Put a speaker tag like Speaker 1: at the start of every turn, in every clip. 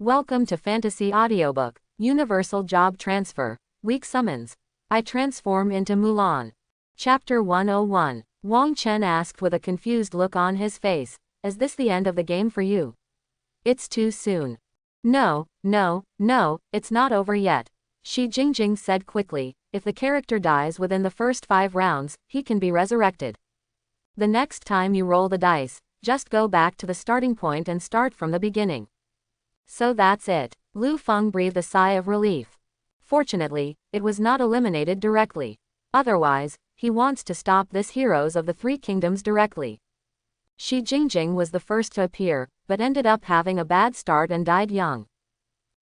Speaker 1: Welcome to Fantasy Audiobook, Universal Job Transfer, Weak Summons. I transform into Mulan. Chapter 101. Wang Chen asked with a confused look on his face, is this the end of the game for you? It's too soon. No, it's not over yet. Shi Jingjing said quickly, if the character dies within the first 5 rounds, he can be resurrected. The next time you roll the dice, just go back to the starting point and start from the beginning. So that's it. Lu Feng breathed a sigh of relief. Fortunately, it was not eliminated directly. Otherwise, he wants to stop this Heroes of the Three Kingdoms directly. Shi Jingjing was the first to appear, but ended up having a bad start and died young.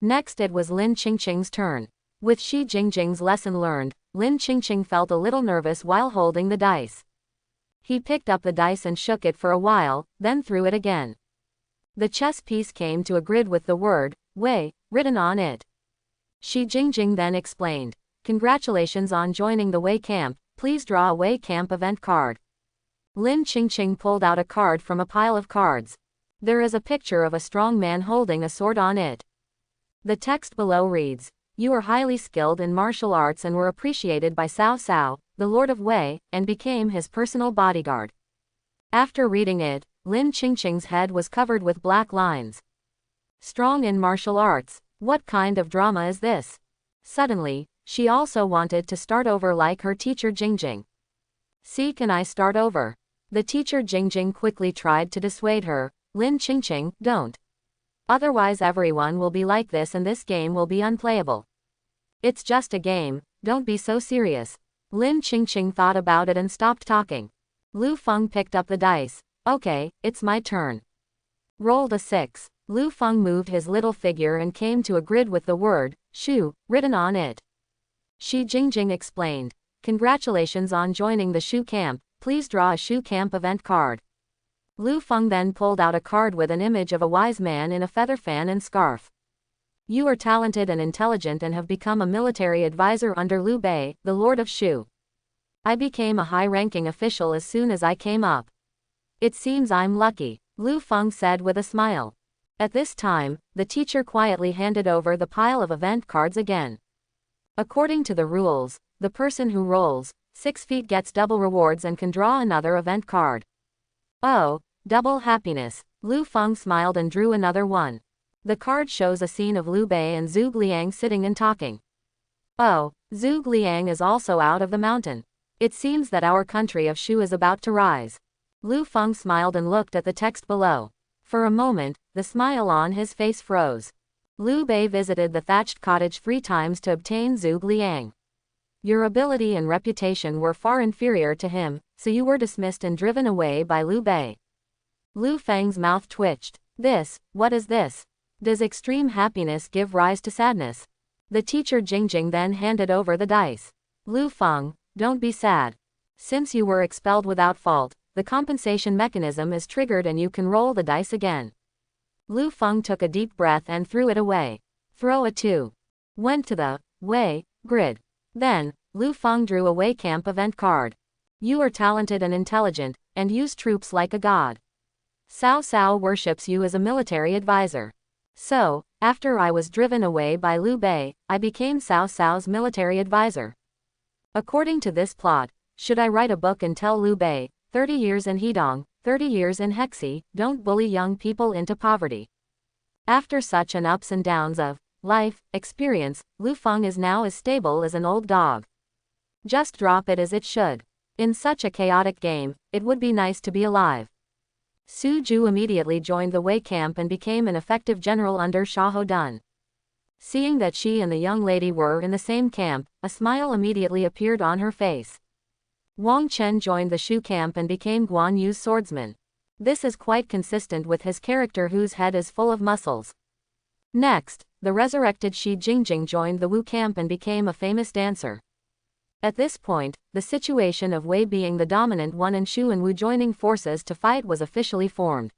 Speaker 1: Next it was Lin Qingqing's turn. With Shi Jingjing's lesson learned, Lin Qingqing felt a little nervous while holding the dice. He picked up the dice and shook it for a while, then threw it again. The chess piece came to a grid with the word, Wei, written on it. Shi Jingjing then explained, congratulations on joining the Wei camp, please draw a Wei camp event card. Lin Qingqing pulled out a card from a pile of cards. There is a picture of a strong man holding a sword on it. The text below reads, you are highly skilled in martial arts and were appreciated by Cao Cao, the Lord of Wei, and became his personal bodyguard. After reading it, Lin Qingqing's head was covered with black lines. Strong in martial arts, what kind of drama is this? Suddenly, she also wanted to start over like her teacher Jingjing. See, can I start over? The teacher Jingjing quickly tried to dissuade her, Lin Qingqing, don't. Otherwise everyone will be like this and this game will be unplayable. It's just a game, don't be so serious. Lin Qingqing thought about it and stopped talking. Lu Feng picked up the dice. Okay, it's my turn. Rolled a 6. Lu Feng moved his little figure and came to a grid with the word, Shu, written on it. Shi Jingjing explained, congratulations on joining the Shu camp, please draw a Shu camp event card. Lu Feng then pulled out a card with an image of a wise man in a feather fan and scarf. You are talented and intelligent and have become a military advisor under Liu Bei, the Lord of Shu. I became a high-ranking official as soon as I came up. It seems I'm lucky, Lu Feng said with a smile. At this time, the teacher quietly handed over the pile of event cards again. According to the rules, the person who rolls 6 feet gets double rewards and can draw another event card. Oh, double happiness, Lu Feng smiled and drew another one. The card shows a scene of Liu Bei and Zhuge Liang sitting and talking. Oh, Zhuge Liang is also out of the mountain. It seems that our country of Shu is about to rise. Lu Feng smiled and looked at the text below. For a moment, the smile on his face froze. Liu Bei visited the thatched cottage 3 times to obtain Zhuge Liang. Your ability and reputation were far inferior to him, so you were dismissed and driven away by Liu Bei. Lu Feng's mouth twitched. What is this? Does extreme happiness give rise to sadness? The teacher Jingjing then handed over the dice. Lu Feng, don't be sad. Since you were expelled without fault, the compensation mechanism is triggered and you can roll the dice again. Lu Feng took a deep breath and threw it away. Throw a 2. Went to the Wei grid. Then, Lu Feng drew a Wei camp event card. You are talented and intelligent, and use troops like a god. Cao Cao worships you as a military advisor. So, after I was driven away by Liu Bei, I became Cao Cao's military advisor. According to this plot, should I write a book and tell Liu Bei, 30 years in Hedong, 30 years in Hexi, don't bully young people into poverty. After such an ups and downs of life experience, Lu Feng is now as stable as an old dog. Just drop it as it should. In such a chaotic game, it would be nice to be alive. Su Ju immediately joined the Wei camp and became an effective general under Xiahou Dun. Seeing that she and the young lady were in the same camp, a smile immediately appeared on her face. Wang Chen joined the Shu camp and became Guan Yu's swordsman. This is quite consistent with his character whose head is full of muscles. Next, the resurrected Shi Jingjing joined the Wu camp and became a famous dancer. At this point, the situation of Wei being the dominant one and Shu and Wu joining forces to fight was officially formed.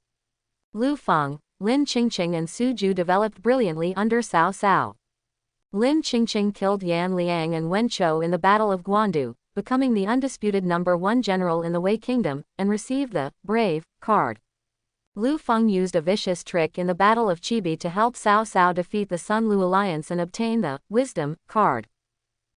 Speaker 1: Lu Feng, Lin Qingqing and Su Ju developed brilliantly under Cao Cao. Lin Qingqing killed Yan Liang and Wen Chou in the Battle of Guandu, becoming the undisputed #1 general in the Wei Kingdom, and received the Brave card. Lu Feng used a vicious trick in the Battle of Chibi to help Cao Cao defeat the Sun Lu Alliance and obtain the Wisdom card.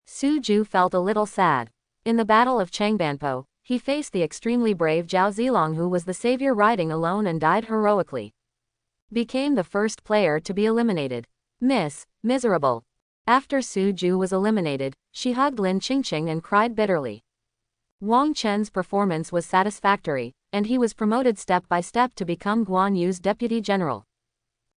Speaker 1: Su Ju felt a little sad. In the Battle of Changbanpo, he faced the extremely brave Zhao Zilong, who was the savior riding alone and died heroically. Became the first player to be eliminated. Miserable. After Su Ju was eliminated, she hugged Lin Qingqing and cried bitterly. Wang Chen's performance was satisfactory, and he was promoted step by step to become Guan Yu's deputy general.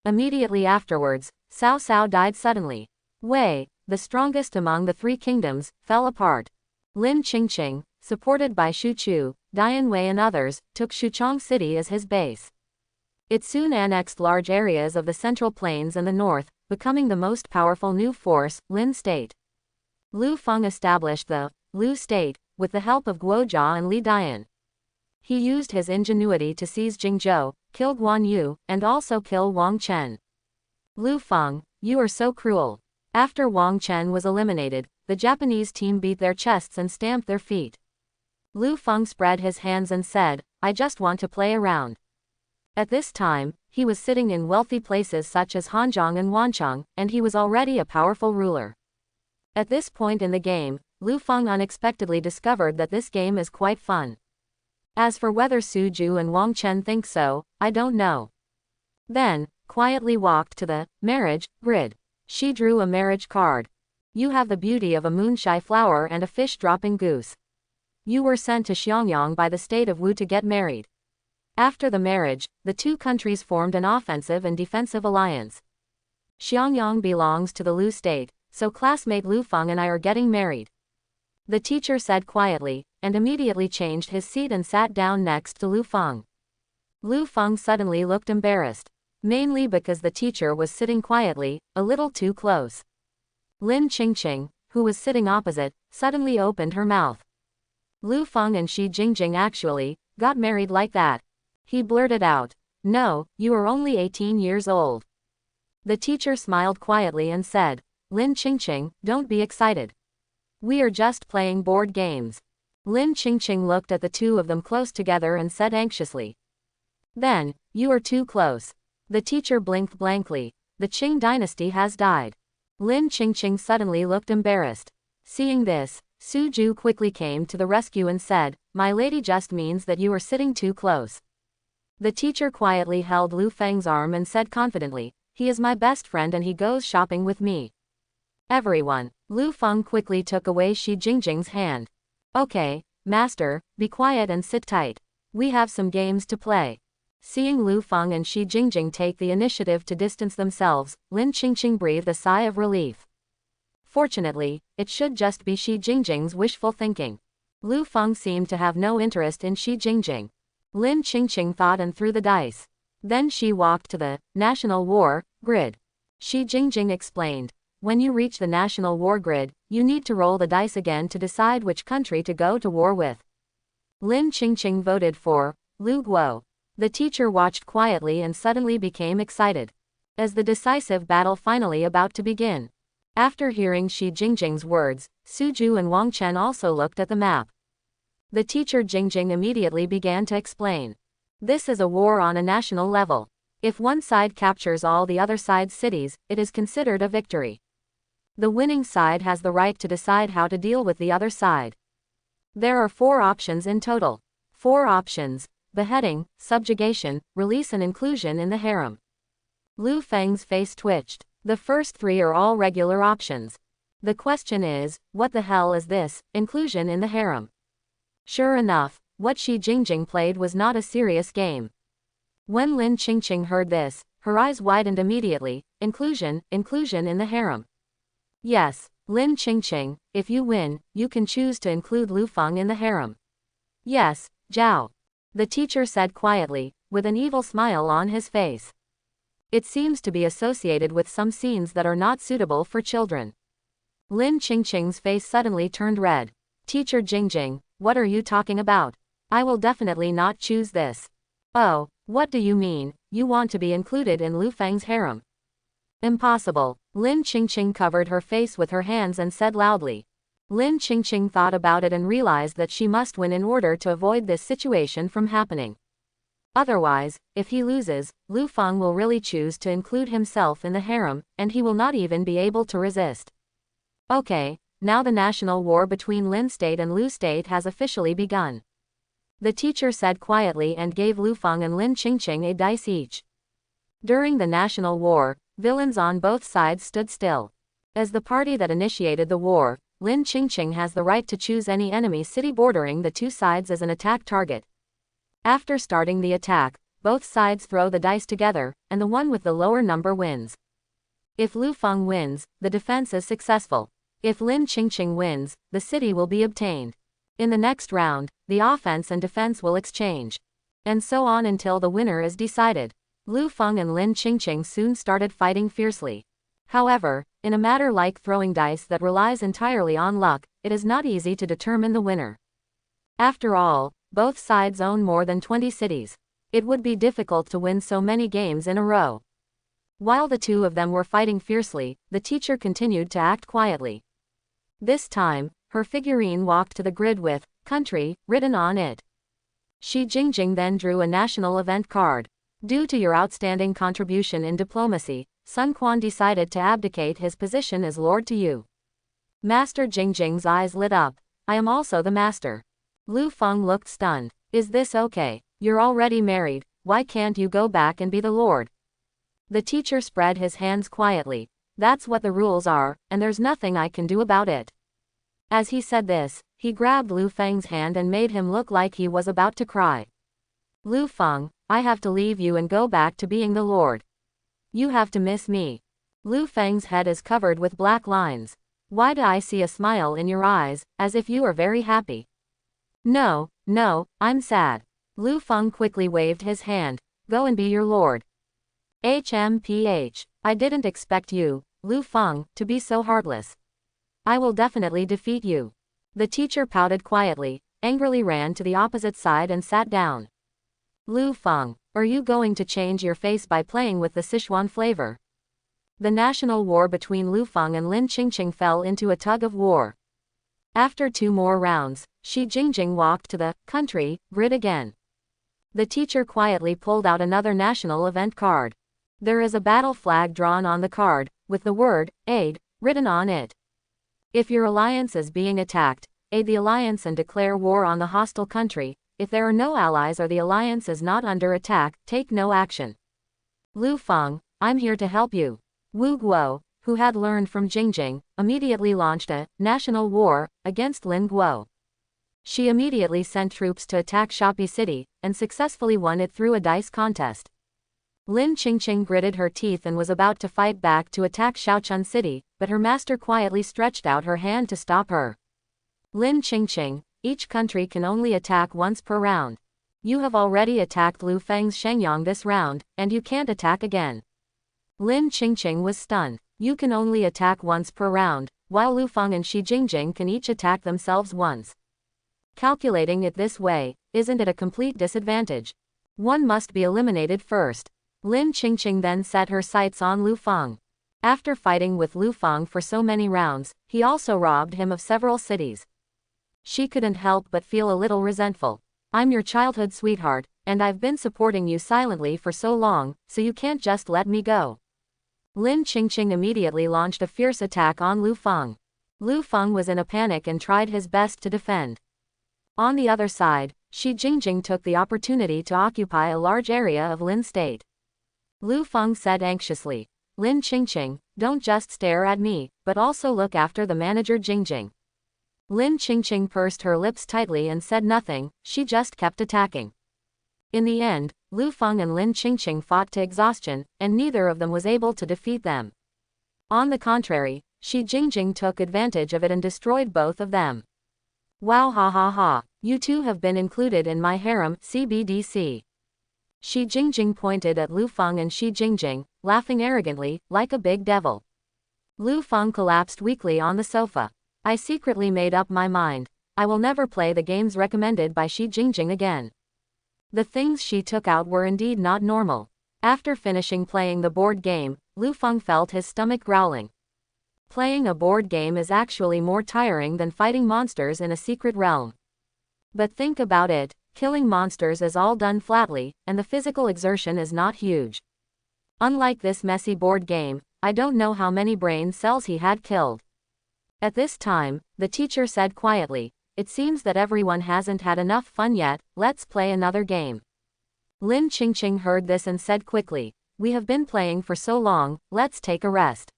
Speaker 1: Immediately afterwards, Cao Cao died suddenly. Wei, the strongest among the three kingdoms, fell apart. Lin Qingqing, supported by Xu Chu, Dian Wei and others, took Xuchang City as his base. It soon annexed large areas of the Central Plains and the north, becoming the most powerful new force, Lin State. Lu Feng established the Lu State, with the help of Guojia and Li Dian. He used his ingenuity to seize Jingzhou, kill Guan Yu, and also kill Wang Chen. Lu Feng, you are so cruel. After Wang Chen was eliminated, the Japanese team beat their chests and stamped their feet. Lu Feng spread his hands and said, I just want to play around. At this time, he was sitting in wealthy places such as Hanzhong and Wancheng, and he was already a powerful ruler. At this point in the game, Lu Feng unexpectedly discovered that this game is quite fun. As for whether Su Ju and Wang Chen think so, I don't know. Then, quietly walked to the marriage grid. She drew a marriage card. You have the beauty of a moonshine flower and a fish-dropping goose. You were sent to Xiangyang by the state of Wu to get married. After the marriage, the two countries formed an offensive and defensive alliance. Xiangyang belongs to the Lu state, so classmate Lu Feng and I are getting married. The teacher said quietly, and immediately changed his seat and sat down next to Lu Feng. Lu Feng suddenly looked embarrassed. Mainly because the teacher was sitting quietly, a little too close. Lin Qingqing, who was sitting opposite, suddenly opened her mouth. Lu Feng and Shi Jingjing actually got married like that. He blurted out, no, you are only 18 years old. The teacher smiled quietly and said, Lin Qingqing, don't be excited. We are just playing board games. Lin Qingqing looked at the two of them close together and said anxiously. Then, you are too close. The teacher blinked blankly. The Qing dynasty has died. Lin Qingqing suddenly looked embarrassed. Seeing this, Su Ju quickly came to the rescue and said, my lady just means that you are sitting too close. The teacher quietly held Lu Feng's arm and said confidently, he is my best friend and he goes shopping with me. Everyone. Lu Feng quickly took away Shi Jingjing's hand. Okay, master, be quiet and sit tight. We have some games to play. Seeing Lu Feng and Shi Jingjing take the initiative to distance themselves, Lin Qingqing breathed a sigh of relief. Fortunately, it should just be Shi Jingjing's wishful thinking. Lu Feng seemed to have no interest in Shi Jingjing. Lin Qingqing thought and threw the dice. Then she walked to the National War grid. Shi Jingjing explained, when you reach the National War grid, you need to roll the dice again to decide which country to go to war with. Lin Qingqing voted for Lu Guo. The teacher watched quietly and suddenly became excited. As the decisive battle finally about to begin. After hearing Shi Jingjing's words, Su Ju and Wang Chen also looked at the map. The teacher Jingjing immediately began to explain. This is a war on a national level. If one side captures all the other side's cities, it is considered a victory. The winning side has the right to decide how to deal with the other side. There are 4 options in total. 4 options. Beheading, subjugation, release and inclusion in the harem. Lu Feng's face twitched. The first 3 are all regular options. The question is, what the hell is this, inclusion in the harem? Sure enough, what Shi Jingjing played was not a serious game. When Lin Qingqing heard this, her eyes widened immediately. Inclusion in the harem. Yes, Lin Qingqing, if you win, you can choose to include Lu Feng in the harem. Yes, Zhao. The teacher said quietly, with an evil smile on his face. It seems to be associated with some scenes that are not suitable for children. Lin Qingqing's face suddenly turned red. Teacher Jingjing, what are you talking about? I will definitely not choose this. Oh, what do you mean, you want to be included in Lu Feng's harem? Impossible. Lin Qingqing covered her face with her hands and said loudly. Lin Qingqing thought about it and realized that she must win in order to avoid this situation from happening. Otherwise, if he loses, Lu Feng will really choose to include himself in the harem, and he will not even be able to resist. Okay, now the national war between Lin State and Lu State has officially begun. The teacher said quietly and gave Lu Feng and Lin Qingqing a dice each. During the national war, villains on both sides stood still. As the party that initiated the war, Lin Qingqing has the right to choose any enemy city bordering the two sides as an attack target. After starting the attack, both sides throw the dice together, and the one with the lower number wins. If Lu Feng wins, the defense is successful. If Lin Qingqing wins, the city will be obtained. In the next round, the offense and defense will exchange. And so on until the winner is decided. Lu Feng and Lin Qingqing soon started fighting fiercely. However, in a matter like throwing dice that relies entirely on luck, it is not easy to determine the winner. After all, both sides own more than 20 cities. It would be difficult to win so many games in a row. While the two of them were fighting fiercely, the teacher continued to act quietly. This time, her figurine walked to the grid with country written on it. Shi Jingjing then drew a national event card. Due to your outstanding contribution in diplomacy, Sun Quan decided to abdicate his position as lord to you. Master Jingjing's eyes lit up. I am also the master. Lu Feng looked stunned. Is this okay? You're already married, why can't you go back and be the lord? The teacher spread his hands quietly. That's what the rules are, and there's nothing I can do about it. As he said this, he grabbed Lu Feng's hand and made him look like he was about to cry. Lu Feng, I have to leave you and go back to being the lord. You have to miss me. Lu Feng's head is covered with black lines. Why do I see a smile in your eyes, as if you are very happy? No, I'm sad. Lu Feng quickly waved his hand. Go and be your lord. HMPH. I didn't expect you, Lu Feng, to be so heartless. I will definitely defeat you. The teacher pouted quietly, angrily ran to the opposite side and sat down. Lu Feng, are you going to change your face by playing with the Sichuan flavor? The national war between Lu Feng and Lin Qingqing fell into a tug of war. After 2 more rounds, Shi Jingjing walked to the country grid again. The teacher quietly pulled out another national event card. There is a battle flag drawn on the card, with the word aid written on it. If your alliance is being attacked, aid the alliance and declare war on the hostile country. If there are no allies or the alliance is not under attack, take no action. Lu Feng, I'm here to help you. Wu Guo, who had learned from Jingjing, immediately launched a national war against Lin Guo. She immediately sent troops to attack Shopi City, and successfully won it through a dice contest. Lin Qingqing gritted her teeth and was about to fight back to attack Shaochun City, but her master quietly stretched out her hand to stop her. Lin Qingqing, each country can only attack once per round. You have already attacked Lu Feng's Shenyang this round, and you can't attack again. Lin Qingqing was stunned. You can only attack once per round, while Lu Feng and Shi Jingjing can each attack themselves once. Calculating it this way, isn't it a complete disadvantage? One must be eliminated first. Lin Qingqing then set her sights on Lu Feng. After fighting with Lu Feng for so many rounds, he also robbed him of several cities. She couldn't help but feel a little resentful. I'm your childhood sweetheart, and I've been supporting you silently for so long, so you can't just let me go. Lin Qingqing immediately launched a fierce attack on Lu Feng. Lu Feng was in a panic and tried his best to defend. On the other side, Shi Jingjing took the opportunity to occupy a large area of Lin State. Lu Feng said anxiously, Lin Qingqing, don't just stare at me, but also look after the manager Jingjing. Lin Qingqing pursed her lips tightly and said nothing, she just kept attacking. In the end, Lu Feng and Lin Qingqing fought to exhaustion, and neither of them was able to defeat them. On the contrary, Shi Jingjing took advantage of it and destroyed both of them. Wow, ha ha ha, you two have been included in my harem, CBDC. Shi Jingjing pointed at Lu Feng and Shi Jingjing, laughing arrogantly, like a big devil. Lu Feng collapsed weakly on the sofa. I secretly made up my mind. I will never play the games recommended by Shi Jingjing again. The things she took out were indeed not normal. After finishing playing the board game, Lu Feng felt his stomach growling. Playing a board game is actually more tiring than fighting monsters in a secret realm. But think about it, Killing monsters is all done flatly, and the physical exertion is not huge. Unlike this messy board game, I don't know how many brain cells he had killed. At this time, the teacher said quietly, "It seems that everyone hasn't had enough fun yet, let's play another game." Lin Qingqing heard this and said quickly, "We have been playing for so long, let's take a rest.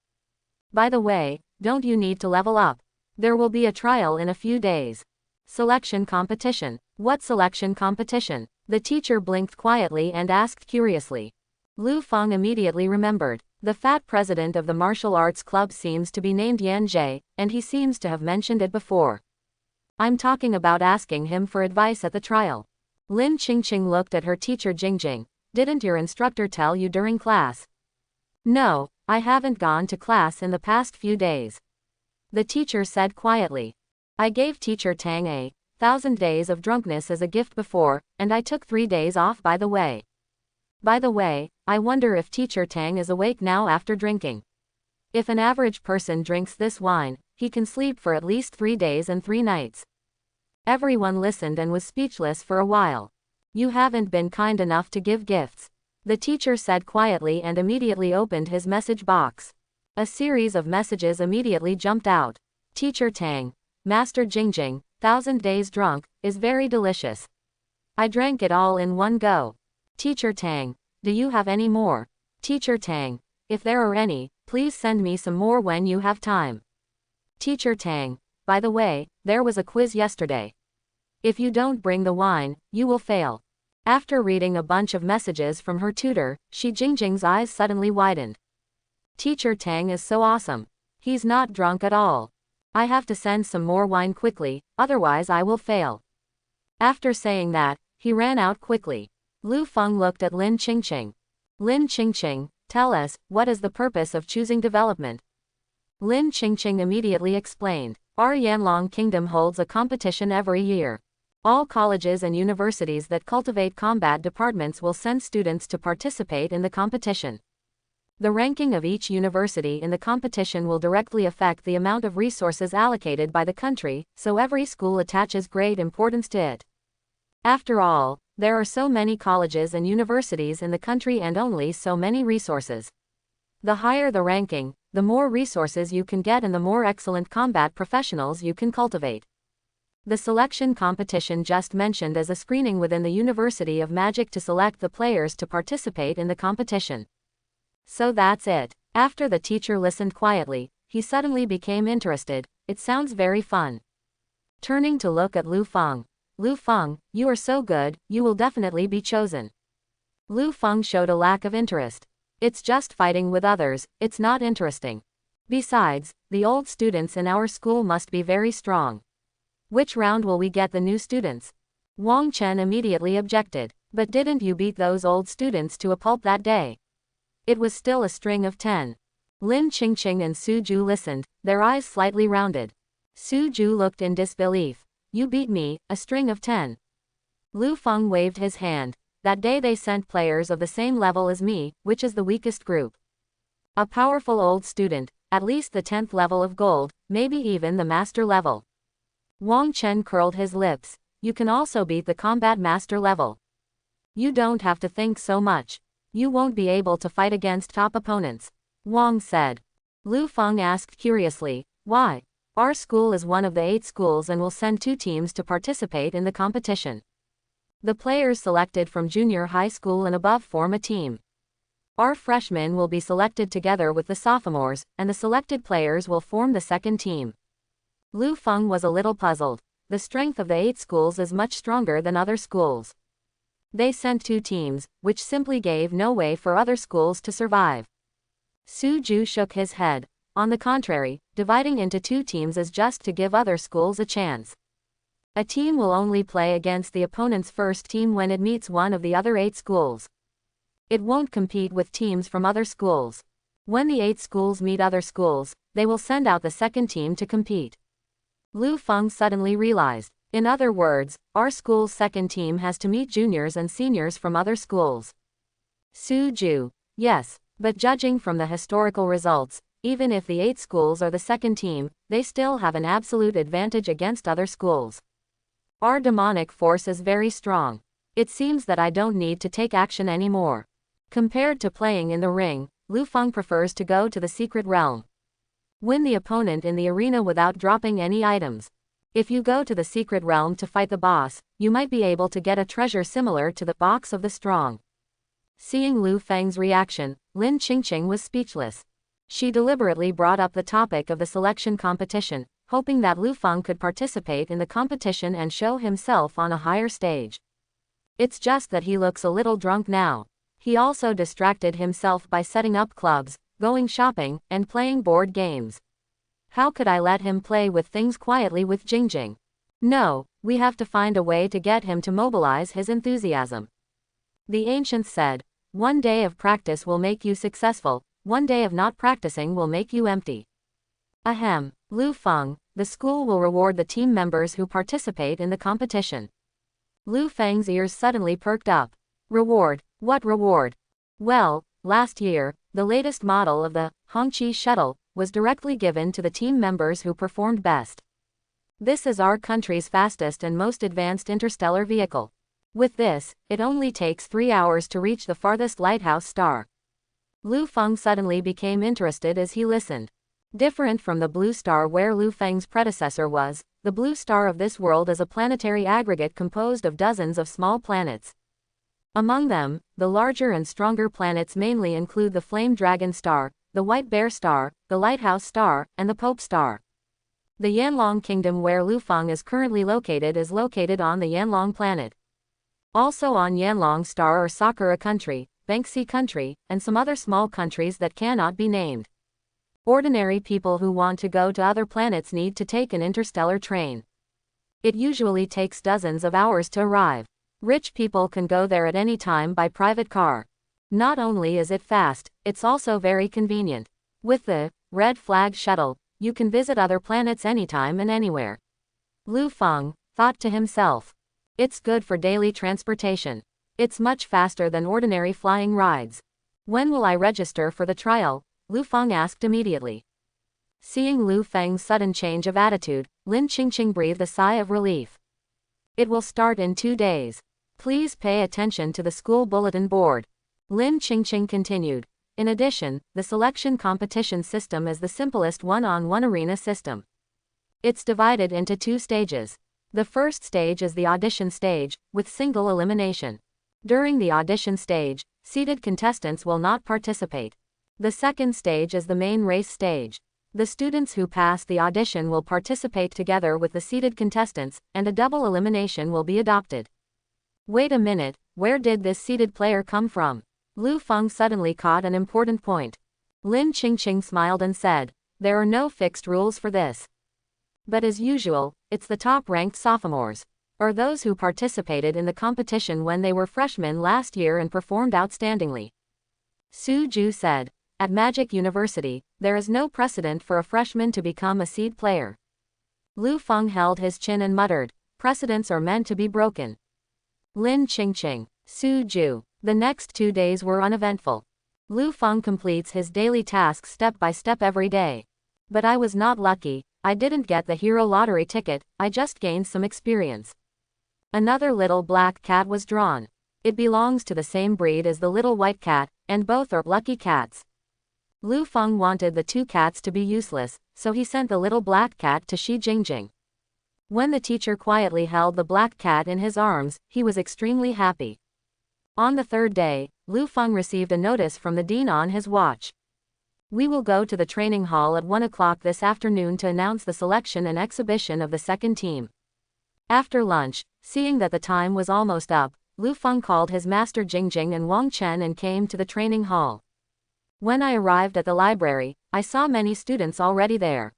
Speaker 1: By the way, don't you need to level up? There will be a trial in a few days. Selection competition." "What selection competition?" The teacher blinked quietly and asked curiously. Lu Feng immediately remembered. The fat president of the martial arts club seems to be named Yan Jie, and he seems to have mentioned it before. I'm talking about asking him for advice at the trial. Lin Qingqing looked at her teacher Jingjing. "Didn't your instructor tell you during class?" "No, I haven't gone to class in the past few days," the teacher said quietly. "I gave teacher Tang 1,000 days of drunkenness as a gift before, and I took 3 days off by the way. By the way, I wonder if teacher Tang is awake now after drinking. If an average person drinks this wine, he can sleep for at least 3 days and 3 nights." Everyone listened and was speechless for a while. "You haven't been kind enough to give gifts," the teacher said quietly and immediately opened his message box. A series of messages immediately jumped out. "Teacher Tang, Master Jingjing, 1,000 days drunk, is very delicious. I drank it all in one go. Teacher Tang, do you have any more? Teacher Tang, if there are any, please send me some more when you have time. Teacher Tang, by the way, there was a quiz yesterday. If you don't bring the wine, you will fail." After reading a bunch of messages from her tutor, Shi Jingjing's eyes suddenly widened. Teacher Tang is so awesome. He's not drunk at all. I have to send some more wine quickly, otherwise I will fail. After saying that, he ran out quickly. Lu Feng looked at Lin Qingqing. "Lin Qingqing, tell us, what is the purpose of choosing development?" Lin Qingqing immediately explained. "Our Yanlong Kingdom holds a competition every year. All colleges and universities that cultivate combat departments will send students to participate in the competition. The ranking of each university in the competition will directly affect the amount of resources allocated by the country, so every school attaches great importance to it. After all, there are so many colleges and universities in the country and only so many resources. The higher the ranking, the more resources you can get and the more excellent combat professionals you can cultivate. The selection competition just mentioned as a screening within the University of Magic to select the players to participate in the competition. So that's it." After the teacher listened quietly, he suddenly became interested. "It sounds very fun." Turning to look at Lu Feng. "Lu Feng, you are so good, you will definitely be chosen." Lu Feng showed a lack of interest. "It's just fighting with others, it's not interesting. Besides, the old students in our school must be very strong. Which round will we get the new students?" Wang Chen immediately objected. "But didn't you beat those old students to a pulp that day? It was still a string of 10. Lin Qingqing and Su Ju listened, their eyes slightly rounded. Su Ju looked in disbelief. "You beat me, a string of 10. Lu Feng waved his hand. "That day they sent players of the same level as me, which is the weakest group. A powerful old student, at least the 10th level of gold, maybe even the master level." Wang Chen curled his lips. "You can also beat the combat master level. You don't have to think so much. You won't be able to fight against top opponents," Wang said. Lu Feng asked curiously, "Why?" "Our school is one of the 8 schools and will send 2 teams to participate in the competition. The players selected from junior high school and above form a team. Our freshmen will be selected together with the sophomores, and the selected players will form the second team." Lu Feng was a little puzzled. The strength of the 8 schools is much stronger than other schools. They sent 2 teams, which simply gave no way for other schools to survive. Su Ju shook his head. "On the contrary, dividing into 2 teams is just to give other schools a chance. A team will only play against the opponent's first team when it meets one of the other 8 schools. It won't compete with teams from other schools. When the 8 schools meet other schools, they will send out the second team to compete." Lu Feng suddenly realized. In other words, our school's second team has to meet juniors and seniors from other schools. Su Ju: "Yes, but judging from the historical results, even if the 8 schools are the second team, they still have an absolute advantage against other schools. Our demonic force is very strong. It seems that I don't need to take action anymore. Compared to playing in the ring, Lu Feng prefers to go to the secret realm. Win the opponent in the arena without dropping any items. If you go to the secret realm to fight the boss, you might be able to get a treasure similar to the box of the strong. Seeing Lu Feng's reaction, Lin Qingqing was speechless. She deliberately brought up the topic of the selection competition, hoping that Lu Feng could participate in the competition and show himself on a higher stage. It's just that he looks a little drunk now. He also distracted himself by setting up clubs, going shopping, and playing board games. How could I let him play with things quietly with Jingjing? No, we have to find a way to get him to mobilize his enthusiasm. The ancients said, "One day of practice will make you successful, one day of not practicing will make you empty." Ahem, Lu Feng, the school will reward the team members who participate in the competition. Lu Feng's ears suddenly perked up. Reward? What reward? Well, last year, the latest model of the Hongqi shuttle was directly given to the team members who performed best. This is our country's fastest and most advanced interstellar vehicle. With this, it only takes 3 hours to reach the farthest lighthouse star. Lu Feng suddenly became interested as he listened. Different from the blue star where Lu Feng's predecessor was, the blue star of this world is a planetary aggregate composed of dozens of small planets. Among them, the larger and stronger planets mainly include the Flame Dragon Star, the White Bear Star, the Lighthouse Star, and the Pope Star. The Yanlong Kingdom where Lu Feng is currently located is located on the Yanlong planet. Also on Yanlong Star are Sakura Country, Banxi Country, and some other small countries that cannot be named. Ordinary people who want to go to other planets need to take an interstellar train. It usually takes dozens of hours to arrive. Rich people can go there at any time by private car. Not only is it fast, it's also very convenient. With the Red Flag Shuttle, you can visit other planets anytime and anywhere. Lu Feng thought to himself. It's good for daily transportation. It's much faster than ordinary flying rides. When will I register for the trial? Lu Feng asked immediately. Seeing Lu Feng's sudden change of attitude, Lin Qingqing breathed a sigh of relief. It will start in 2 days. Please pay attention to the school bulletin board. Lin Qingqing continued. In addition, the selection competition system is the simplest one-on-one arena system. It's divided into 2 stages. The first stage is the audition stage, with single elimination. During the audition stage, seeded contestants will not participate. The second stage is the main race stage. The students who pass the audition will participate together with the seeded contestants, and a double elimination will be adopted. Wait a minute, where did this seeded player come from? Lu Feng suddenly caught an important point. Lin Qingqing smiled and said, there are no fixed rules for this. But as usual, it's the top-ranked sophomores, or those who participated in the competition when they were freshmen last year and performed outstandingly. Su Ju said, at Magic University, there is no precedent for a freshman to become a seed player. Lu Feng held his chin and muttered, precedents are meant to be broken. Lin Qingqing, Su Ju. The next 2 days were uneventful. Lu Feng completes his daily tasks step by step every day. But I was not lucky. I didn't get the hero lottery ticket, I just gained some experience. Another little black cat was drawn. It belongs to the same breed as the little white cat, and both are lucky cats. Lu Feng wanted the 2 cats to be useless, so he sent the little black cat to Shi Jingjing. When the teacher quietly held the black cat in his arms, he was extremely happy. On the 3rd day, Lu Feng received a notice from the dean on his watch. We will go to the training hall at 1 o'clock this afternoon to announce the selection and exhibition of the second team. After lunch, seeing that the time was almost up, Lu Feng called his master Jingjing and Wang Chen and came to the training hall. When I arrived at the library, I saw many students already there.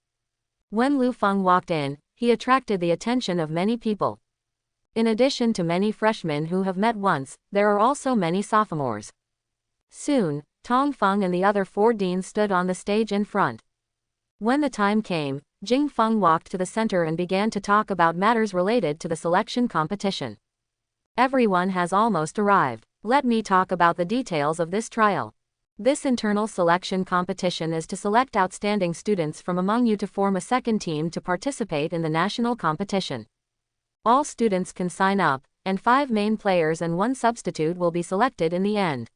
Speaker 1: When Lu Feng walked in, he attracted the attention of many people. In addition to many freshmen who have met once, there are also many sophomores. Soon, Tong Feng and the other 4 deans stood on the stage in front. When the time came, Jing Feng walked to the center and began to talk about matters related to the selection competition. Everyone has almost arrived. Let me talk about the details of this trial. This internal selection competition is to select outstanding students from among you to form a second team to participate in the national competition. All students can sign up, and 5 main players and 1 substitute will be selected in the end.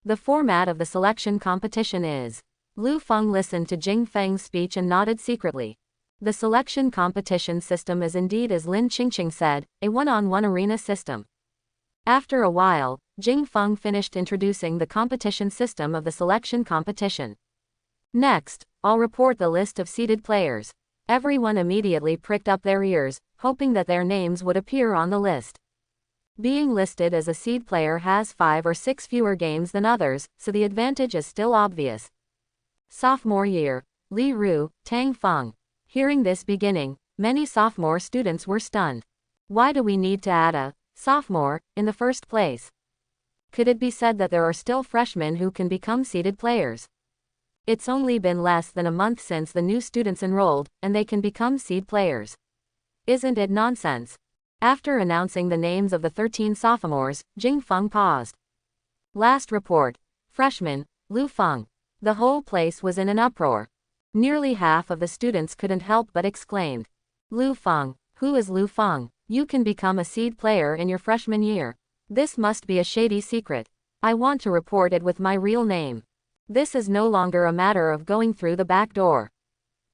Speaker 1: The format of the selection competition is. Lu Feng listened to Jing Feng's speech and nodded secretly. The selection competition system is indeed, as Lin Qingqing said, a one-on-one arena system. After a while, Jing Feng finished introducing the competition system of the selection competition. Next, I'll report the list of seeded players. Everyone immediately pricked up their ears, hoping that their names would appear on the list. Being listed as a seed player has 5 or 6 fewer games than others, so the advantage is still obvious. Sophomore year, Li Ru, Tang Feng. Hearing this beginning, many sophomore students were stunned. Why do we need to add a sophomore in the first place? Could it be said that there are still freshmen who can become seeded players? It's only been less than a month since the new students enrolled, and they can become seed players. Isn't it nonsense? After announcing the names of the 13 sophomores, Jing Feng paused. Last report. Freshman, Lu Feng. The whole place was in an uproar. Nearly half of the students couldn't help but exclaimed. Lu Feng, who is Lu Feng? You can become a seed player in your freshman year. This must be a shady secret. I want to report it with my real name. This is no longer a matter of going through the back door.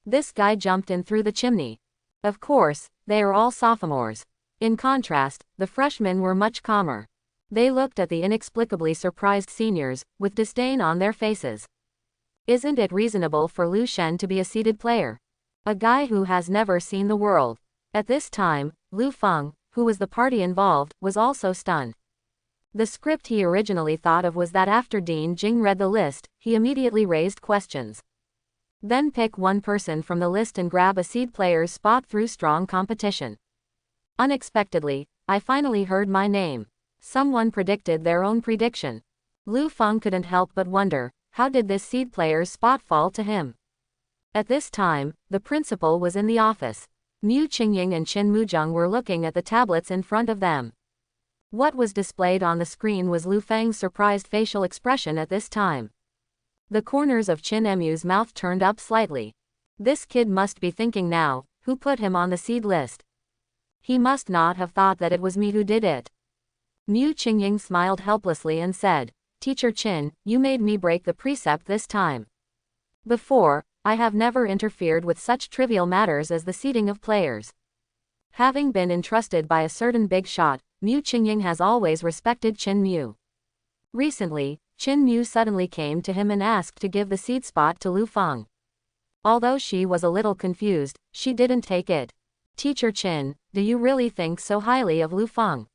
Speaker 1: This guy jumped in through the chimney. Of course, they are all sophomores. In contrast, the freshmen were much calmer. They looked at the inexplicably surprised seniors, with disdain on their faces. Isn't it reasonable for Lu Shen to be a seeded player? A guy who has never seen the world. At this time, Lu Feng, who was the party involved, was also stunned. The script he originally thought of was that after Dean Jing read the list, he immediately raised questions. Then pick one person from the list and grab a seed player's spot through strong competition. Unexpectedly, I finally heard my name. Someone predicted their own prediction. Lu Feng couldn't help but wonder, how did this seed player's spot fall to him? At this time, the principal was in the office. Mu Qingying and Qin Muzheng were looking at the tablets in front of them. What was displayed on the screen was Lu Feng's surprised facial expression at this time. The corners of Qin Emu's mouth turned up slightly. This kid must be thinking now, who put him on the seed list? He must not have thought that it was me who did it. Mu Qingying smiled helplessly and said, Teacher Qin, you made me break the precept this time. Before, I have never interfered with such trivial matters as the seeding of players. Having been entrusted by a certain big shot, Mu Qingying has always respected Qin Mu. Recently, Qin Mu suddenly came to him and asked to give the seed spot to Lu Feng. Although she was a little confused, she didn't take it. Teacher Qin, do you really think so highly of Lu Feng?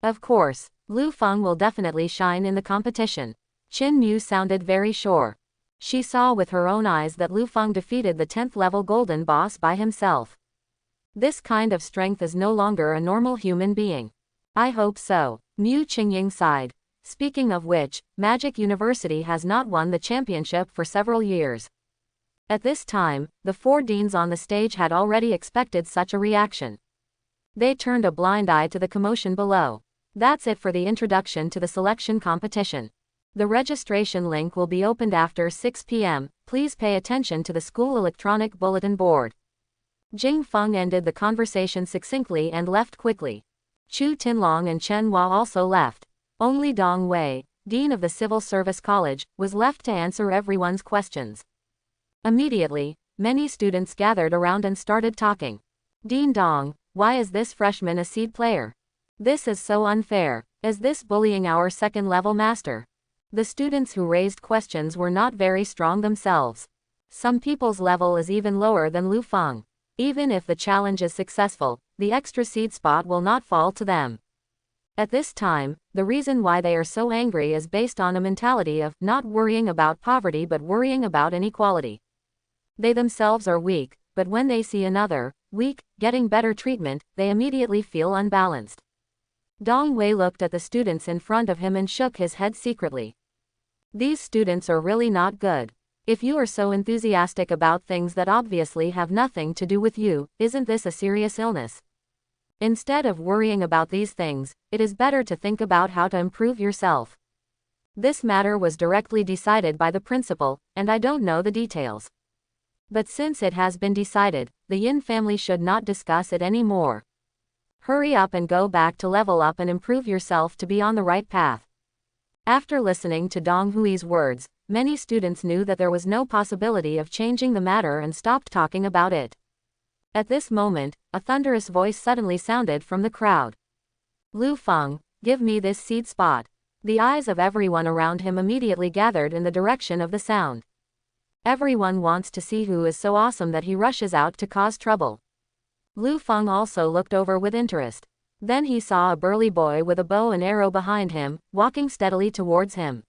Speaker 1: Of course, Lu Feng will definitely shine in the competition. Qin Mu sounded very sure. She saw with her own eyes that Lu Feng defeated the 10th level golden boss by himself. This kind of strength is no longer a normal human being. I hope so. Mu Qingying sighed. Speaking of which, Magic University has not won the championship for several years. At this time, the 4 deans on the stage had already expected such a reaction. They turned a blind eye to the commotion below. That's it for the introduction to the selection competition. The registration link will be opened after 6 p.m. Please pay attention to the school electronic bulletin board. Jing Feng ended the conversation succinctly and left quickly. Chu Tinlong and Chen Hua also left. Only Dong Wei, dean of the Civil Service College, was left to answer everyone's questions. Immediately, many students gathered around and started talking. Dean Dong, why is this freshman a seed player? This is so unfair. Is this bullying our second-level master? The students who raised questions were not very strong themselves. Some people's level is even lower than Lu Feng. Even if the challenge is successful, the extra seed spot will not fall to them. At this time, the reason why they are so angry is based on a mentality of not worrying about poverty but worrying about inequality. They themselves are weak, but when they see another, weak, getting better treatment, they immediately feel unbalanced. Dong Wei looked at the students in front of him and shook his head secretly. These students are really not good. If you are so enthusiastic about things that obviously have nothing to do with you, isn't this a serious illness? Instead of worrying about these things, it is better to think about how to improve yourself. This matter was directly decided by the principal, and I don't know the details. But since it has been decided, the Yin family should not discuss it anymore. Hurry up and go back to level up and improve yourself to be on the right path. After listening to Dong Hui's words, many students knew that there was no possibility of changing the matter and stopped talking about it. At this moment, a thunderous voice suddenly sounded from the crowd. Lu Feng, give me this seed spot. The eyes of everyone around him immediately gathered in the direction of the sound. Everyone wants to see who is so awesome that he rushes out to cause trouble. Lu Feng also looked over with interest. Then he saw a burly boy with a bow and arrow behind him, walking steadily towards him.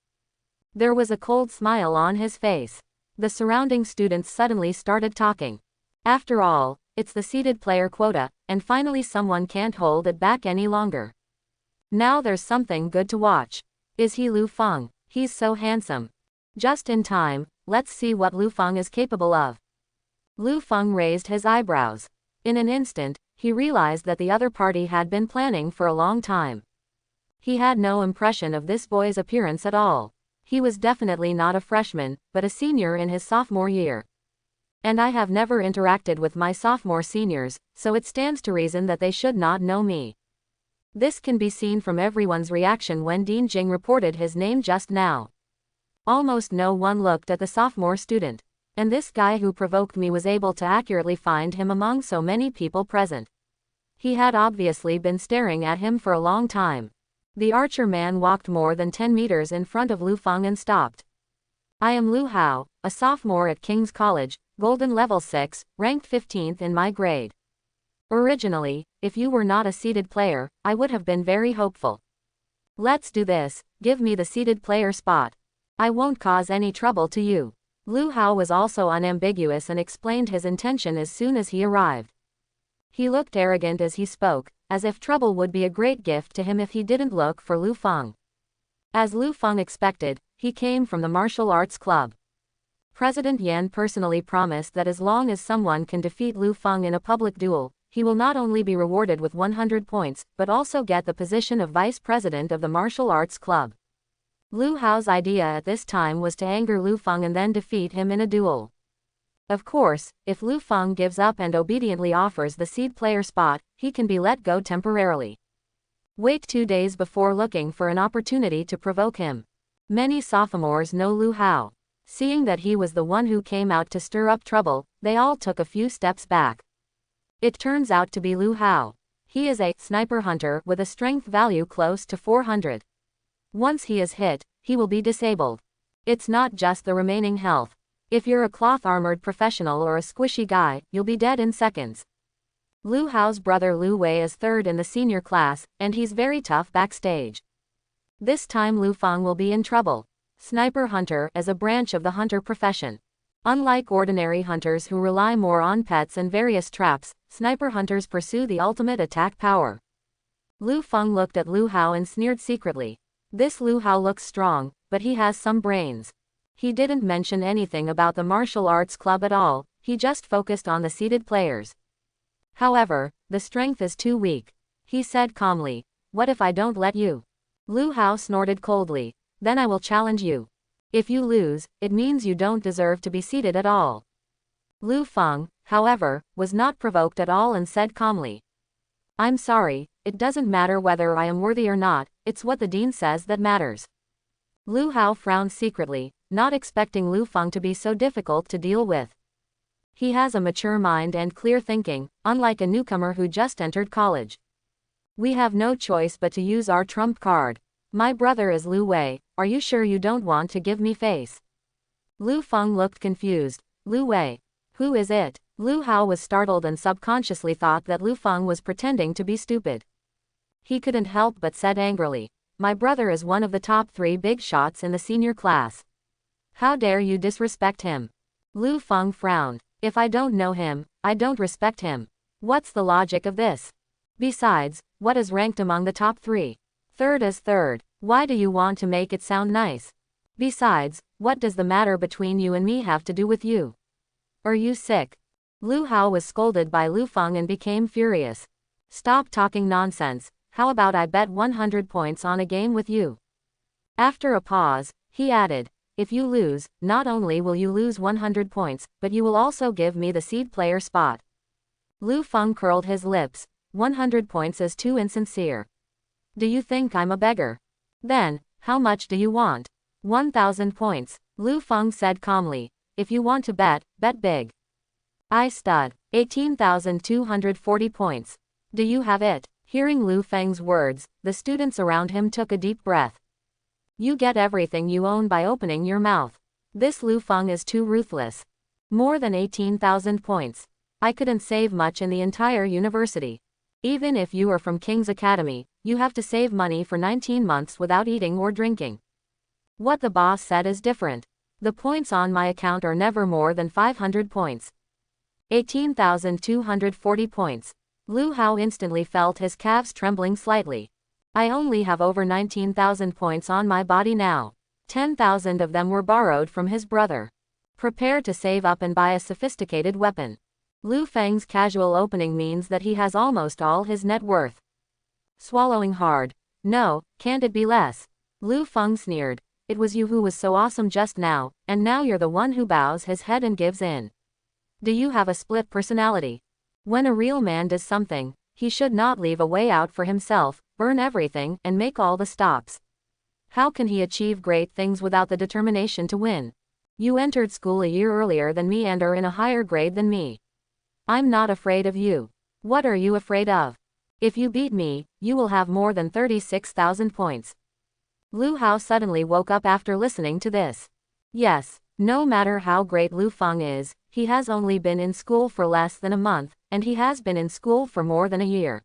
Speaker 1: There was a cold smile on his face. The surrounding students suddenly started talking. After all, it's the seeded player quota, and finally someone can't hold it back any longer. Now there's something good to watch. Is he Lu Feng? He's so handsome. Just in time, let's see what Lu Feng is capable of. Lu Feng raised his eyebrows. In an instant, he realized that the other party had been planning for a long time. He had no impression of this boy's appearance at all. He was definitely not a freshman, but a senior in his sophomore year. And I have never interacted with my sophomore seniors, so it stands to reason that they should not know me. This can be seen from everyone's reaction when Dean Jing reported his name just now. Almost no one looked at the sophomore student. And this guy who provoked me was able to accurately find him among so many people present. He had obviously been staring at him for a long time. The archer man walked more than 10 meters in front of Lu Feng and stopped. I am Lu Hao, a sophomore at King's College, Golden Level 6, ranked 15th in my grade. Originally, if you were not a seeded player, I would have been very hopeful. Let's do this, give me the seeded player spot. I won't cause any trouble to you. Lu Hao was also unambiguous and explained his intention as soon as he arrived. He looked arrogant as he spoke, as if trouble would be a great gift to him if he didn't look for Lu Feng. As Lu Feng expected, he came from the martial arts club. President Yan personally promised that as long as someone can defeat Lu Feng in a public duel, he will not only be rewarded with 100 points, but also get the position of vice president of the martial arts club. Lu Hao's idea at this time was to anger Lu Feng and then defeat him in a duel. Of course, if Lu Feng gives up and obediently offers the seed player spot, he can be let go temporarily. Wait 2 days before looking for an opportunity to provoke him. Many sophomores know Lu Hao. Seeing that he was the one who came out to stir up trouble, they all took a few steps back. It turns out to be Lu Hao. He is a sniper hunter with a strength value close to 400. Once he is hit, he will be disabled. It's not just the remaining health. If you're a cloth-armored professional or a squishy guy, you'll be dead in seconds. Lu Hao's brother Lu Wei is third in the senior class, and he's very tough backstage. This time Lu Feng will be in trouble. Sniper hunter is a branch of the hunter profession. Unlike ordinary hunters who rely more on pets and various traps, sniper hunters pursue the ultimate attack power. Lu Feng looked at Lu Hao and sneered secretly. This Lu Hao looks strong, but he has some brains. He didn't mention anything about the martial arts club at all, he just focused on the seeded players. However, the strength is too weak. He said calmly, what if I don't let you? Lu Hao snorted coldly, then I will challenge you. If you lose, it means you don't deserve to be seated at all. Lu Feng, however, was not provoked at all and said calmly, I'm sorry, it doesn't matter whether I am worthy or not, it's what the dean says that matters. Lu Hao frowned secretly, not expecting Lu Feng to be so difficult to deal with. He has a mature mind and clear thinking, unlike a newcomer who just entered college. We have no choice but to use our trump card. My brother is Lu Wei, are you sure you don't want to give me face? Lu Feng looked confused. Lu Wei. Who is it? Lu Hao was startled and subconsciously thought that Lu Feng was pretending to be stupid. He couldn't help but said angrily, my brother is one of the top 3 big shots in the senior class. How dare you disrespect him? Lu Feng frowned. If I don't know him, I don't respect him. What's the logic of this? Besides, what is ranked among the top 3? Third is third. Why do you want to make it sound nice? Besides, what does the matter between you and me have to do with you? Are you sick? Lu Hao was scolded by Lu Feng and became furious. Stop talking nonsense, how about I bet 100 points on a game with you? After a pause, he added, if you lose, not only will you lose 100 points, but you will also give me the seed player spot. Lu Feng curled his lips. 100 points is too insincere. Do you think I'm a beggar? Then, how much do you want? 1,000 points, Lu Feng said calmly. If you want to bet, bet big. I stud. 18,240 points. Do you have it? Hearing Lu Feng's words, the students around him took a deep breath. You get everything you own by opening your mouth. This Lu Feng is too ruthless. More than 18,000 points. I couldn't save much in the entire university. Even if you are from King's Academy, you have to save money for 19 months without eating or drinking. What the boss said is different. The points on my account are never more than 500 points. 18,240 points. Lu Hao instantly felt his calves trembling slightly. I only have over 19,000 points on my body now. 10,000 of them were borrowed from his brother. Prepare to save up and buy a sophisticated weapon. Lu Feng's casual opening means that he has almost all his net worth. Swallowing hard. No, can't it be less? Lu Feng sneered. It was you who was so awesome just now, and now you're the one who bows his head and gives in. Do you have a split personality? When a real man does something, he should not leave a way out for himself, burn everything, and make all the stops. How can he achieve great things without the determination to win? You entered school a year earlier than me and are in a higher grade than me. I'm not afraid of you. What are you afraid of? If you beat me, you will have more than 36,000 points. Lu Hao suddenly woke up after listening to this. Yes, no matter how great Lu Feng is, he has only been in school for less than a month, and he has been in school for more than a year.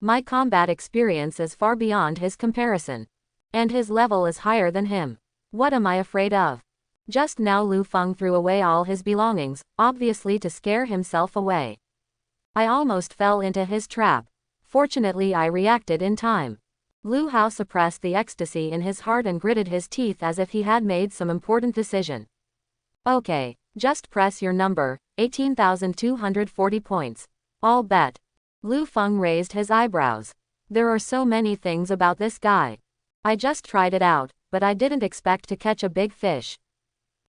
Speaker 1: My combat experience is far beyond his comparison. And his level is higher than him. What am I afraid of? Just now Lu Feng threw away all his belongings, obviously to scare himself away. I almost fell into his trap. Fortunately I reacted in time. Lu Hao suppressed the ecstasy in his heart and gritted his teeth as if he had made some important decision. Okay, just press your number, 18,240 points. I'll bet. Lu Feng raised his eyebrows. There are so many things about this guy. I just tried it out, but I didn't expect to catch a big fish.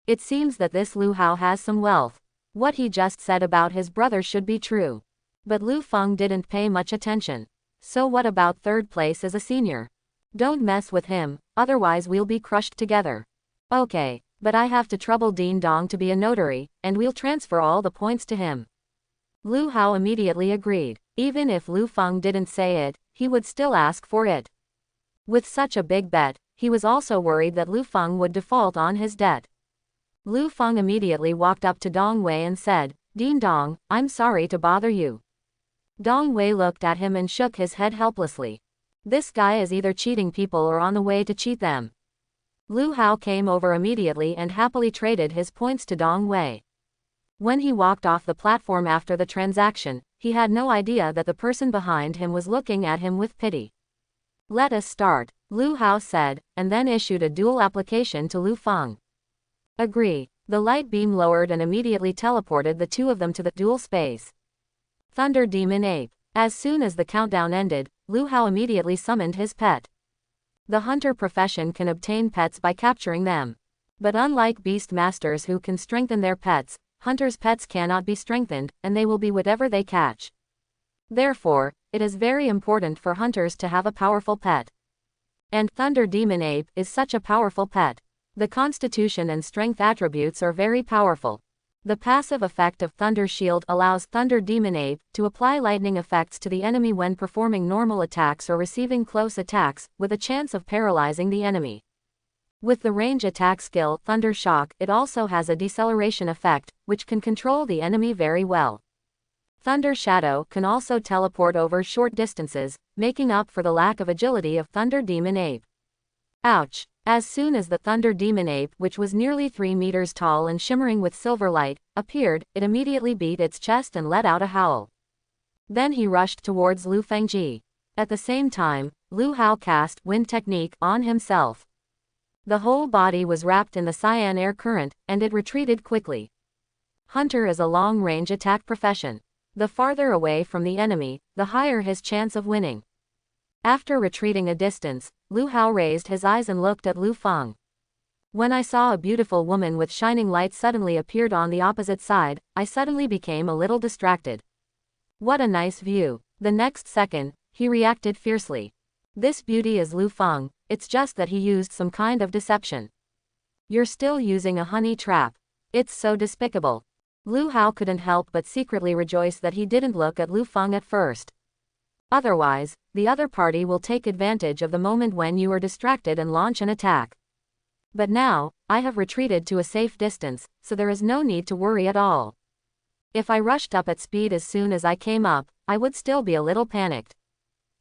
Speaker 1: It seems that this Lu Hao has some wealth. What he just said about his brother should be true. But Lu Feng didn't pay much attention. So what about third place as a senior? Don't mess with him, otherwise we'll be crushed together. Okay, but I have to trouble Ding Dong to be a notary, and we'll transfer all the points to him. Lu Hao immediately agreed. Even if Lu Feng didn't say it, he would still ask for it. With such a big bet, he was also worried that Lu Feng would default on his debt. Lu Feng immediately walked up to Dong Wei and said, Ding Dong, I'm sorry to bother you. Dong Wei looked at him and shook his head helplessly. This guy is either cheating people or on the way to cheat them. Lu Hao came over immediately and happily traded his points to Dong Wei. When he walked off the platform after the transaction, he had no idea that the person behind him was looking at him with pity. Let us start, Lu Hao said, and then issued a duel application to Lu Feng. Agree. The light beam lowered and immediately teleported the two of them to the duel space. Thunder Demon Ape. As soon as the countdown ended, Lu Hao immediately summoned his pet. The hunter profession can obtain pets by capturing them. But unlike beast masters who can strengthen their pets, hunters' pets cannot be strengthened, and they will be whatever they catch. Therefore, it is very important for hunters to have a powerful pet. And Thunder Demon Ape is such a powerful pet. The constitution and strength attributes are very powerful. The passive effect of Thunder Shield allows Thunder Demon Ape to apply lightning effects to the enemy when performing normal attacks or receiving close attacks, with a chance of paralyzing the enemy. With the range attack skill Thunder Shock, it also has a deceleration effect, which can control the enemy very well. Thunder Shadow can also teleport over short distances, making up for the lack of agility of Thunder Demon Ape. Ouch! As soon as the Thunder Demon Ape, which was nearly 3 meters tall and shimmering with silver light, appeared, it immediately beat its chest and let out a howl. Then he rushed towards Lu Fengji. At the same time, Lu Hao cast Wind Technique on himself. The whole body was wrapped in the cyan air current, and it retreated quickly. Hunter is a long-range attack profession. The farther away from the enemy, the higher his chance of winning. After retreating a distance, Lu Hao raised his eyes and looked at Lu Feng. When I saw a beautiful woman with shining light suddenly appeared on the opposite side, I suddenly became a little distracted. What a nice view. The next second, he reacted fiercely. This beauty is Lu Feng, it's just that he used some kind of deception. You're still using a honey trap. It's so despicable. Lu Hao couldn't help but secretly rejoice that he didn't look at Lu Feng at first. Otherwise, the other party will take advantage of the moment when you are distracted and launch an attack. But now, I have retreated to a safe distance, so there is no need to worry at all. If I rushed up at speed as soon as I came up, I would still be a little panicked.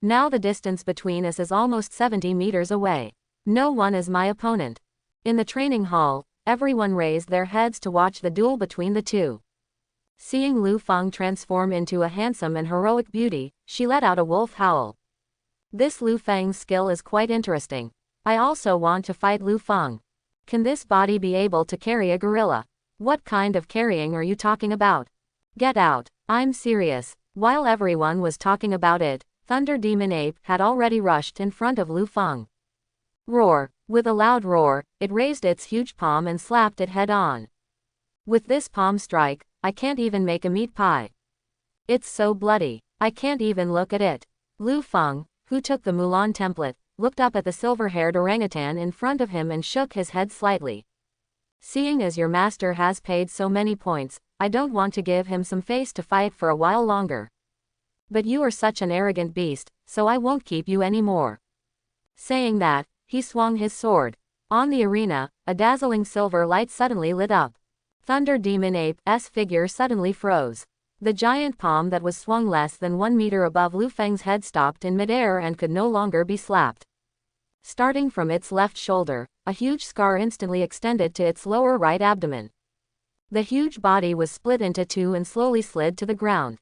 Speaker 1: Now the distance between us is almost 70 meters away. No one is my opponent. In the training hall, everyone raised their heads to watch the duel between the two. Seeing Lu Feng transform into a handsome and heroic beauty, she let out a wolf howl. This Lu Feng's skill is quite interesting. I also want to fight Lu Feng. Can this body be able to carry a gorilla? What kind of carrying are you talking about? Get out, I'm serious. While everyone was talking about it, Thunder Demon Ape had already rushed in front of Lu Feng. Roar! With a loud roar, it raised its huge palm and slapped it head on. With this palm strike, I can't even make a meat pie. It's so bloody, I can't even look at it. Lu Feng, who took the Mulan template, looked up at the silver-haired orangutan in front of him and shook his head slightly. Seeing as your master has paid so many points, I don't want to give him some face to fight for a while longer. But you are such an arrogant beast, so I won't keep you anymore. Saying that, he swung his sword. On the arena, a dazzling silver light suddenly lit up. Thunder Demon Ape's figure suddenly froze. The giant palm that was swung less than 1 meter above Lu Feng's head stopped in midair and could no longer be slapped. Starting from its left shoulder, a huge scar instantly extended to its lower right abdomen. The huge body was split into two and slowly slid to the ground.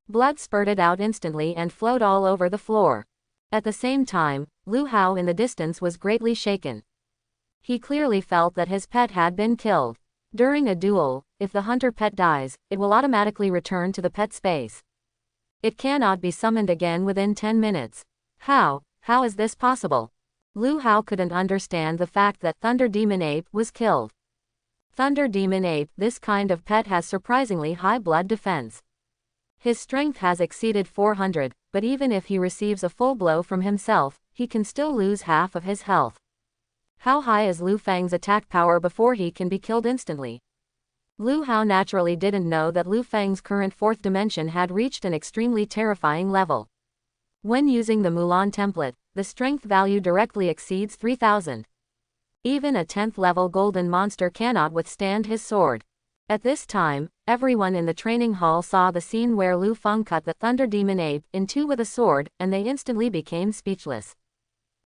Speaker 1: Blood spurted out instantly and flowed all over the floor. At the same time, Lu Hao in the distance was greatly shaken. He clearly felt that his pet had been killed. During a duel, if the hunter pet dies, it will automatically return to the pet space. It cannot be summoned again within 10 minutes. How is this possible? Lu Hao couldn't understand the fact that Thunder Demon Ape was killed. Thunder Demon Ape, this kind of pet has surprisingly high blood defense. His strength has exceeded 400, but even if he receives a full blow from himself, he can still lose half of his health. How high is Lu Feng's attack power before he can be killed instantly? Lu Hao naturally didn't know that Lu Feng's current 4th dimension had reached an extremely terrifying level. When using the Mulan template, the strength value directly exceeds 3000. Even a 10th level golden monster cannot withstand his sword. At this time, everyone in the training hall saw the scene where Lu Feng cut the Thunder Demon Ape in two with a sword, and they instantly became speechless.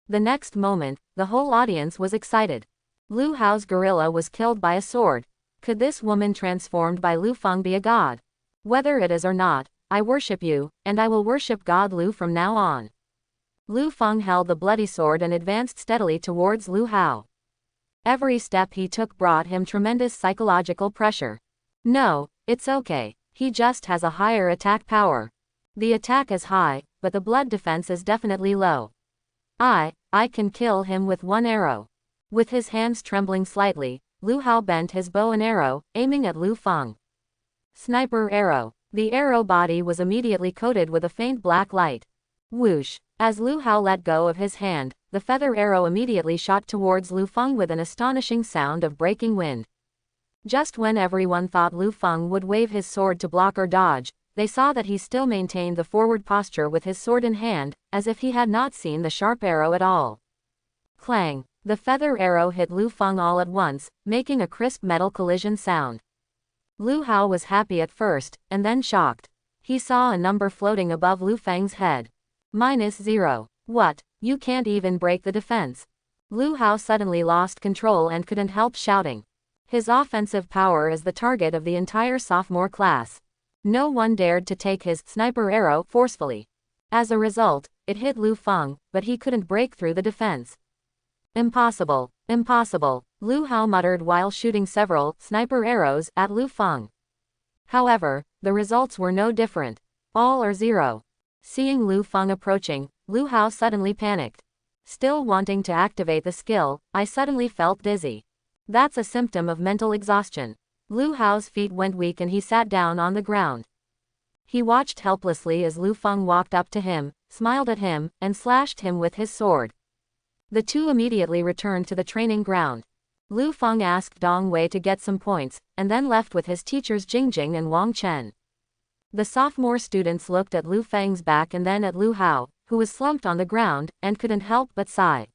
Speaker 1: The next moment, the whole audience was excited. Lu Hao's gorilla was killed by a sword. Could this woman transformed by Lu Feng be a god? Whether it is or not, I worship you, and I will worship God Lu from now on. Lu Feng held the bloody sword and advanced steadily towards Lu Hao. Every step he took brought him tremendous psychological pressure. No, it's okay, he just has a higher attack power. The attack is high, but the blood defense is definitely low. I can kill him with one arrow. With his hands trembling slightly, Lu Hao bent his bow and arrow, aiming at Lu Feng. Sniper arrow. The arrow body was immediately coated with a faint black light. Whoosh! As Lu Hao let go of his hand, the feather arrow immediately shot towards Lu Feng with an astonishing sound of breaking wind. Just when everyone thought Lu Feng would wave his sword to block or dodge, they saw that he still maintained the forward posture with his sword in hand, as if he had not seen the sharp arrow at all. Clang! The feather arrow hit Lu Feng all at once, making a crisp metal collision sound. Lu Hao was happy at first, and then shocked. He saw a number floating above Lu Feng's head. -0. What? You can't even break the defense. Lu Hao suddenly lost control and couldn't help shouting. His offensive power is the target of the entire sophomore class. No one dared to take his sniper arrow forcefully. As a result, it hit Lu Feng, but he couldn't break through the defense. Impossible, impossible, Lu Hao muttered while shooting several sniper arrows at Lu Feng. However, the results were no different. All are 0. Seeing Lu Feng approaching, Lu Hao suddenly panicked. Still wanting to activate the skill, I suddenly felt dizzy. That's a symptom of mental exhaustion. Lu Hao's feet went weak and he sat down on the ground. He watched helplessly as Lu Feng walked up to him, smiled at him, and slashed him with his sword. The two immediately returned to the training ground. Lu Feng asked Dong Wei to get some points, and then left with his teachers Jingjing and Wang Chen. The sophomore students looked at Lu Feng's back and then at Lu Hao, who was slumped on the ground, and couldn't help but sigh.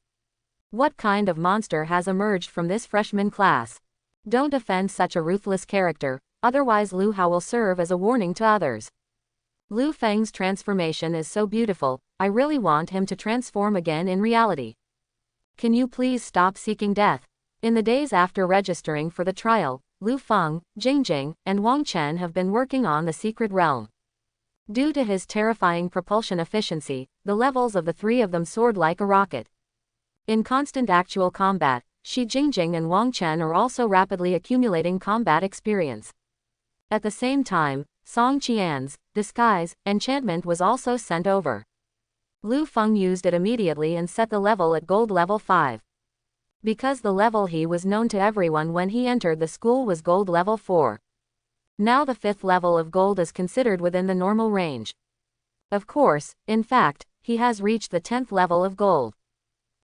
Speaker 1: What kind of monster has emerged from this freshman class? Don't offend such a ruthless character, otherwise Lu Hao will serve as a warning to others. Lu Feng's transformation is so beautiful, I really want him to transform again in reality. Can you please stop seeking death? In the days after registering for the trial, Lu Feng, Jingjing, and Wang Chen have been working on the secret realm. Due to his terrifying propulsion efficiency, the levels of the three of them soared like a rocket. In constant actual combat, Shi Jingjing and Wang Chen are also rapidly accumulating combat experience. At the same time, Song Qian's disguise enchantment was also sent over. Lu Feng used it immediately and set the level at gold level 5. Because the level he was known to everyone when he entered the school was gold level 4. Now the 5th level of gold is considered within the normal range. Of course, in fact, he has reached the 10th level of gold.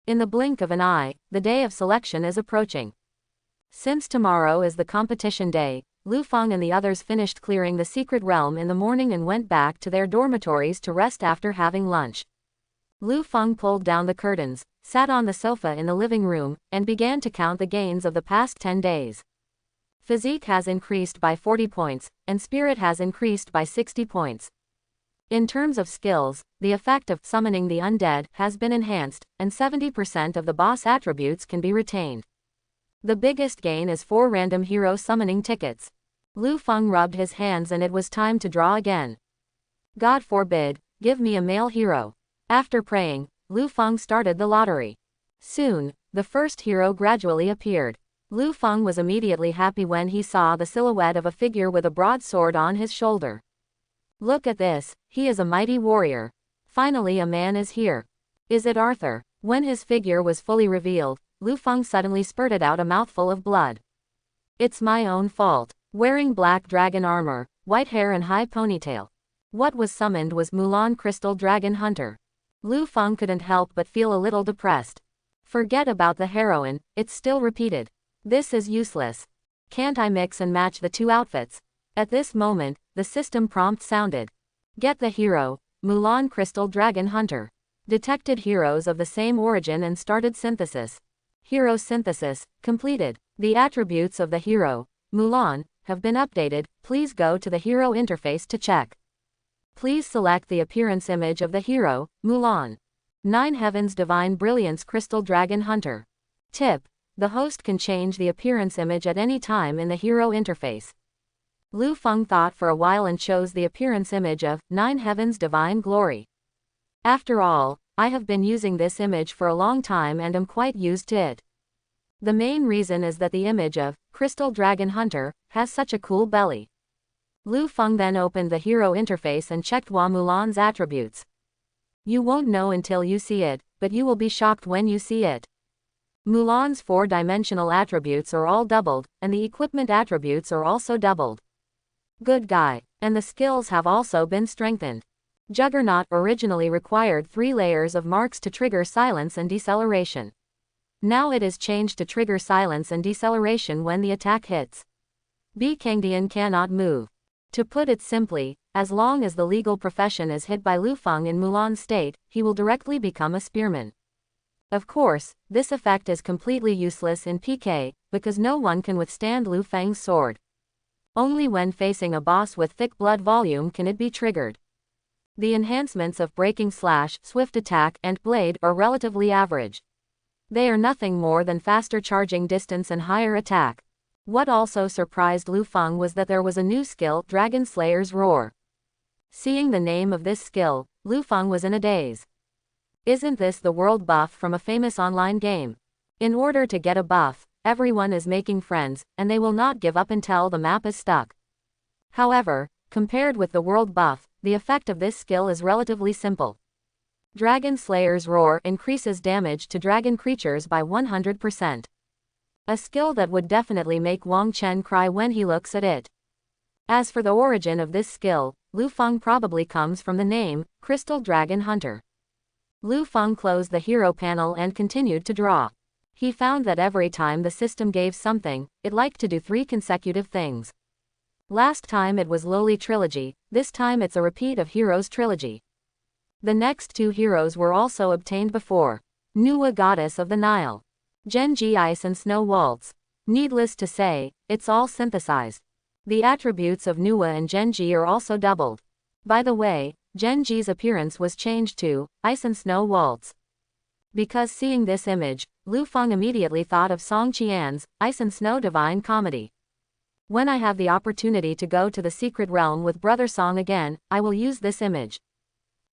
Speaker 1: In the blink of an eye, the day of selection is approaching. Since tomorrow is the competition day, Lu Feng and the others finished clearing the secret realm in the morning and went back to their dormitories to rest after having lunch. Lu Feng pulled down the curtains, sat on the sofa in the living room, and began to count the gains of the past 10 days. Physique has increased by 40 points, and spirit has increased by 60 points. In terms of skills, the effect of summoning the undead has been enhanced, and 70% of the boss attributes can be retained. The biggest gain is 4 random hero summoning tickets. Lu Feng rubbed his hands and it was time to draw again. God forbid, give me a male hero. After praying, Lu Feng started the lottery. Soon, the first hero gradually appeared. Lu Feng was immediately happy when he saw the silhouette of a figure with a broadsword on his shoulder. Look at this, he is a mighty warrior. Finally a man is here. Is it Arthur? When his figure was fully revealed, Lu Feng suddenly spurted out a mouthful of blood. It's my own fault. Wearing black dragon armor, white hair and high ponytail. What was summoned was Mulan Crystal Dragon Hunter. Lu Feng couldn't help but feel a little depressed. Forget about the heroine, it's still repeated. This is useless. Can't I mix and match the two outfits? At this moment, the system prompt sounded. Get the hero, Mulan Crystal Dragon Hunter. Detected heroes of the same origin and started synthesis. Hero synthesis completed. The attributes of the hero, Mulan, have been updated. Please go to the hero interface to check. Please select the appearance image of the hero, Mulan. 9 Heavens Divine Brilliance Crystal Dragon Hunter. Tip: the host can change the appearance image at any time in the hero interface. Lu Feng thought for a while and chose the appearance image of 9 Heavens Divine Glory. After all, I have been using this image for a long time and am quite used to it. The main reason is that the image of Crystal Dragon Hunter has such a cool belly. Lu Feng then opened the hero interface and checked Mulan's attributes. You won't know until you see it, but you will be shocked when you see it. Mulan's 4-dimensional attributes are all doubled, and the equipment attributes are also doubled. Good guy, and the skills have also been strengthened. Juggernaut originally required 3 layers of marks to trigger silence and deceleration. Now it is changed to trigger silence and deceleration when the attack hits. B. Kangdian cannot move. To put it simply, as long as the legal profession is hit by Lu Feng in Mulan's state, he will directly become a spearman. Of course, this effect is completely useless in PK, because no one can withstand Lu Feng's sword. Only when facing a boss with thick blood volume can it be triggered. The enhancements of Breaking Slash, Swift Attack, and Blade are relatively average. They are nothing more than faster charging distance and higher attack. What also surprised Lu Feng was that there was a new skill, Dragon Slayer's Roar. Seeing the name of this skill, Lu Feng was in a daze. Isn't this the world buff from a famous online game? In order to get a buff, everyone is making friends, and they will not give up until the map is stuck. However, compared with the world buff, the effect of this skill is relatively simple. Dragon Slayer's Roar increases damage to dragon creatures by 100%. A skill that would definitely make Wang Chen cry when he looks at it. As for the origin of this skill, Lu Feng probably comes from the name, Crystal Dragon Hunter. Lu Feng closed the hero panel and continued to draw. He found that every time the system gave something, it liked to do 3 consecutive things. Last time it was Loli Trilogy, this time it's a repeat of Heroes Trilogy. The next 2 heroes were also obtained before. Nuwa Goddess of the Nile. Genji Ice and Snow Waltz. Needless to say, it's all synthesized. The attributes of Nuwa and Genji are also doubled. By the way, Genji's appearance was changed to Ice and Snow Waltz. Because seeing this image, Lu Feng immediately thought of Song Qian's Ice and Snow Divine Comedy. When I have the opportunity to go to the secret realm with Brother Song again, I will use this image.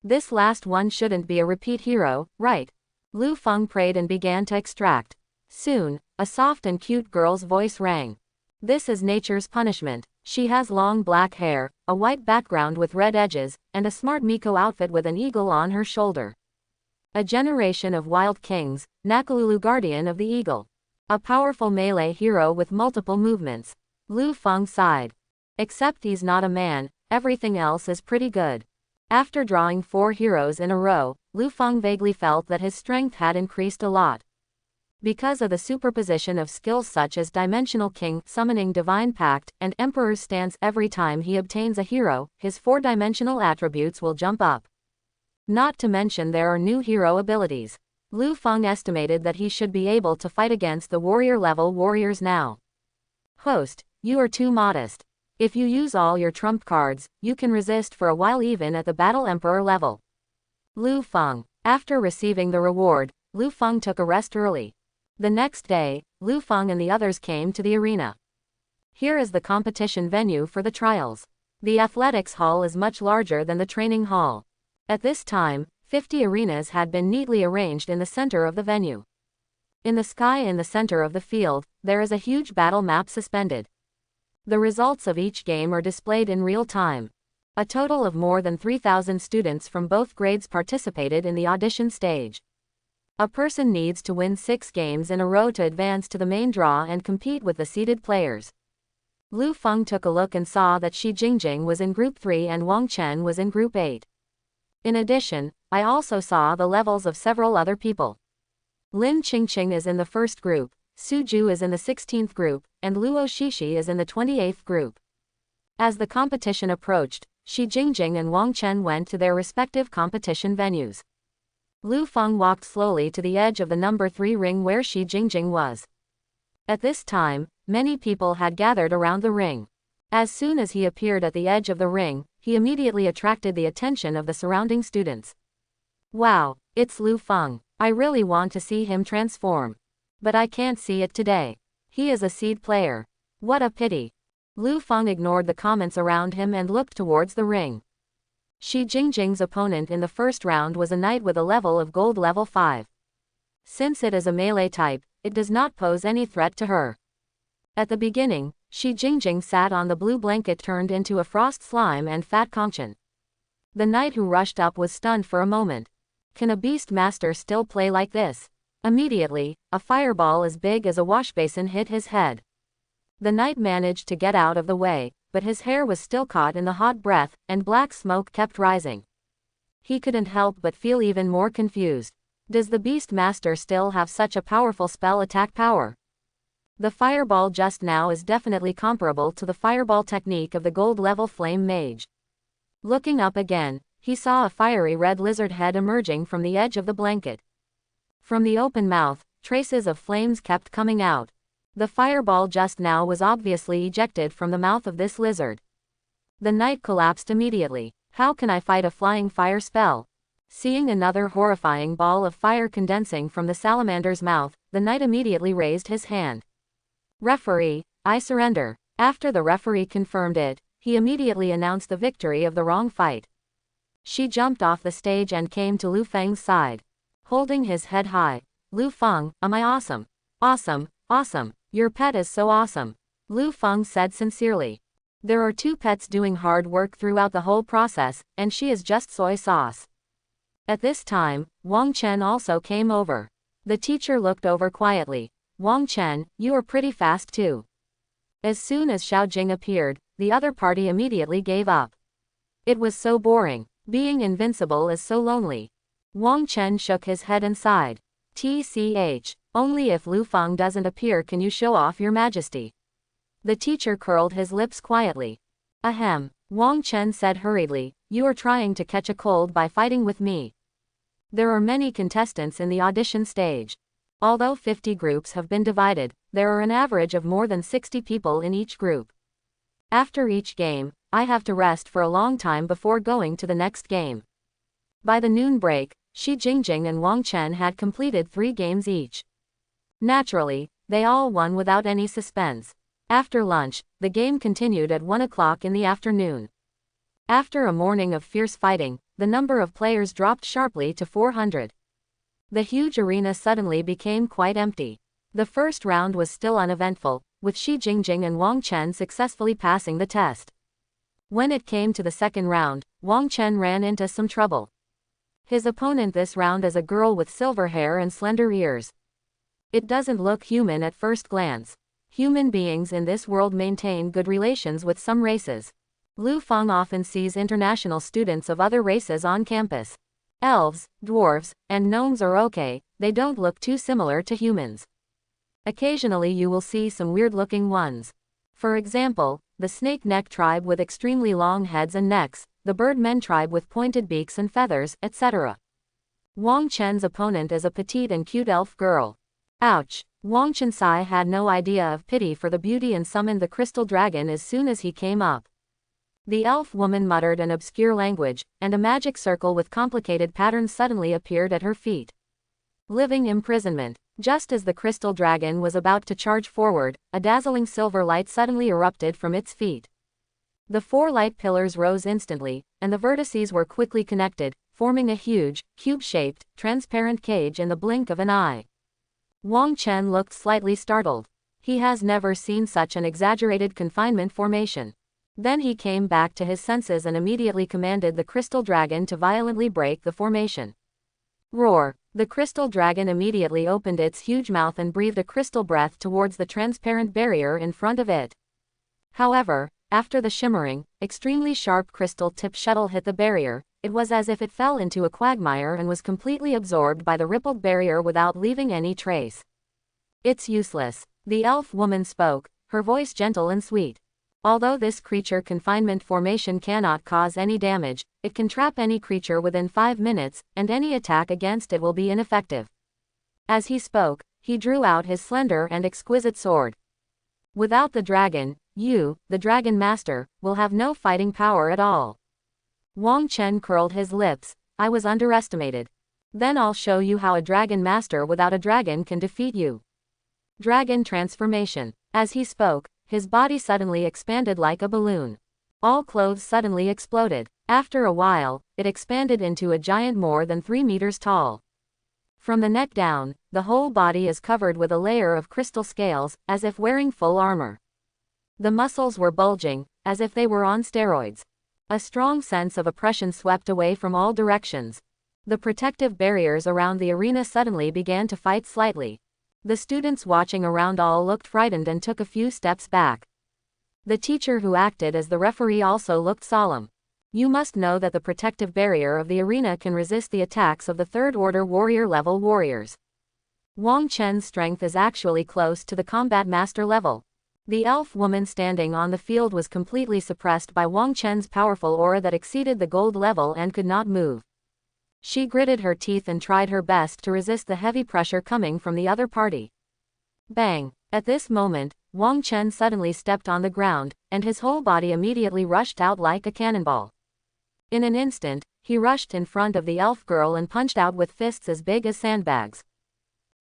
Speaker 1: This last one shouldn't be a repeat hero, right? Lu Feng prayed and began to extract. Soon, a soft and cute girl's voice rang. This is nature's punishment. She has long black hair, a white background with red edges, and a smart Miko outfit with an eagle on her shoulder. A generation of wild kings, Nakalulu guardian of the eagle. A powerful melee hero with multiple movements. Lu Feng sighed. Except he's not a man, everything else is pretty good. After drawing 4 heroes in a row, Lu Feng vaguely felt that his strength had increased a lot. Because of the superposition of skills such as Dimensional King, Summoning Divine Pact, and Emperor's Stance, every time he obtains a hero, his 4-dimensional attributes will jump up. Not to mention there are new hero abilities. Lu Feng estimated that he should be able to fight against the warrior-level warriors now. Host, you are too modest. If you use all your trump cards, you can resist for a while even at the Battle Emperor level. Lu Feng. After receiving the reward, Lu Feng took a rest early. The next day, Lu Feng and the others came to the arena. Here is the competition venue for the trials. The athletics hall is much larger than the training hall. At this time, 50 arenas had been neatly arranged in the center of the venue. In the sky in the center of the field, there is a huge battle map suspended. The results of each game are displayed in real time. A total of more than 3,000 students from both grades participated in the audition stage. A person needs to win 6 games in a row to advance to the main draw and compete with the seeded players. Lu Feng took a look and saw that Shi Jingjing was in Group 3 and Wang Chen was in Group 8. In addition, I also saw the levels of several other people. Lin Qingqing is in the 1st group, Su Ju is in the 16th group, and Luo Shishi is in the 28th group. As the competition approached, Shi Jingjing and Wang Chen went to their respective competition venues. Lu Feng walked slowly to the edge of the number 3 ring where Shi Jingjing was. At this time, many people had gathered around the ring. As soon as he appeared at the edge of the ring, he immediately attracted the attention of the surrounding students. Wow, it's Lu Feng. I really want to see him transform. But I can't see it today. He is a seed player. What a pity. Lu Feng ignored the comments around him and looked towards the ring. Shi Jingjing's opponent in the first round was a knight with a level of gold level 5. Since it is a melee type, it does not pose any threat to her. At the beginning, Shi Jingjing sat on the blue blanket turned into a frost slime and fat conchen. The knight who rushed up was stunned for a moment. Can a beast master still play like this? Immediately, a fireball as big as a washbasin hit his head. The knight managed to get out of the way, but his hair was still caught in the hot breath, and black smoke kept rising. He couldn't help but feel even more confused. Does the Beast Master still have such a powerful spell attack power? The fireball just now is definitely comparable to the fireball technique of the gold level flame mage. Looking up again, he saw a fiery red lizard head emerging from the edge of the blanket. From the open mouth, traces of flames kept coming out. The fireball just now was obviously ejected from the mouth of this lizard. The knight collapsed immediately. How can I fight a flying fire spell? Seeing another horrifying ball of fire condensing from the salamander's mouth, the knight immediately raised his hand. Referee, I surrender. After the referee confirmed it, he immediately announced the victory of the wrong fight. She jumped off the stage and came to Lu Feng's side. Holding his head high. Lu Feng, am I awesome? Awesome, awesome. Your pet is so awesome. Lu Feng said sincerely. There are 2 pets doing hard work throughout the whole process, and she is just soy sauce. At this time, Wang Chen also came over. The teacher looked over quietly. Wang Chen, you are pretty fast too. As soon as Xiao Jing appeared, the other party immediately gave up. It was so boring. Being invincible is so lonely. Wang Chen shook his head and sighed. TCH, only if Lu Feng doesn't appear can you show off your majesty. The teacher curled his lips quietly. Ahem, Wang Chen said hurriedly, you are trying to catch a cold by fighting with me. There are many contestants in the audition stage. Although 50 groups have been divided, there are an average of more than 60 people in each group. After each game, I have to rest for a long time before going to the next game. By the noon break, Shi Jingjing and Wang Chen had completed 3 games each. Naturally, they all won without any suspense. After lunch, the game continued at 1 o'clock in the afternoon. After a morning of fierce fighting, the number of players dropped sharply to 400. The huge arena suddenly became quite empty. The first round was still uneventful, with Shi Jingjing and Wang Chen successfully passing the test. When it came to the second round, Wang Chen ran into some trouble. His opponent this round is a girl with silver hair and slender ears. It doesn't look human at first glance. Human beings in this world maintain good relations with some races. Lu Feng often sees international students of other races on campus. Elves, dwarves, and gnomes are okay, they don't look too similar to humans. Occasionally you will see some weird-looking ones. For example, the snake neck tribe with extremely long heads and necks, the birdmen tribe with pointed beaks and feathers, etc. Wang Chen's opponent is a petite and cute elf girl. Ouch! Wang Chensai had no idea of pity for the beauty and summoned the crystal dragon as soon as he came up. The elf woman muttered an obscure language, and a magic circle with complicated patterns suddenly appeared at her feet. Living imprisonment. Just as the crystal dragon was about to charge forward, a dazzling silver light suddenly erupted from its feet. The 4 light pillars rose instantly, and the vertices were quickly connected, forming a huge, cube-shaped, transparent cage in the blink of an eye. Wang Chen looked slightly startled. He has never seen such an exaggerated confinement formation. Then he came back to his senses and immediately commanded the crystal dragon to violently break the formation. Roar! The crystal dragon immediately opened its huge mouth and breathed a crystal breath towards the transparent barrier in front of it. However, after the shimmering, extremely sharp crystal-tipped shuttle hit the barrier, it was as if it fell into a quagmire and was completely absorbed by the rippled barrier without leaving any trace. It's useless. The elf woman spoke, her voice gentle and sweet. Although this creature confinement formation cannot cause any damage, it can trap any creature within 5 minutes, and any attack against it will be ineffective. As he spoke, he drew out his slender and exquisite sword. Without the dragon, you, the dragon master, will have no fighting power at all. Wang Chen curled his lips. I was underestimated. Then I'll show you how a dragon master without a dragon can defeat you. Dragon transformation. As he spoke, his body suddenly expanded like a balloon. All clothes suddenly exploded. After a while, it expanded into a giant more than 3 meters tall. From the neck down, the whole body is covered with a layer of crystal scales, as if wearing full armor. The muscles were bulging, as if they were on steroids. A strong sense of oppression swept away from all directions. The protective barriers around the arena suddenly began to fight slightly. The students watching around all looked frightened and took a few steps back. The teacher who acted as the referee also looked solemn. You must know that the protective barrier of the arena can resist the attacks of the third-order warrior-level warriors. Wang Chen's strength is actually close to the combat master level. The elf woman standing on the field was completely suppressed by Wang Chen's powerful aura that exceeded the gold level and could not move. She gritted her teeth and tried her best to resist the heavy pressure coming from the other party. Bang! At this moment, Wang Chen suddenly stepped on the ground, and his whole body immediately rushed out like a cannonball. In an instant, he rushed in front of the elf girl and punched out with fists as big as sandbags.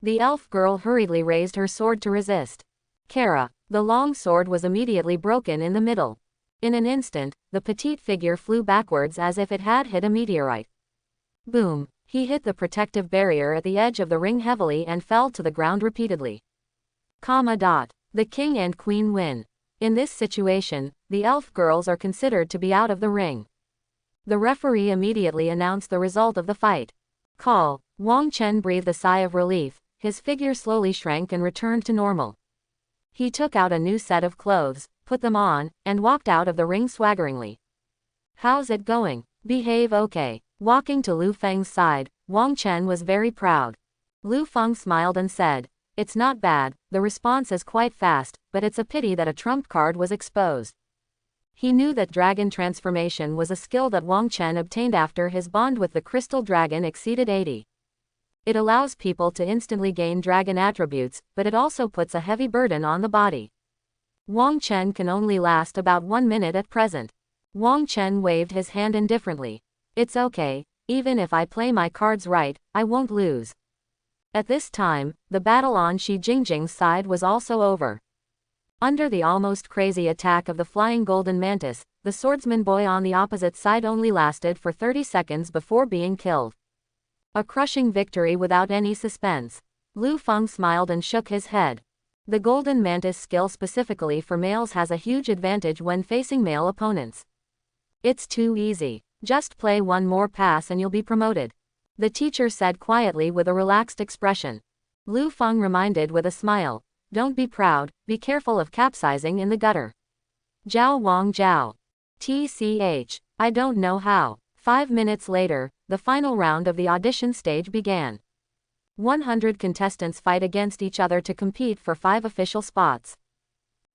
Speaker 1: The elf girl hurriedly raised her sword to resist. Kara! The long sword was immediately broken in the middle. In an instant, the petite figure flew backwards as if it had hit a meteorite. Boom! He hit the protective barrier at the edge of the ring heavily and fell to the ground repeatedly. The king and queen win. In this situation, the elf girls are considered to be out of the ring. The referee immediately announced the result of the fight. Call. Wang Chen breathed a sigh of relief, his figure slowly shrank and returned to normal. He took out a new set of clothes, put them on, and walked out of the ring swaggeringly. How's it going? Behave okay. Walking to Lu Feng's side, Wang Chen was very proud. Lu Feng smiled and said, "It's not bad, the response is quite fast, but it's a pity that a trump card was exposed." He knew that dragon transformation was a skill that Wang Chen obtained after his bond with the crystal dragon exceeded 80. It allows people to instantly gain dragon attributes, but it also puts a heavy burden on the body. Wang Chen can only last about 1 minute at present. Wang Chen waved his hand indifferently. "It's okay, even if I play my cards right, I won't lose." At this time, the battle on Shi Jingjing's side was also over. Under the almost crazy attack of the flying golden mantis, the swordsman boy on the opposite side only lasted for 30 seconds before being killed. A crushing victory without any suspense. Lu Feng smiled and shook his head. The golden mantis skill specifically for males has a huge advantage when facing male opponents. "It's too easy. Just play one more pass and you'll be promoted," the teacher said quietly with a relaxed expression. Lu Feng reminded with a smile, "Don't be proud, be careful of capsizing in the gutter." Jiao Wang Jiao. TCH. I don't know how. 5 minutes later, the final round of the audition stage began. 100 contestants fight against each other to compete for 5 official spots.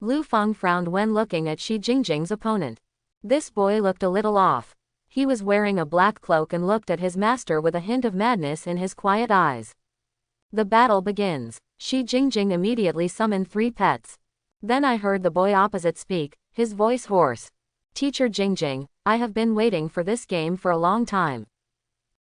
Speaker 1: Lu Feng frowned when looking at Shi Jingjing's opponent. This boy looked a little off. He was wearing a black cloak and looked at his master with a hint of madness in his quiet eyes. The battle begins. Shi Jingjing immediately summoned 3 pets. Then I heard the boy opposite speak, his voice hoarse. "Teacher Jingjing, I have been waiting for this game for a long time.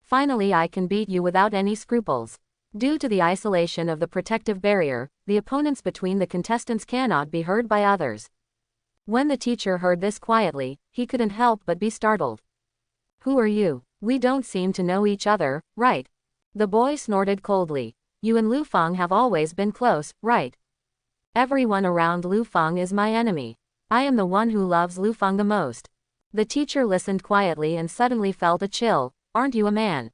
Speaker 1: Finally I can beat you without any scruples." Due to the isolation of the protective barrier, the opponents between the contestants cannot be heard by others. When the teacher heard this quietly, he couldn't help but be startled. "Who are you? We don't seem to know each other, right?" The boy snorted coldly. "You and Lu Feng have always been close, right? Everyone around Lu Feng is my enemy. I am the one who loves Lu Feng the most." The teacher listened quietly and suddenly felt a chill. "Aren't you a man?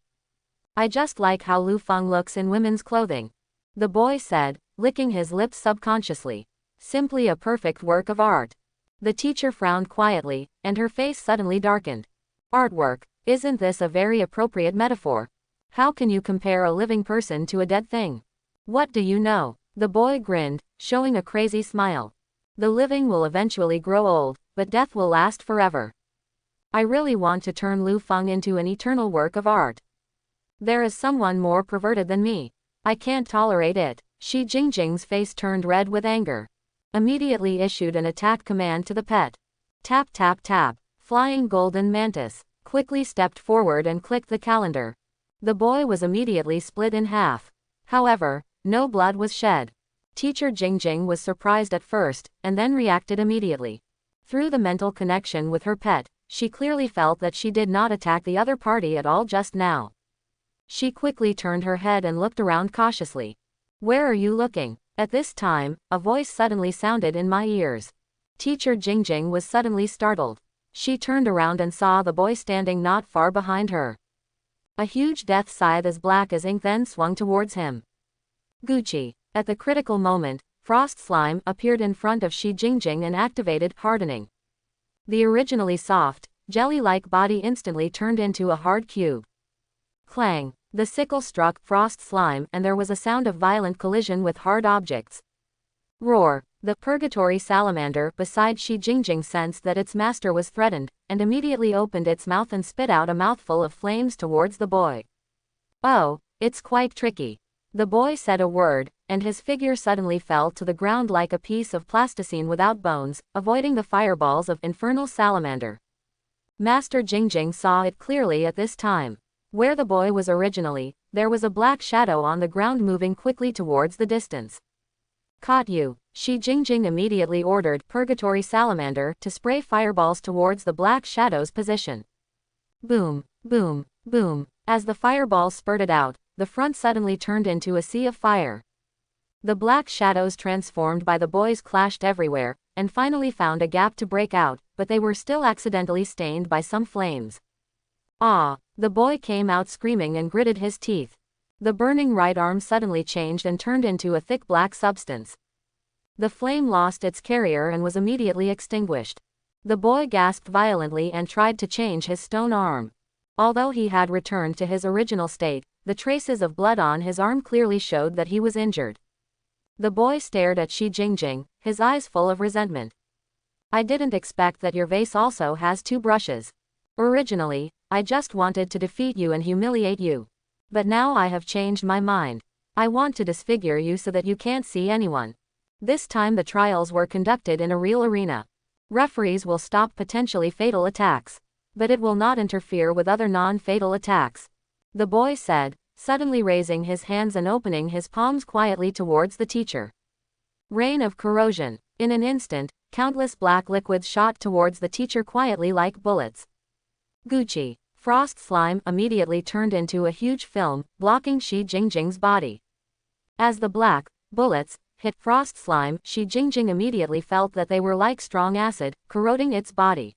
Speaker 1: I just like how Lu Feng looks in women's clothing," the boy said, licking his lips subconsciously. "Simply a perfect work of art." The teacher frowned quietly, and her face suddenly darkened. "Artwork, isn't this a very appropriate metaphor? How can you compare a living person to a dead thing? What do you know?" The boy grinned, showing a crazy smile. "The living will eventually grow old, but death will last forever. I really want to turn Lu Feng into an eternal work of art. There is someone more perverted than me. I can't tolerate it." Shi Jingjing's face turned red with anger. Immediately issued an attack command to the pet. Tap tap tap. Flying golden mantis quickly stepped forward and clicked the calendar. The boy was immediately split in half. However, no blood was shed. Teacher Jingjing was surprised at first, and then reacted immediately. Through the mental connection with her pet, she clearly felt that she did not attack the other party at all just now. She quickly turned her head and looked around cautiously. "Where are you looking?" At this time, a voice suddenly sounded in my ears. Teacher Jingjing was suddenly startled. She turned around and saw the boy standing not far behind her. A huge death scythe as black as ink then swung towards him. Gucci. At the critical moment, frost slime appeared in front of Shi Jingjing and activated hardening. The originally soft, jelly-like body instantly turned into a hard cube. Clang. The sickle struck frost slime and there was a sound of violent collision with hard objects. Roar. The purgatory salamander beside Shi Jingjing sensed that its master was threatened, and immediately opened its mouth and spit out a mouthful of flames towards the boy. "Oh, it's quite tricky." The boy said a word, and his figure suddenly fell to the ground like a piece of plasticine without bones, avoiding the fireballs of infernal salamander. Master Jingjing saw it clearly at this time. Where the boy was originally, there was a black shadow on the ground moving quickly towards the distance. "Caught you." Shi Jingjing immediately ordered Purgatory Salamander to spray fireballs towards the black shadow's position. Boom, boom, boom. As the fireballs spurted out, the front suddenly turned into a sea of fire. The black shadows transformed by the boys clashed everywhere, and finally found a gap to break out, but they were still accidentally stained by some flames. "Ah!" The boy came out screaming and gritted his teeth. The burning right arm suddenly changed and turned into a thick black substance. The flame lost its carrier and was immediately extinguished. The boy gasped violently and tried to change his stone arm. Although he had returned to his original state, the traces of blood on his arm clearly showed that he was injured. The boy stared at Shi Jingjing, his eyes full of resentment. I didn't expect that your vase also has 2 brushes. Originally, I just wanted to defeat you and humiliate you. But now I have changed my mind. I want to disfigure you so that you can't see anyone. This time the trials were conducted in a real arena. Referees will stop potentially fatal attacks. But it will not interfere with other non-fatal attacks. The boy said, suddenly raising his hands and opening his palms quietly towards the teacher. Rain of corrosion. In an instant, countless black liquids shot towards the teacher quietly like bullets. Gucci. Frost slime immediately turned into a huge film, blocking Shi Jingjing's body. As the black bullets hit frost slime, Shi Jingjing immediately felt that they were like strong acid, corroding its body.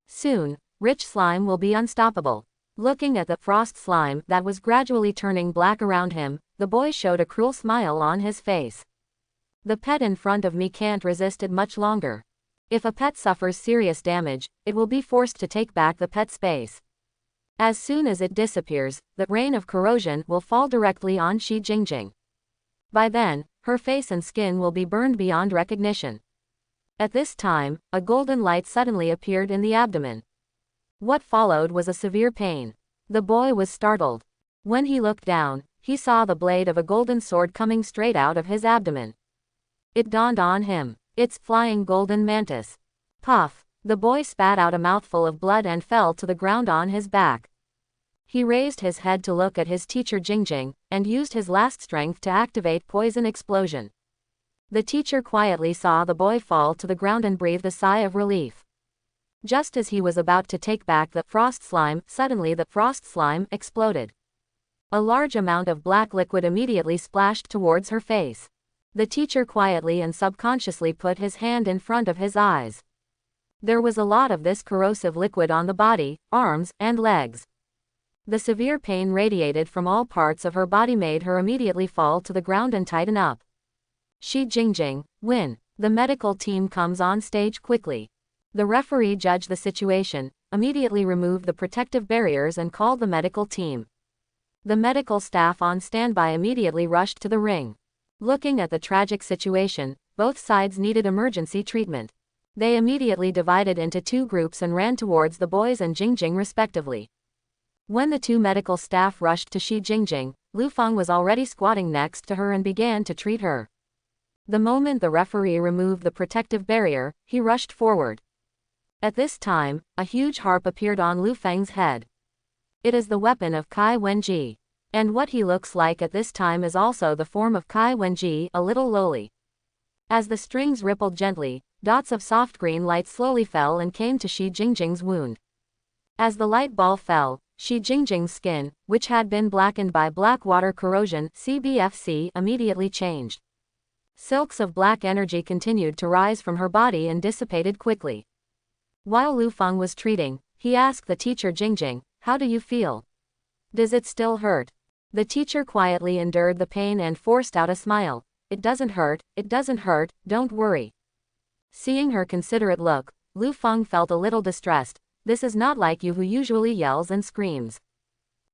Speaker 1: Soon, rich slime will be unstoppable. Looking at the frost slime that was gradually turning black around him, the boy showed a cruel smile on his face. The pet in front of me can't resist it much longer. If a pet suffers serious damage, it will be forced to take back the pet space. As soon as it disappears, the rain of corrosion will fall directly on Shi Jingjing. By then, her face and skin will be burned beyond recognition. At this time, a golden light suddenly appeared in the abdomen. What followed was a severe pain. The boy was startled. When he looked down, he saw the blade of a golden sword coming straight out of his abdomen. It dawned on him. It's flying golden mantis. Puff! The boy spat out a mouthful of blood and fell to the ground on his back. He raised his head to look at his teacher Jingjing, and used his last strength to activate poison explosion. The teacher quietly saw the boy fall to the ground and breathed a sigh of relief. Just as he was about to take back the frost slime, suddenly the frost slime exploded. A large amount of black liquid immediately splashed towards her face. The teacher quietly and subconsciously put his hand in front of his eyes. There was a lot of this corrosive liquid on the body, arms, and legs. The severe pain radiated from all parts of her body made her immediately fall to the ground and tighten up. Shi Jingjing, win. The medical team comes on stage quickly. The referee judged the situation, immediately removed the protective barriers and called the medical team. The medical staff on standby immediately rushed to the ring. Looking at the tragic situation, both sides needed emergency treatment. They immediately divided into 2 groups and ran towards the boys and Jingjing respectively. When the 2 medical staff rushed to Shi Jingjing, Lu Feng was already squatting next to her and began to treat her. The moment the referee removed the protective barrier, he rushed forward. At this time, a huge harp appeared on Lu Feng's head. It is the weapon of Kai Wenji. And what he looks like at this time is also the form of Kai Wenji, a little lowly. As the strings rippled gently, dots of soft green light slowly fell and came to Shi Jingjing's wound. As the light ball fell, Shi Jingjing's skin, which had been blackened by black water corrosion (CBFC), immediately changed. Silks of black energy continued to rise from her body and dissipated quickly. While Lu Feng was treating, he asked the teacher Jingjing, "How do you feel? Does it still hurt?" The teacher quietly endured the pain and forced out a smile. "It doesn't hurt, don't worry." Seeing her considerate look, Lu Feng felt a little distressed. "This is not like you who usually yells and screams."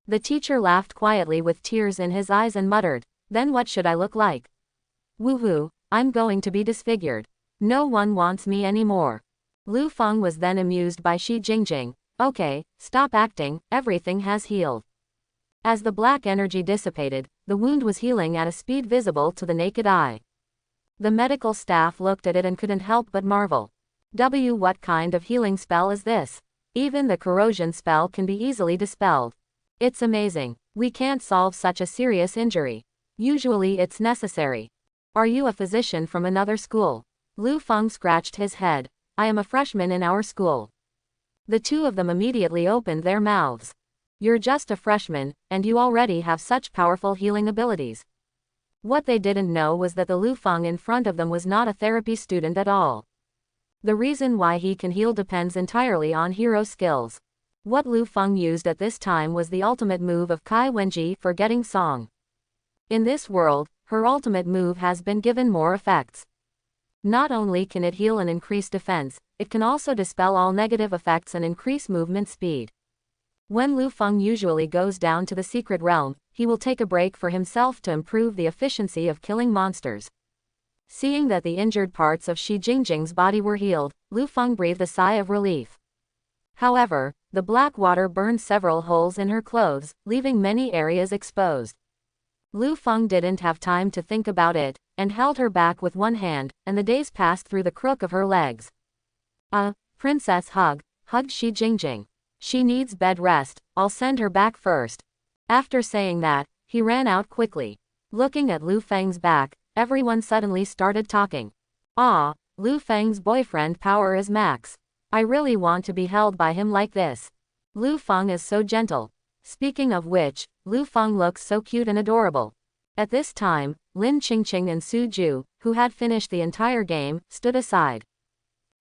Speaker 1: The teacher laughed quietly with tears in his eyes and muttered, "Then what should I look like? Woohoo, I'm going to be disfigured. No one wants me anymore." Lu Feng was then amused by Shi Jingjing. "Okay, stop acting, everything has healed." As the black energy dissipated, the wound was healing at a speed visible to the naked eye. The medical staff looked at it and couldn't help but marvel. What kind of healing spell is this? Even the corrosion spell can be easily dispelled. It's amazing. We can't solve such a serious injury. Usually it's necessary. Are you a physician from another school? Lu Feng scratched his head. I am a freshman in our school. The 2 of them immediately opened their mouths. You're just a freshman, and you already have such powerful healing abilities. What they didn't know was that the Lu Feng in front of them was not a therapy student at all. The reason why he can heal depends entirely on hero skills. What Lu Feng used at this time was the ultimate move of Kai Wenji, Forgetting Song. In this world, her ultimate move has been given more effects. Not only can it heal and increase defense, it can also dispel all negative effects and increase movement speed. When Lu Feng usually goes down to the secret realm, he will take a break for himself to improve the efficiency of killing monsters. Seeing that the injured parts of Shi Jingjing's body were healed, Lu Feng breathed a sigh of relief. However, the black water burned several holes in her clothes, leaving many areas exposed. Lu Feng didn't have time to think about it, and held her back with one hand, and the days passed through the crook of her legs. Princess hugged Shi Jingjing. She needs bed rest, I'll send her back first. After saying that, he ran out quickly. Looking at Lu Feng's back, everyone suddenly started talking. Lu Feng's boyfriend power is max. I really want to be held by him like this. Lu Feng is so gentle. Speaking of which, Lu Feng looks so cute and adorable. At this time, Lin Qingqing and Su Ju, who had finished the entire game, stood aside.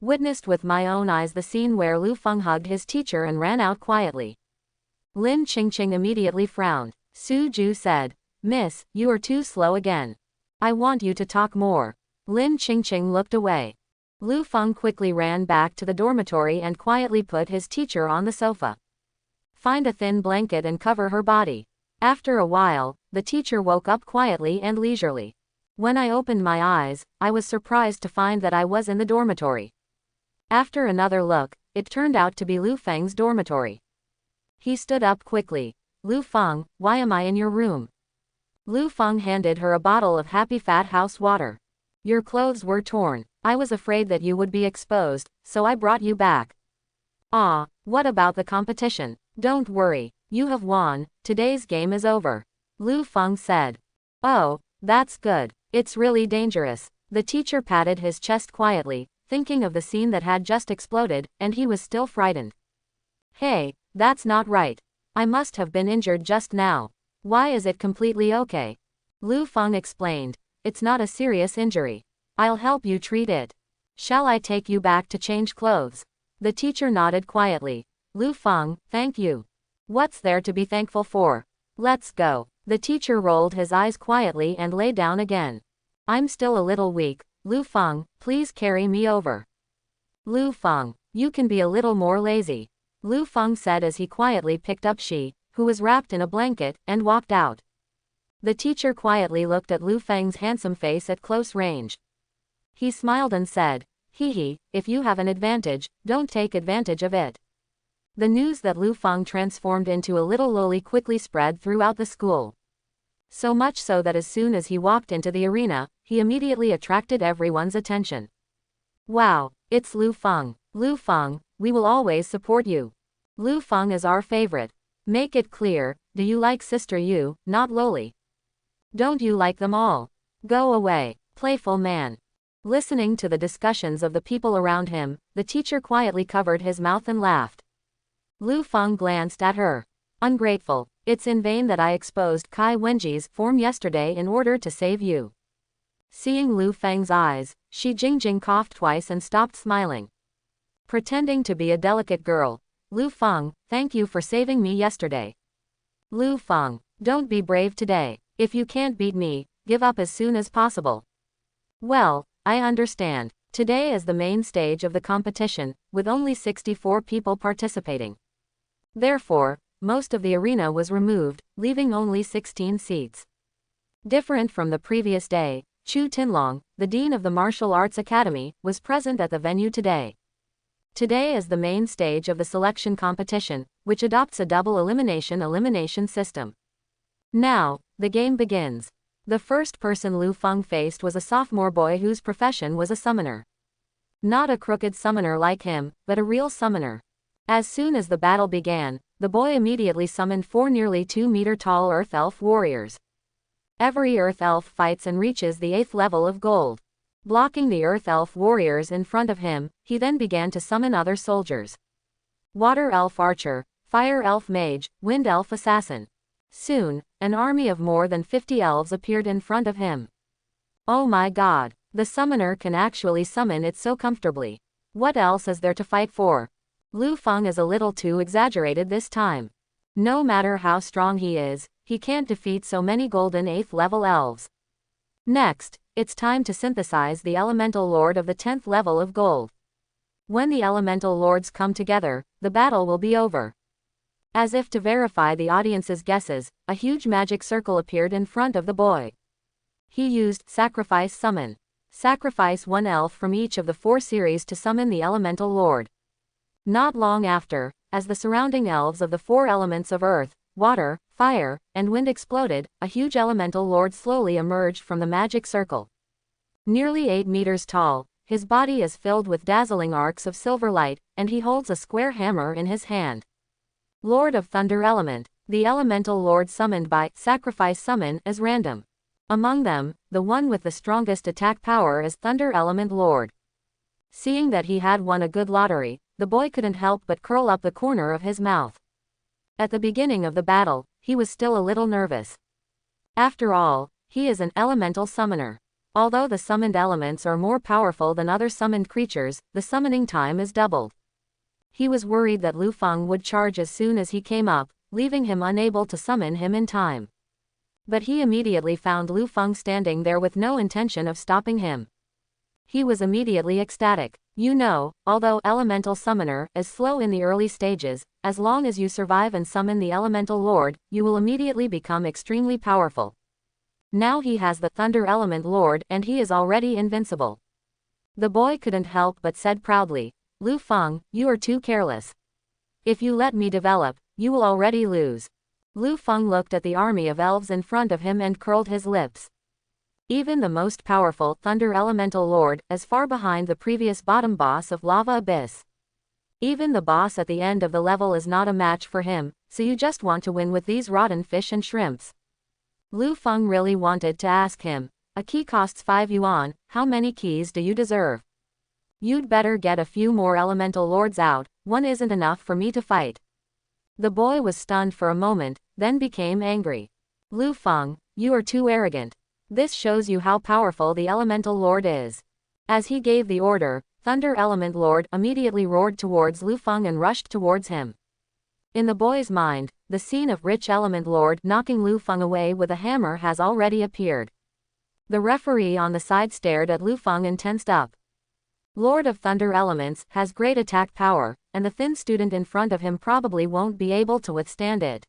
Speaker 1: Witnessed with my own eyes the scene where Lu Feng hugged his teacher and ran out quietly. Lin Qingqing immediately frowned. Su Ju said, "Miss, you are too slow again. I want you to talk more." Lin Qingqing looked away. Lu Feng quickly ran back to the dormitory and quietly put his teacher on the sofa. Find a thin blanket and cover her body. After a while, the teacher woke up quietly and leisurely. When I opened my eyes, I was surprised to find that I was in the dormitory. After another look, it turned out to be Lu Feng's dormitory. He stood up quickly. "Lu Feng, why am I in your room?" Lu Feng handed her a bottle of Happy Fat House water. "Your clothes were torn. I was afraid that you would be exposed, so I brought you back." What about the competition? Don't worry, you have won, today's game is over," Lu Feng said. "Oh, that's good. It's really dangerous." The teacher patted his chest quietly, thinking of the scene that had just exploded, and he was still frightened. "Hey, that's not right. I must have been injured just now. Why is it completely okay?" Lu Feng explained. "It's not a serious injury. I'll help you treat it. Shall I take you back to change clothes?" The teacher nodded quietly. "Lu Feng, thank you. What's there to be thankful for? Let's go." The teacher rolled his eyes quietly and lay down again. "I'm still a little weak. Lu Feng, please carry me over." "Lu Feng, you can be a little more lazy," Lu Feng said as he quietly picked up Shi, who was wrapped in a blanket, and walked out. The teacher quietly looked at Lu Feng's handsome face at close range. He smiled and said, "Hee, if you have an advantage, don't take advantage of it." The news that Lu Feng transformed into a little loli quickly spread throughout the school. So much so that as soon as he walked into the arena, he immediately attracted everyone's attention. "Wow, it's Lu Feng. Lu Feng, we will always support you. Lu Feng is our favorite. Make it clear, do you like Sister Yu, not Loli? Don't you like them all? Go away, playful man." Listening to the discussions of the people around him, the teacher quietly covered his mouth and laughed. Lu Feng glanced at her. "Ungrateful, it's in vain that I exposed Kai Wenji's form yesterday in order to save you." Seeing Lu Feng's eyes, Shi Jingjing coughed twice and stopped smiling. Pretending to be a delicate girl, "Lu Feng, thank you for saving me yesterday." "Lu Feng, don't be brave today. If you can't beat me, give up as soon as possible." "Well, I understand. Today is the main stage of the competition, with only 64 people participating. Therefore, most of the arena was removed, leaving only 16 seats. Different from the previous day, Chu Tinlong, the dean of the Martial Arts Academy, was present at the venue today. Today is the main stage of the selection competition, which adopts a double elimination system. Now, the game begins. The first person Lu Feng faced was a sophomore boy whose profession was a summoner. Not a crooked summoner like him, but a real summoner. As soon as the battle began, the boy immediately summoned 4 nearly 2-meter tall Earth Elf warriors. Every Earth Elf fights and reaches the 8th level of gold. Blocking the Earth Elf warriors in front of him, he then began to summon other soldiers. Water Elf archer, Fire Elf mage, Wind Elf assassin. Soon, an army of more than 50 elves appeared in front of him. Oh my god, the summoner can actually summon it so comfortably. What else is there to fight for? Lu Feng is a little too exaggerated this time. No matter how strong he is, he can't defeat so many golden 8th level elves. Next, It's time to synthesize the elemental lord of the 10th level of gold. When the elemental lords come together, the battle will be over. As if to verify the audience's guesses, a huge magic circle appeared in front of the boy. He used Sacrifice Summon. Sacrifice one elf from each of the 4 series to summon the elemental lord. Not long after, as the surrounding elves of the 4 elements of earth, water, fire, and wind exploded, a huge elemental lord slowly emerged from the magic circle. Nearly 8 meters tall, his body is filled with dazzling arcs of silver light, and he holds a square hammer in his hand. Lord of Thunder Element. The elemental lord summoned by Sacrifice Summon is random. Among them, the one with the strongest attack power is Thunder Element Lord. Seeing that he had won a good lottery, the boy couldn't help but curl up the corner of his mouth. At the beginning of the battle, he was still a little nervous. After all, he is an elemental summoner. Although the summoned elements are more powerful than other summoned creatures, the summoning time is doubled. He was worried that Lu Feng would charge as soon as he came up, leaving him unable to summon him in time. But he immediately found Lu Feng standing there with no intention of stopping him. He was immediately ecstatic. You know, although Elemental Summoner is slow in the early stages, as long as you survive and summon the Elemental Lord, you will immediately become extremely powerful. Now he has the Thunder Element Lord and he is already invincible. The boy couldn't help but said proudly, Lu Feng, you are too careless. If you let me develop, you will already lose. Lu Feng looked at the army of elves in front of him and curled his lips. Even the most powerful Thunder Elemental Lord is far behind the previous bottom boss of Lava Abyss. Even the boss at the end of the level is not a match for him, so you just want to win with these rotten fish and shrimps. Lu Feng really wanted to ask him, a key costs 5 yuan, how many keys do you deserve? You'd better get a few more Elemental Lords out, one isn't enough for me to fight. The boy was stunned for a moment, then became angry. Lu Feng, you are too arrogant. This shows you how powerful the Elemental Lord is. As he gave the order, Thunder Element Lord immediately roared towards Lu Feng and rushed towards him. In the boy's mind, the scene of Rich Element Lord knocking Lu Feng away with a hammer has already appeared. The referee on the side stared at Lu Feng and tensed up. Lord of Thunder Elements has great attack power, and the thin student in front of him probably won't be able to withstand it.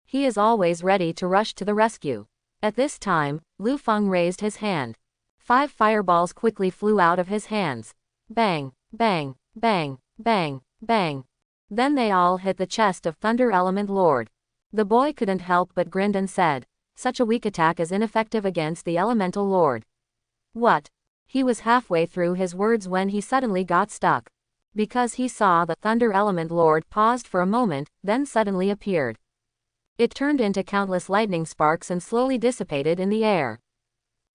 Speaker 1: He is always ready to rush to the rescue. At this time, Lu Feng raised his hand. 5 fireballs quickly flew out of his hands. Bang, bang, bang, bang, bang. Then they all hit the chest of Thunder Element Lord. The boy couldn't help but grin and said, such a weak attack is ineffective against the Elemental Lord. What? He was halfway through his words when he suddenly got stuck. Because he saw the Thunder Element Lord paused for a moment, then suddenly appeared. It turned into countless lightning sparks and slowly dissipated in the air.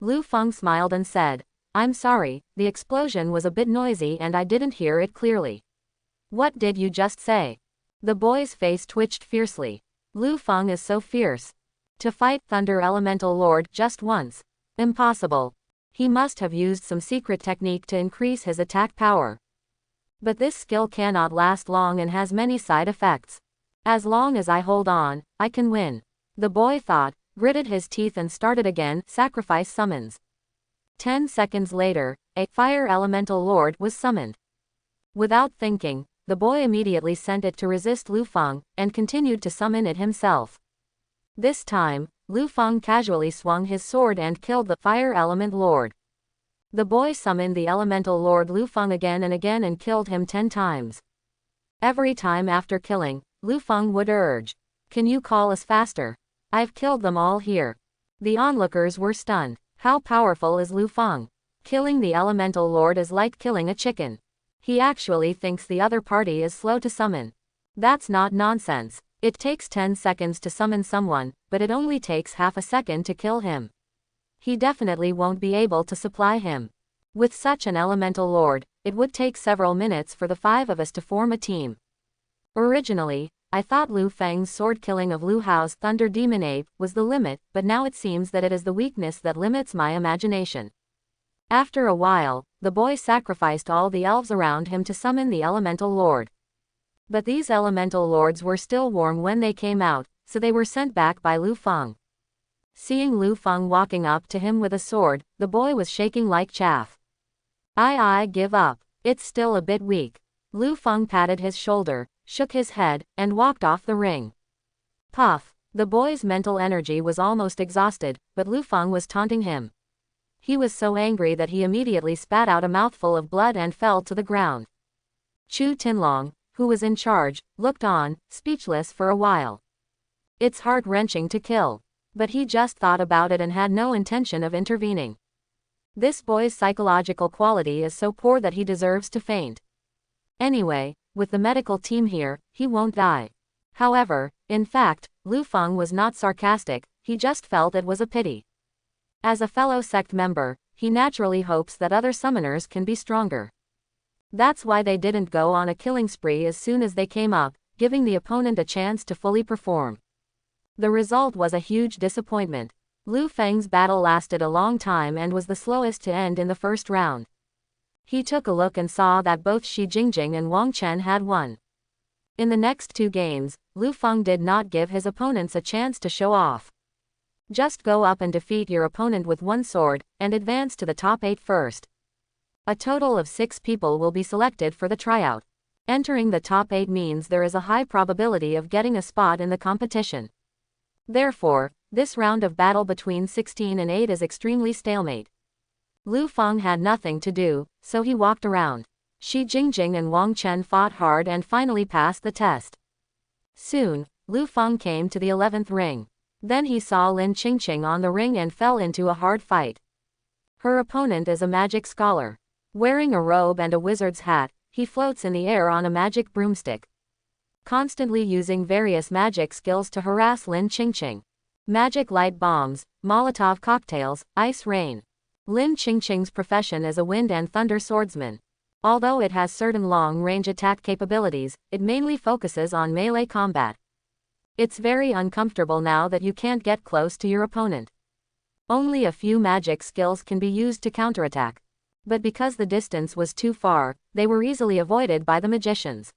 Speaker 1: Lu Feng smiled and said, I'm sorry, the explosion was a bit noisy and I didn't hear it clearly. What did you just say? The boy's face twitched fiercely. Lu Feng is so fierce. To fight Thunder Elemental Lord just once. Impossible. He must have used some secret technique to increase his attack power. But this skill cannot last long and has many side effects. As long as I hold on, I can win. The boy thought, gritted his teeth and started again, sacrifice summons. 10 seconds later, a Fire Elemental Lord was summoned. Without thinking, the boy immediately sent it to resist Lu Feng, and continued to summon it himself. This time, Lu Feng casually swung his sword and killed the Fire Element Lord. The boy summoned the Elemental Lord Lu Feng again and killed him 10 times. Every time after killing, Lu Feng would urge, can you call us faster? I've killed them all here. The onlookers were stunned. How powerful is Lu Feng? Killing the Elemental Lord is like killing a chicken. He actually thinks the other party is slow to summon. That's not nonsense. It takes 10 seconds to summon someone, but it only takes half a second to kill him. He definitely won't be able to supply him. With such an Elemental Lord, it would take several minutes for the 5 of us to form a team. Originally, I thought Lu Feng's sword killing of Lu Hao's Thunder Demon Ape was the limit, but now it seems that it is the weakness that limits my imagination. After a while, the boy sacrificed all the elves around him to summon the Elemental Lord. But these Elemental Lords were still warm when they came out, so they were sent back by Lu Feng. Seeing Lu Feng walking up to him with a sword, the boy was shaking like chaff. I give up. It's still a bit weak. Lu Feng patted his shoulder, shook his head, and walked off the ring. Puff. The boy's mental energy was almost exhausted, but Lu Feng was taunting him. He was so angry that he immediately spat out a mouthful of blood and fell to the ground. Chu Tinlong, who was in charge, looked on, speechless for a while. It's heart-wrenching to kill. But he just thought about it and had no intention of intervening. This boy's psychological quality is so poor that he deserves to faint. Anyway, with the medical team here, he won't die. However, in fact, Lu Feng was not sarcastic, he just felt it was a pity. As a fellow sect member, he naturally hopes that other summoners can be stronger. That's why they didn't go on a killing spree as soon as they came up, giving the opponent a chance to fully perform. The result was a huge disappointment. Lu Feng's battle lasted a long time and was the slowest to end in the first round. He took a look and saw that both Shi Jingjing and Wang Chen had won. In the next 2 games, Lu Feng did not give his opponents a chance to show off. Just go up and defeat your opponent with 1 sword, and advance to the top 8 first. A total of 6 people will be selected for the tryout. Entering the top 8 means there is a high probability of getting a spot in the competition. Therefore, this round of battle between 16 and 8 is extremely stalemate. Lu Feng had nothing to do, so he walked around. Shi Jingjing and Wang Chen fought hard and finally passed the test. Soon, Lu Feng came to the 11th ring. Then he saw Lin Qingqing on the ring and fell into a hard fight. Her opponent is a magic scholar. Wearing a robe and a wizard's hat, he floats in the air on a magic broomstick, constantly using various magic skills to harass Lin Qingqing. Magic light bombs, Molotov cocktails, ice rain. Lin Qingqing's profession is a wind and thunder swordsman. Although it has certain long-range attack capabilities, it mainly focuses on melee combat. It's very uncomfortable now that you can't get close to your opponent. Only a few magic skills can be used to counterattack. But because the distance was too far, they were easily avoided by the magicians.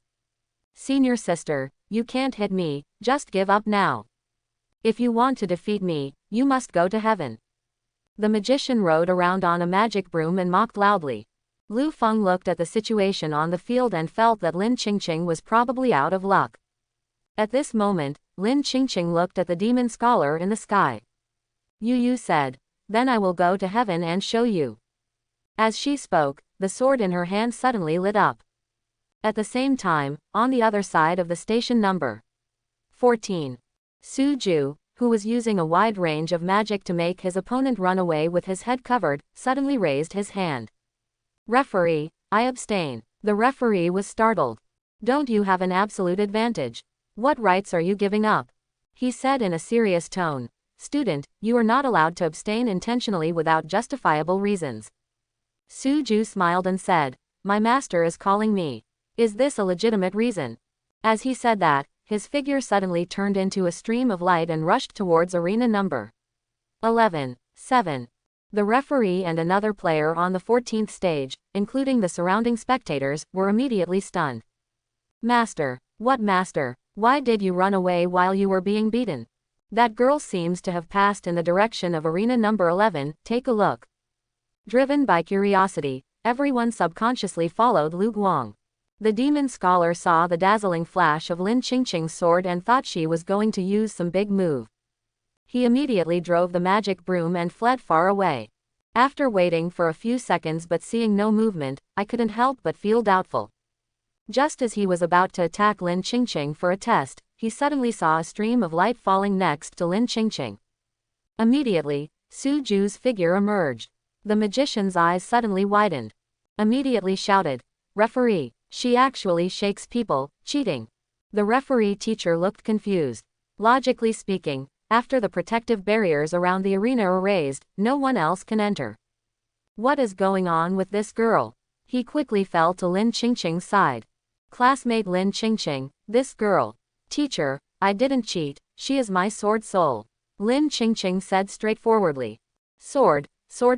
Speaker 1: Senior sister, you can't hit me, just give up now. If you want to defeat me, you must go to heaven. The magician rode around on a magic broom and mocked loudly. Lu Feng looked at the situation on the field and felt that Lin Qingqing was probably out of luck. At this moment, Lin Qingqing looked at the demon scholar in the sky. Yu said, "Then I will go to heaven and show you." As she spoke, the sword in her hand suddenly lit up. At the same time, on the other side of the station number 14, Su Ju, who was using a wide range of magic to make his opponent run away with his head covered, suddenly raised his hand. "Referee, I abstain." The referee was startled. "Don't you have an absolute advantage? What rights are you giving up?" He said in a serious tone. "Student, you are not allowed to abstain intentionally without justifiable reasons." Su Ju smiled and said, "My master is calling me. Is this a legitimate reason?" As he said that, his figure suddenly turned into a stream of light and rushed towards arena number 11. 7. The referee and another player on the 14th stage, including the surrounding spectators, were immediately stunned. "Master, what master? Why did you run away while you were being beaten? That girl seems to have passed in the direction of arena number 11, take a look." Driven by curiosity, everyone subconsciously followed Lu Guang. The demon scholar saw the dazzling flash of Lin Qingqing's sword and thought she was going to use some big move. He immediately drove the magic broom and fled far away. After waiting for a few seconds but seeing no movement, I couldn't help but feel doubtful. Just as he was about to attack Lin Qingqing for a test, he suddenly saw a stream of light falling next to Lin Qingqing. Immediately, Su Ju's figure emerged. The magician's eyes suddenly widened. Immediately shouted, "Referee, she actually shakes people, cheating." The referee teacher looked confused. Logically speaking, after the protective barriers around the arena are raised, no one else can enter. What is going on with this girl? He quickly fell to Lin Qingqing's side. Classmate Lin Qingqing, this girl. Teacher, I didn't cheat, she is my sword soul. Lin Qingqing said straightforwardly. Sword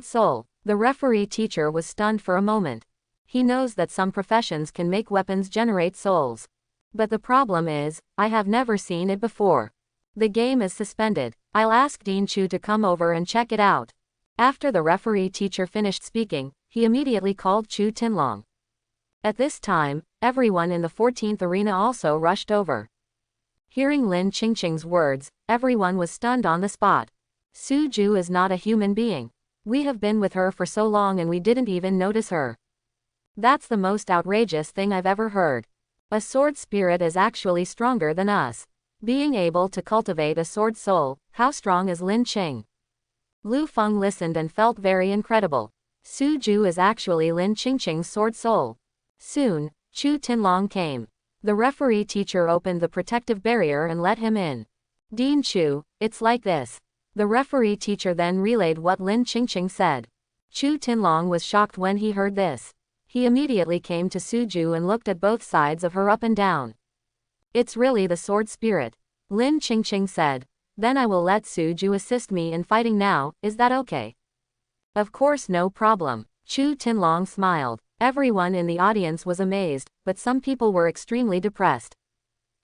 Speaker 1: soul. The referee teacher was stunned for a moment. He knows that some professions can make weapons generate souls. But the problem is, I have never seen it before. The game is suspended. I'll ask Dean Chu to come over and check it out. After the referee teacher finished speaking, he immediately called Chu Tinlong. At this time, everyone in the 14th arena also rushed over. Hearing Lin Qingqing's words, everyone was stunned on the spot. Su Ju is not a human being. We have been with her for so long and we didn't even notice her. That's the most outrageous thing I've ever heard. A sword spirit is actually stronger than us. Being able to cultivate a sword soul, how strong is Lin Qing? Lu Feng listened and felt very incredible. Su Ju is actually Lin Qingqing's sword soul. Soon, Chu Tinlong came. The referee teacher opened the protective barrier and let him in. Dean Chu, it's like this. The referee teacher then relayed what Lin Qingqing said. Chu Tinlong was shocked when he heard this. He immediately came to Su Ju and looked at both sides of her up and down. It's really the sword spirit. Lin Qingqing said. Then I will let Su Ju assist me in fighting now, is that okay? Of course, no problem. Chu Tinlong smiled. Everyone in the audience was amazed, but some people were extremely depressed.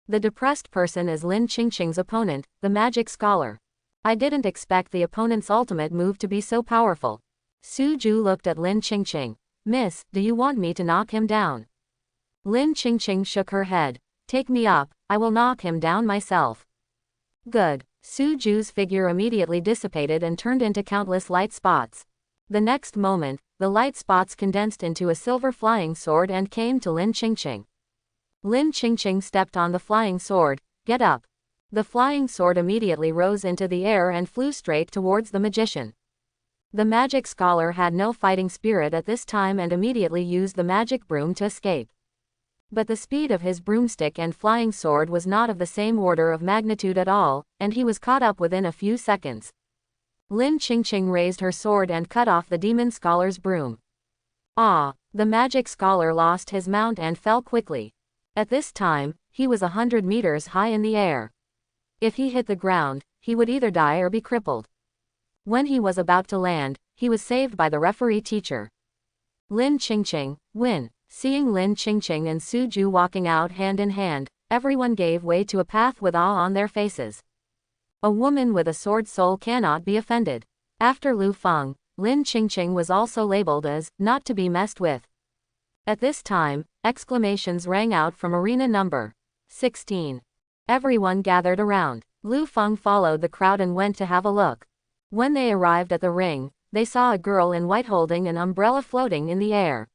Speaker 1: The depressed person is Lin Qingqing's opponent, the magic scholar. I didn't expect the opponent's ultimate move to be so powerful. Su Ju looked at Lin Qingqing. Miss, do you want me to knock him down? Lin Qingqing shook her head. Take me up, I will knock him down myself. Good. Su Ju's figure immediately dissipated and turned into countless light spots. The next moment, the light spots condensed into a silver flying sword and came to Lin Qingqing. Lin Qingqing stepped on the flying sword. Get up. The flying sword immediately rose into the air and flew straight towards the magician. The magic scholar had no fighting spirit at this time and immediately used the magic broom to escape. But the speed of his broomstick and flying sword was not of the same order of magnitude at all, and he was caught up within a few seconds. Lin Qingqing raised her sword and cut off the demon scholar's broom. Ah! The magic scholar lost his mount and fell quickly. At this time, he was 100 meters high in the air. If he hit the ground, he would either die or be crippled. When he was about to land, he was saved by the referee teacher. Lin Qingqing, win. Seeing Lin Qingqing and Su Ju walking out hand in hand, everyone gave way to a path with awe on their faces. A woman with a sword soul cannot be offended. After Lu Feng, Lin Qingqing was also labeled as not to be messed with. At this time, exclamations rang out from arena number 16. Everyone gathered around. Lu Feng followed the crowd and went to have a look. When they arrived at the ring, they saw a girl in white holding an umbrella floating in the air.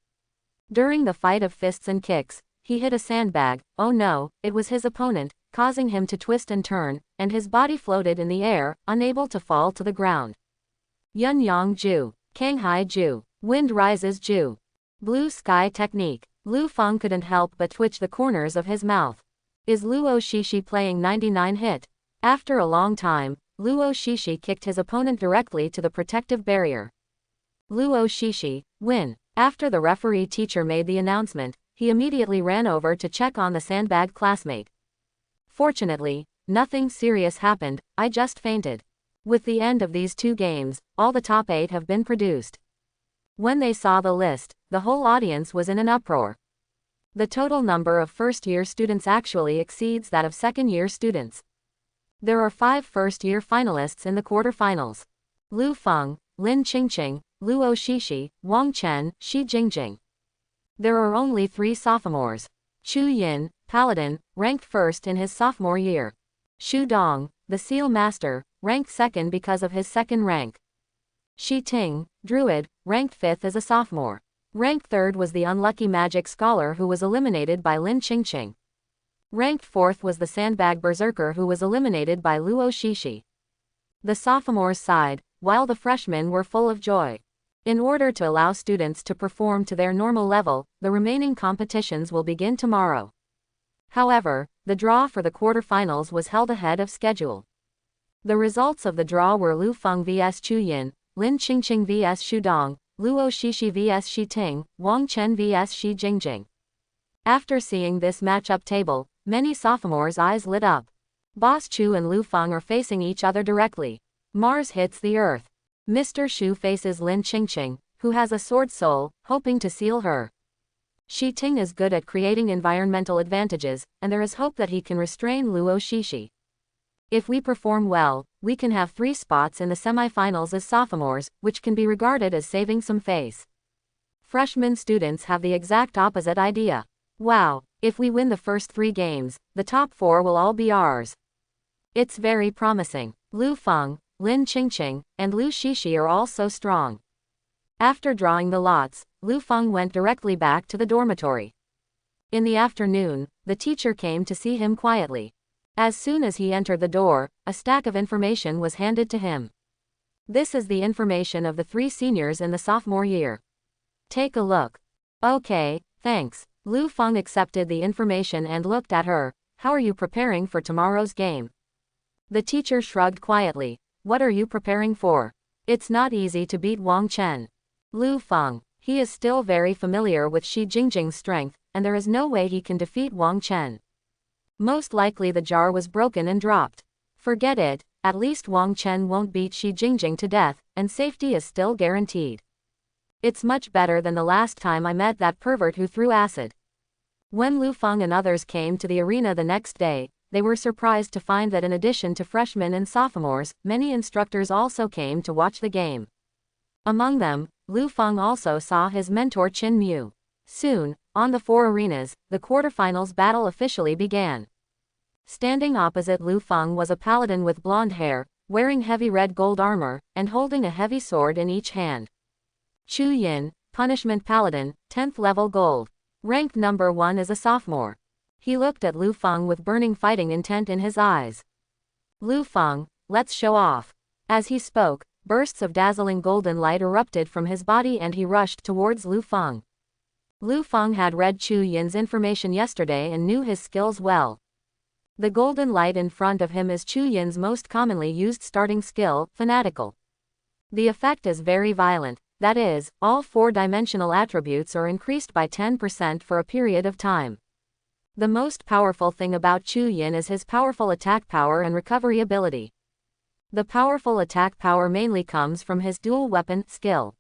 Speaker 1: During the fight of fists and kicks, he hit a sandbag. Oh no, it was his opponent, causing him to twist and turn, and his body floated in the air, unable to fall to the ground. Yun Yang Ju, Kanghai Ju, Wind Rises Ju. Blue Sky Technique. Lu Feng couldn't help but twitch the corners of his mouth. Is Luo Shishi playing 99 hit? After a long time, Luo Shishi kicked his opponent directly to the protective barrier. Luo Shishi, win. After the referee teacher made the announcement, he immediately ran over to check on the sandbag classmate. Fortunately, nothing serious happened, I just fainted. With the end of these two games, all the top 8 have been produced. When they saw the list, the whole audience was in an uproar. The total number of first-year students actually exceeds that of second-year students. There are 5 first-year finalists in the quarterfinals. Lu Feng, Lin Qingqing, Luo Shishi, Wang Chen, Shi Jingjing. There are only 3 sophomores. Chu Yin, Paladin, ranked first in his sophomore year. Xu Dong, the Seal Master, ranked second because of his second rank. Shi Ting, Druid, ranked 5th as a sophomore. Ranked 3rd was the unlucky magic scholar who was eliminated by Lin Qingqing. Ranked 4th was the sandbag berserker who was eliminated by Luo Shishi. The sophomores sighed, while the freshmen were full of joy. In order to allow students to perform to their normal level, the remaining competitions will begin tomorrow. However, the draw for the quarterfinals was held ahead of schedule. The results of the draw were Lu Feng vs Chu Yin, Lin Qingqing vs Xu Dong, Luo Shishi vs Shi Ting, Wang Chen vs Shi Jingjing. After seeing this matchup table, many sophomores' eyes lit up. Boss Chu and Lu Feng are facing each other directly. Mars hits the earth. Mr. Shu faces Lin Qingqing, who has a sword soul, hoping to seal her. Shi Ting is good at creating environmental advantages, and there is hope that he can restrain Luo Shishi. If we perform well, we can have 3 spots in the semifinals as sophomores, which can be regarded as saving some face. Freshman students have the exact opposite idea. Wow, if we win the first 3 games, the top 4 will all be ours. It's very promising. Lu Feng, Lin Qingqing, and Lu Shishi are all so strong. After drawing the lots, Lu Feng went directly back to the dormitory. In the afternoon, the teacher came to see him quietly. As soon as he entered the door, a stack of information was handed to him. This is the information of the 3 seniors in the sophomore year. Take a look. Okay, thanks. Lu Feng accepted the information and looked at her. How are you preparing for tomorrow's game? The teacher shrugged quietly. What are you preparing for? It's not easy to beat Wang Chen. Lu Feng. He is still very familiar with Shi Jingjing's strength, and there is no way he can defeat Wang Chen. Most likely the jar was broken and dropped. Forget it, at least Wang Chen won't beat Shi Jingjing to death, and safety is still guaranteed. It's much better than the last time I met that pervert who threw acid. When Lu Feng and others came to the arena the next day, they were surprised to find that in addition to freshmen and sophomores, many instructors also came to watch the game. Among them, Lu Feng also saw his mentor Qin Mu. Soon, on the 4 arenas, the quarterfinals battle officially began. Standing opposite Lu Feng was a paladin with blonde hair, wearing heavy red gold armor, and holding a heavy sword in each hand. Chu Yin, Punishment Paladin, 10th level gold. Ranked number 1 as a sophomore. He looked at Lu Feng with burning fighting intent in his eyes. Lu Feng, let's show off. As he spoke, bursts of dazzling golden light erupted from his body and he rushed towards Lu Feng. Lu Feng had read Chu Yin's information yesterday and knew his skills well. The golden light in front of him is Chu Yin's most commonly used starting skill, Fanatical. The effect is very violent, that is, all 4-dimensional attributes are increased by 10% for a period of time. The most powerful thing about Chu Yin is his powerful attack power and recovery ability. The powerful attack power mainly comes from his dual weapon skill.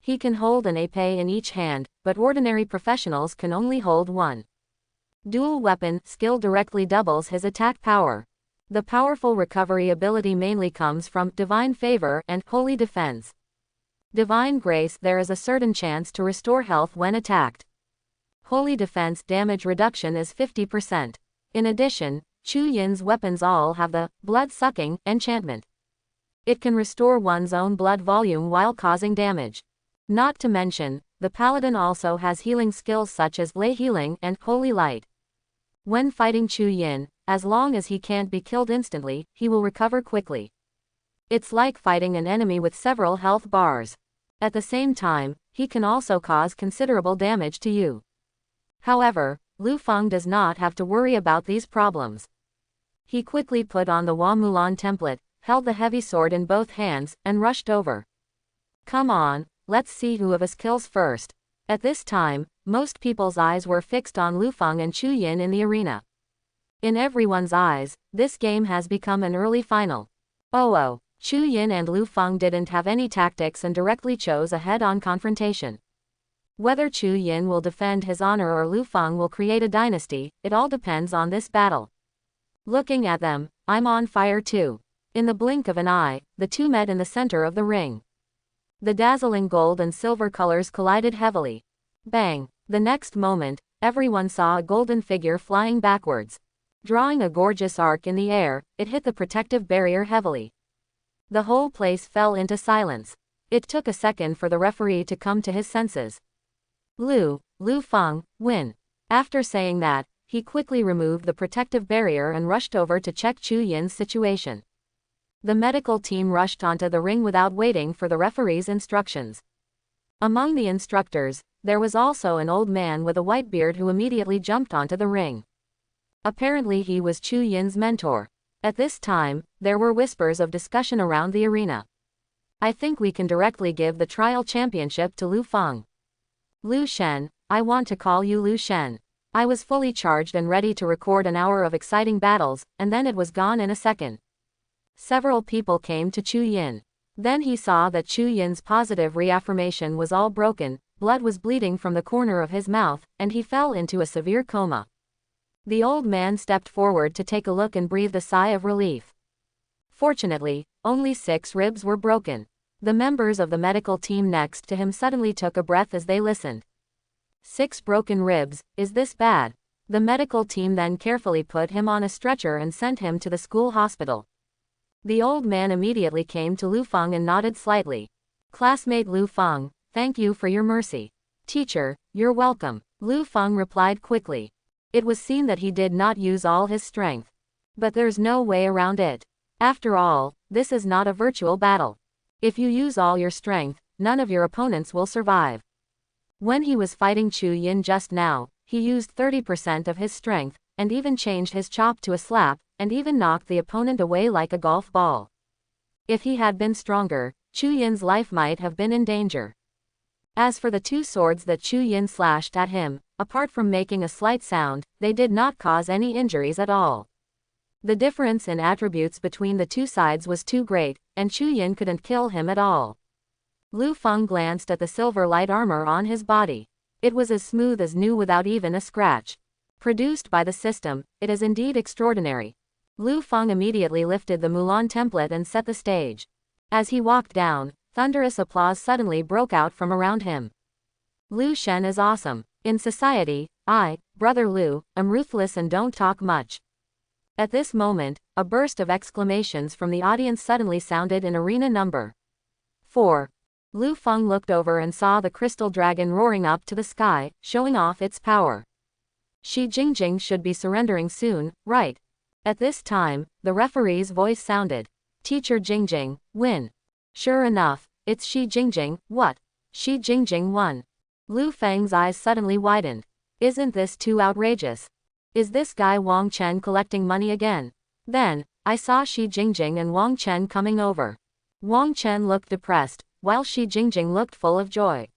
Speaker 1: He can hold an épée in each hand, but ordinary professionals can only hold one. Dual weapon skill directly doubles his attack power. The powerful recovery ability mainly comes from Divine Favor and Holy Defense. Divine Grace, there is a certain chance to restore health when attacked. Holy Defense damage reduction is 50%. In addition, Chu Yin's weapons all have the blood-sucking enchantment. It can restore one's own blood volume while causing damage. Not to mention, the paladin also has healing skills such as Lay Healing and Holy Light. When fighting Chu Yin, as long as he can't be killed instantly, he will recover quickly. It's like fighting an enemy with several health bars. At the same time, he can also cause considerable damage to you. However, Lu Feng does not have to worry about these problems. He quickly put on the Mulan template, held the heavy sword in both hands, and rushed over. Come on, let's see who of us kills first. At this time, most people's eyes were fixed on Lu Feng and Chu Yin in the arena. In everyone's eyes, this game has become an early final. Oh, Chu Yin and Lu Feng didn't have any tactics and directly chose a head-on confrontation. Whether Chu Yin will defend his honor or Lu Feng will create a dynasty, it all depends on this battle. Looking at them, I'm on fire too. In the blink of an eye, the two met in the center of the ring. The dazzling gold and silver colors collided heavily. Bang! The next moment, everyone saw a golden figure flying backwards. Drawing a gorgeous arc in the air, it hit the protective barrier heavily. The whole place fell into silence. It took a second for the referee to come to his senses. Lu Feng, win. After saying that, he quickly removed the protective barrier and rushed over to check Chu Yin's situation. The medical team rushed onto the ring without waiting for the referee's instructions. Among the instructors, there was also an old man with a white beard who immediately jumped onto the ring. Apparently he was Chu Yin's mentor. At this time, there were whispers of discussion around the arena. I think we can directly give the trial championship to Lu Feng. Lu Shen, I want to call you Lu Shen. I was fully charged and ready to record an hour of exciting battles, and then it was gone in a second. Several people came to Chu Yin. Then he saw that Chu Yin's positive reaffirmation was all broken, blood was bleeding from the corner of his mouth, and he fell into a severe coma. The old man stepped forward to take a look and breathed a sigh of relief. Fortunately, only 6 ribs were broken. The members of the medical team next to him suddenly took a breath as they listened. 6 broken ribs, is this bad? The medical team then carefully put him on a stretcher and sent him to the school hospital. The old man immediately came to Lu Feng and nodded slightly. Classmate Lu Feng, thank you for your mercy. Teacher, you're welcome, Lu Feng replied quickly. It was seen that he did not use all his strength. But there's no way around it. After all, this is not a virtual battle. If you use all your strength, none of your opponents will survive. When he was fighting Chu Yin just now, he used 30% of his strength, and even changed his chop to a slap, and even knocked the opponent away like a golf ball. If he had been stronger, Chu Yin's life might have been in danger. As for the 2 swords that Chu Yin slashed at him, apart from making a slight sound, they did not cause any injuries at all. The difference in attributes between the 2 sides was too great, and Chu Yin couldn't kill him at all. Lu Feng glanced at the silver light armor on his body. It was as smooth as new without even a scratch. Produced by the system, it is indeed extraordinary. Lu Feng immediately lifted the Mulan template and set the stage. As he walked down, thunderous applause suddenly broke out from around him. Lu Shen is awesome. In society, I, Brother Lu, am ruthless and don't talk much. At this moment, a burst of exclamations from the audience suddenly sounded in arena number 4. Lu Feng looked over and saw the crystal dragon roaring up to the sky, showing off its power. Shi Jingjing should be surrendering soon, right? At this time, the referee's voice sounded. Teacher Jingjing, win. Sure enough, it's Shi Jingjing. What? Shi Jingjing won. Lu Feng's eyes suddenly widened. Isn't this too outrageous? Is this guy Wang Chen collecting money again? Then, I saw Shi Jingjing and Wang Chen coming over. Wang Chen looked depressed, while Shi Jingjing looked full of joy.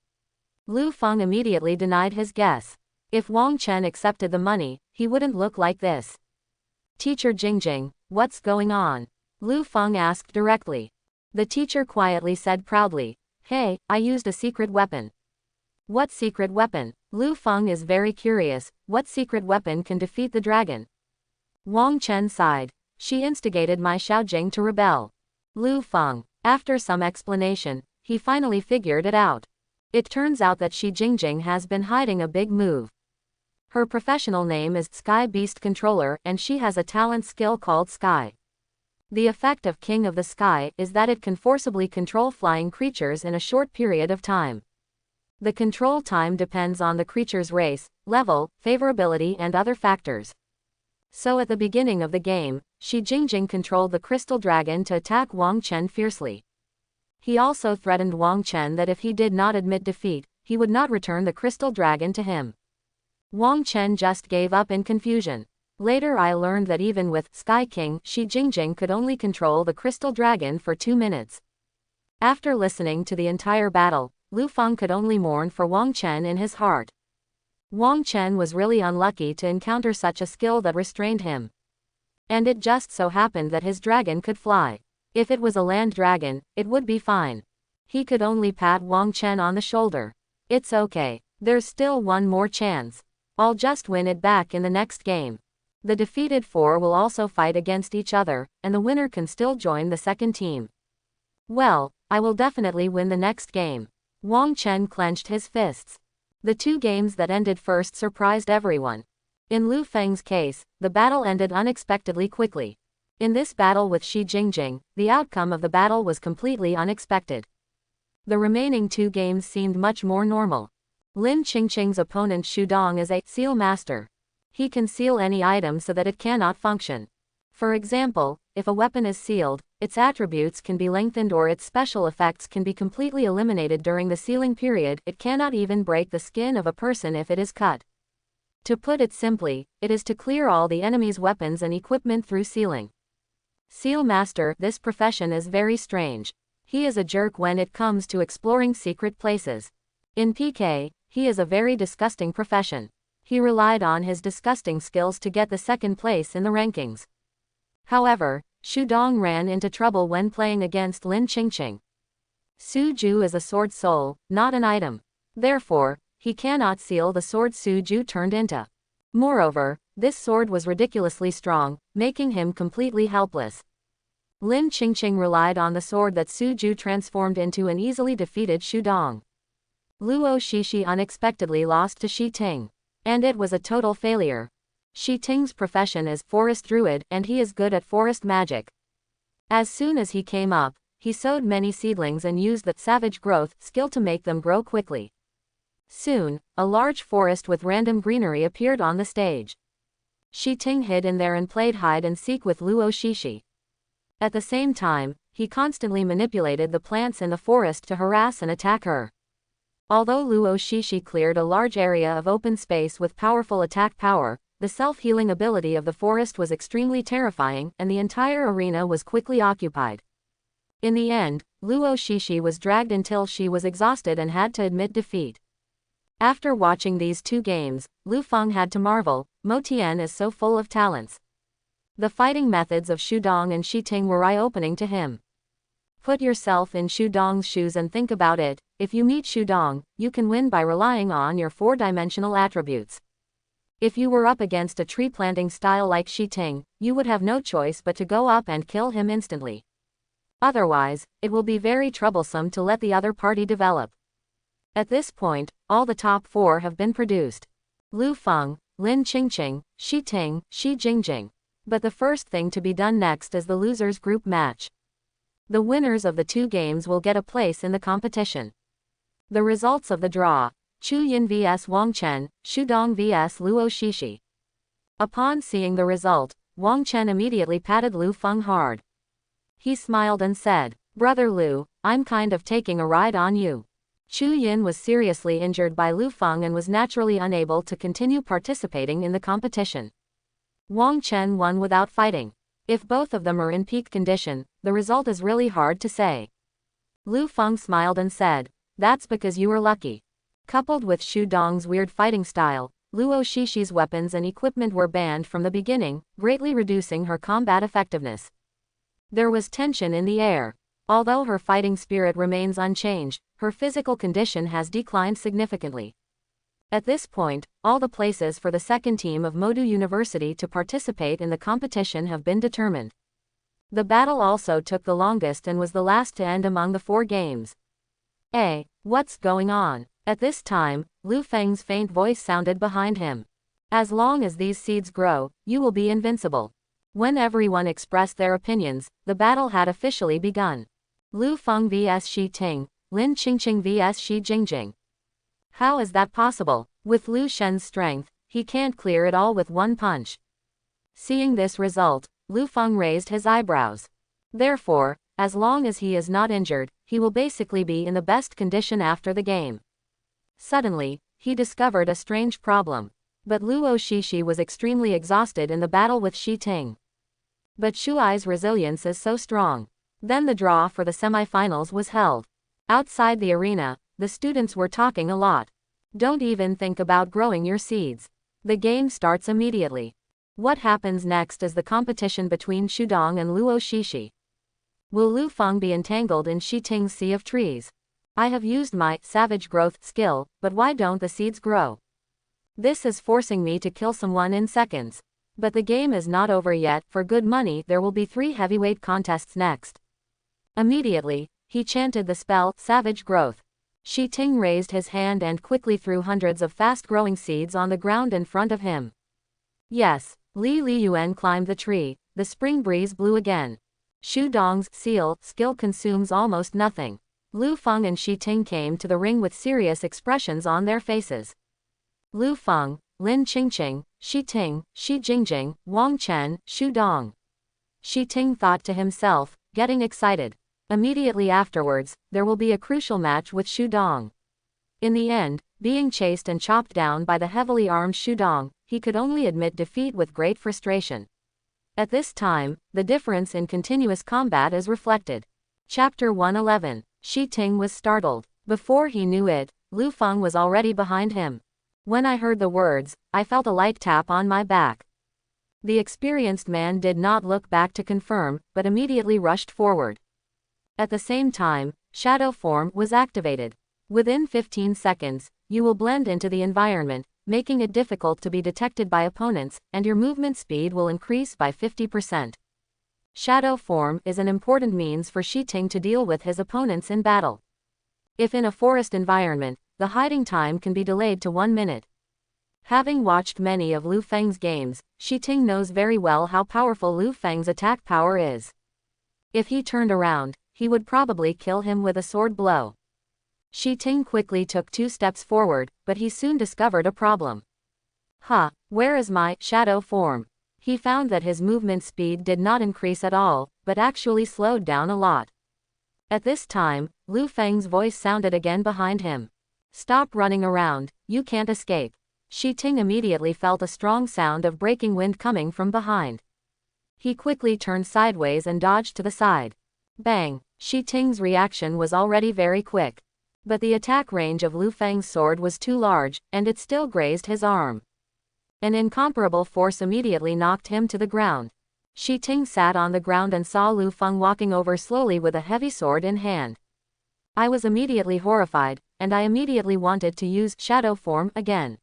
Speaker 1: Lu Feng immediately denied his guess. If Wang Chen accepted the money, he wouldn't look like this. Teacher Jingjing, what's going on? Lu Feng asked directly. The teacher quietly said proudly, hey, I used a secret weapon. What secret weapon? Lu Feng is very curious, what secret weapon can defeat the dragon? Wang Chen sighed. She instigated my Xiaojing to rebel. Lu Feng. After some explanation, he finally figured it out. It turns out that Shi Jingjing has been hiding a big move. Her professional name is Sky Beast Controller and she has a talent skill called Sky. The effect of King of the Sky is that it can forcibly control flying creatures in a short period of time. The control time depends on the creature's race, level, favorability and other factors. So at the beginning of the game, Shi Jingjing controlled the crystal dragon to attack Wang Chen fiercely. He also threatened Wang Chen that if he did not admit defeat, he would not return the crystal dragon to him. Wang Chen just gave up in confusion. Later I learned that even with Sky King, Shi Jingjing could only control the crystal dragon for 2 minutes. After listening to the entire battle, Lu Feng could only mourn for Wang Chen in his heart. Wang Chen was really unlucky to encounter such a skill that restrained him. And it just so happened that his dragon could fly. If it was a land dragon, it would be fine. He could only pat Wang Chen on the shoulder. It's okay. There's still one more chance. I'll just win it back in the next game. The defeated 4 will also fight against each other, and the winner can still join the second team. Well, I will definitely win the next game. Wang Chen clenched his fists. The 2 games that ended first surprised everyone. In Lu Feng's case, the battle ended unexpectedly quickly. In this battle with Shi Jingjing, the outcome of the battle was completely unexpected. The remaining 2 games seemed much more normal. Lin Qingqing's opponent Xu Dong is a seal master. He can seal any item so that it cannot function. For example, if a weapon is sealed, its attributes can be lengthened or its special effects can be completely eliminated during the sealing period. It cannot even break the skin of a person if it is cut. To put it simply, it is to clear all the enemy's weapons and equipment through sealing. Seal Master, this profession is very strange. He is a jerk when it comes to exploring secret places. In PK, he is a very disgusting profession. He relied on his disgusting skills to get the second place in the rankings. However, Xu Dong ran into trouble when playing against Lin Qingqing. Su Ju is a sword soul, not an item. Therefore, he cannot seal the sword Su Ju turned into. Moreover, This sword was ridiculously strong, making him completely helpless. Lin Qingqing relied on the sword that Su Ju transformed into and easily defeated Xu Dong. Luo Shishi unexpectedly lost to Shi Ting. And it was a total failure. Shi Ting's profession is forest druid and he is good at forest magic. As soon as he came up, he sowed many seedlings and used the savage growth skill to make them grow quickly. Soon, a large forest with random greenery appeared on the stage. Shi Ting hid in there and played hide and seek with Luo Shishi. At the same time, he constantly manipulated the plants in the forest to harass and attack her. Although Luo Shishi cleared a large area of open space with powerful attack power, the self-healing ability of the forest was extremely terrifying and the entire arena was quickly occupied. In the end, Luo Shishi was dragged until she was exhausted and had to admit defeat. After watching these two games, Lu Feng had to marvel, Mo Tian is so full of talents. The fighting methods of Xu Dong and Shi Ting were eye-opening to him. Put yourself in Xu Dong's shoes and think about it. If you meet Xu Dong, you can win by relying on your four-dimensional attributes. If you were up against a tree-planting style like Shi Ting, you would have no choice but to go up and kill him instantly. Otherwise, it will be very troublesome to let the other party develop. At this point, all the top four have been produced. Lu Feng, Lin Qingqing, Shi Ting, Shi Jingjing. But the first thing to be done next is the losers group match. The winners of the two games will get a place in the competition. The results of the draw: Chu Yin vs Wang Chen, Xu Dong vs Luo Shishi. Upon seeing the result, Wang Chen immediately patted Lu Feng hard. He smiled and said, "Brother Lu, I'm kind of taking a ride on you." Chu Yin was seriously injured by Lu Feng and was naturally unable to continue participating in the competition. Wang Chen won without fighting. If both of them are in peak condition, the result is really hard to say. Lu Feng smiled and said, "That's because you were lucky." Coupled with Xu Dong's weird fighting style, Luo Shishi's weapons and equipment were banned from the beginning, greatly reducing her combat effectiveness. There was tension in the air. Although her fighting spirit remains unchanged, her physical condition has declined significantly. At this point, all the places for the second team of Modu University to participate in the competition have been determined. The battle also took the longest and was the last to end among the four games. What's going on? At this time, Lu Feng's faint voice sounded behind him. As long as these seeds grow, you will be invincible. When everyone expressed their opinions, the battle had officially begun. Lu Feng vs Shi Ting, Lin Qingqing vs Shi Jingjing. How is that possible? With Lu Shen's strength, he can't clear it all with one punch. Seeing this result, Lu Feng raised his eyebrows. Therefore, as long as he is not injured, he will basically be in the best condition after the game. Suddenly, he discovered a strange problem. But Luo Shishi was extremely exhausted in the battle with Shi Ting. But Shuai's resilience is so strong. Then the draw for the semifinals was held. Outside the arena, the students were talking a lot. Don't even think about growing your seeds. The game starts immediately. What happens next is the competition between Xu Dong and Luo Shishi. Will Lu Feng be entangled in Shi Ting's sea of trees? I have used my savage growth skill, but why don't the seeds grow? This is forcing me to kill someone in seconds. But the game is not over yet. For good money, there will be 3 heavyweight contests next. Immediately, he chanted the spell, Savage Growth. Shi Ting raised his hand and quickly threw hundreds of fast-growing seeds on the ground in front of him. Yes, Li Liyuan climbed the tree. The spring breeze blew again. Xu Dong's skill consumes almost nothing. Lu Feng and Shi Ting came to the ring with serious expressions on their faces. Lu Feng, Lin Qingqing, Shi Ting, Shi Jingjing, Wang Chen, Xu Dong. Shi Ting thought to himself, getting excited. Immediately afterwards, there will be a crucial match with Xu Dong. In the end, being chased and chopped down by the heavily armed Xu Dong, he could only admit defeat with great frustration. At this time, the difference in continuous combat is reflected. Chapter 111. Shi Ting was startled. Before he knew it, Lu Feng was already behind him. When I heard the words, I felt a light tap on my back. The experienced man did not look back to confirm, but immediately rushed forward. At the same time, shadow form was activated. Within 15 seconds, you will blend into the environment, making it difficult to be detected by opponents, and your movement speed will increase by 50%. Shadow form is an important means for Shi Ting to deal with his opponents in battle. If in a forest environment, the hiding time can be delayed to 1 minute. Having watched many of Lu Feng's games, Shi Ting knows very well how powerful Lu Feng's attack power is. If he turned around, he would probably kill him with a sword blow. Shi Ting quickly took 2 steps forward, but he soon discovered a problem. Where is my shadow form? He found that his movement speed did not increase at all, but actually slowed down a lot. At this time, Lu Feng's voice sounded again behind him. Stop running around, you can't escape. Shi Ting immediately felt a strong sound of breaking wind coming from behind. He quickly turned sideways and dodged to the side. Bang! Shi Ting's reaction was already very quick. But the attack range of Lu Feng's sword was too large, and it still grazed his arm. An incomparable force immediately knocked him to the ground. Shi Ting sat on the ground and saw Lu Feng walking over slowly with a heavy sword in hand. I was immediately horrified, and I immediately wanted to use shadow form again.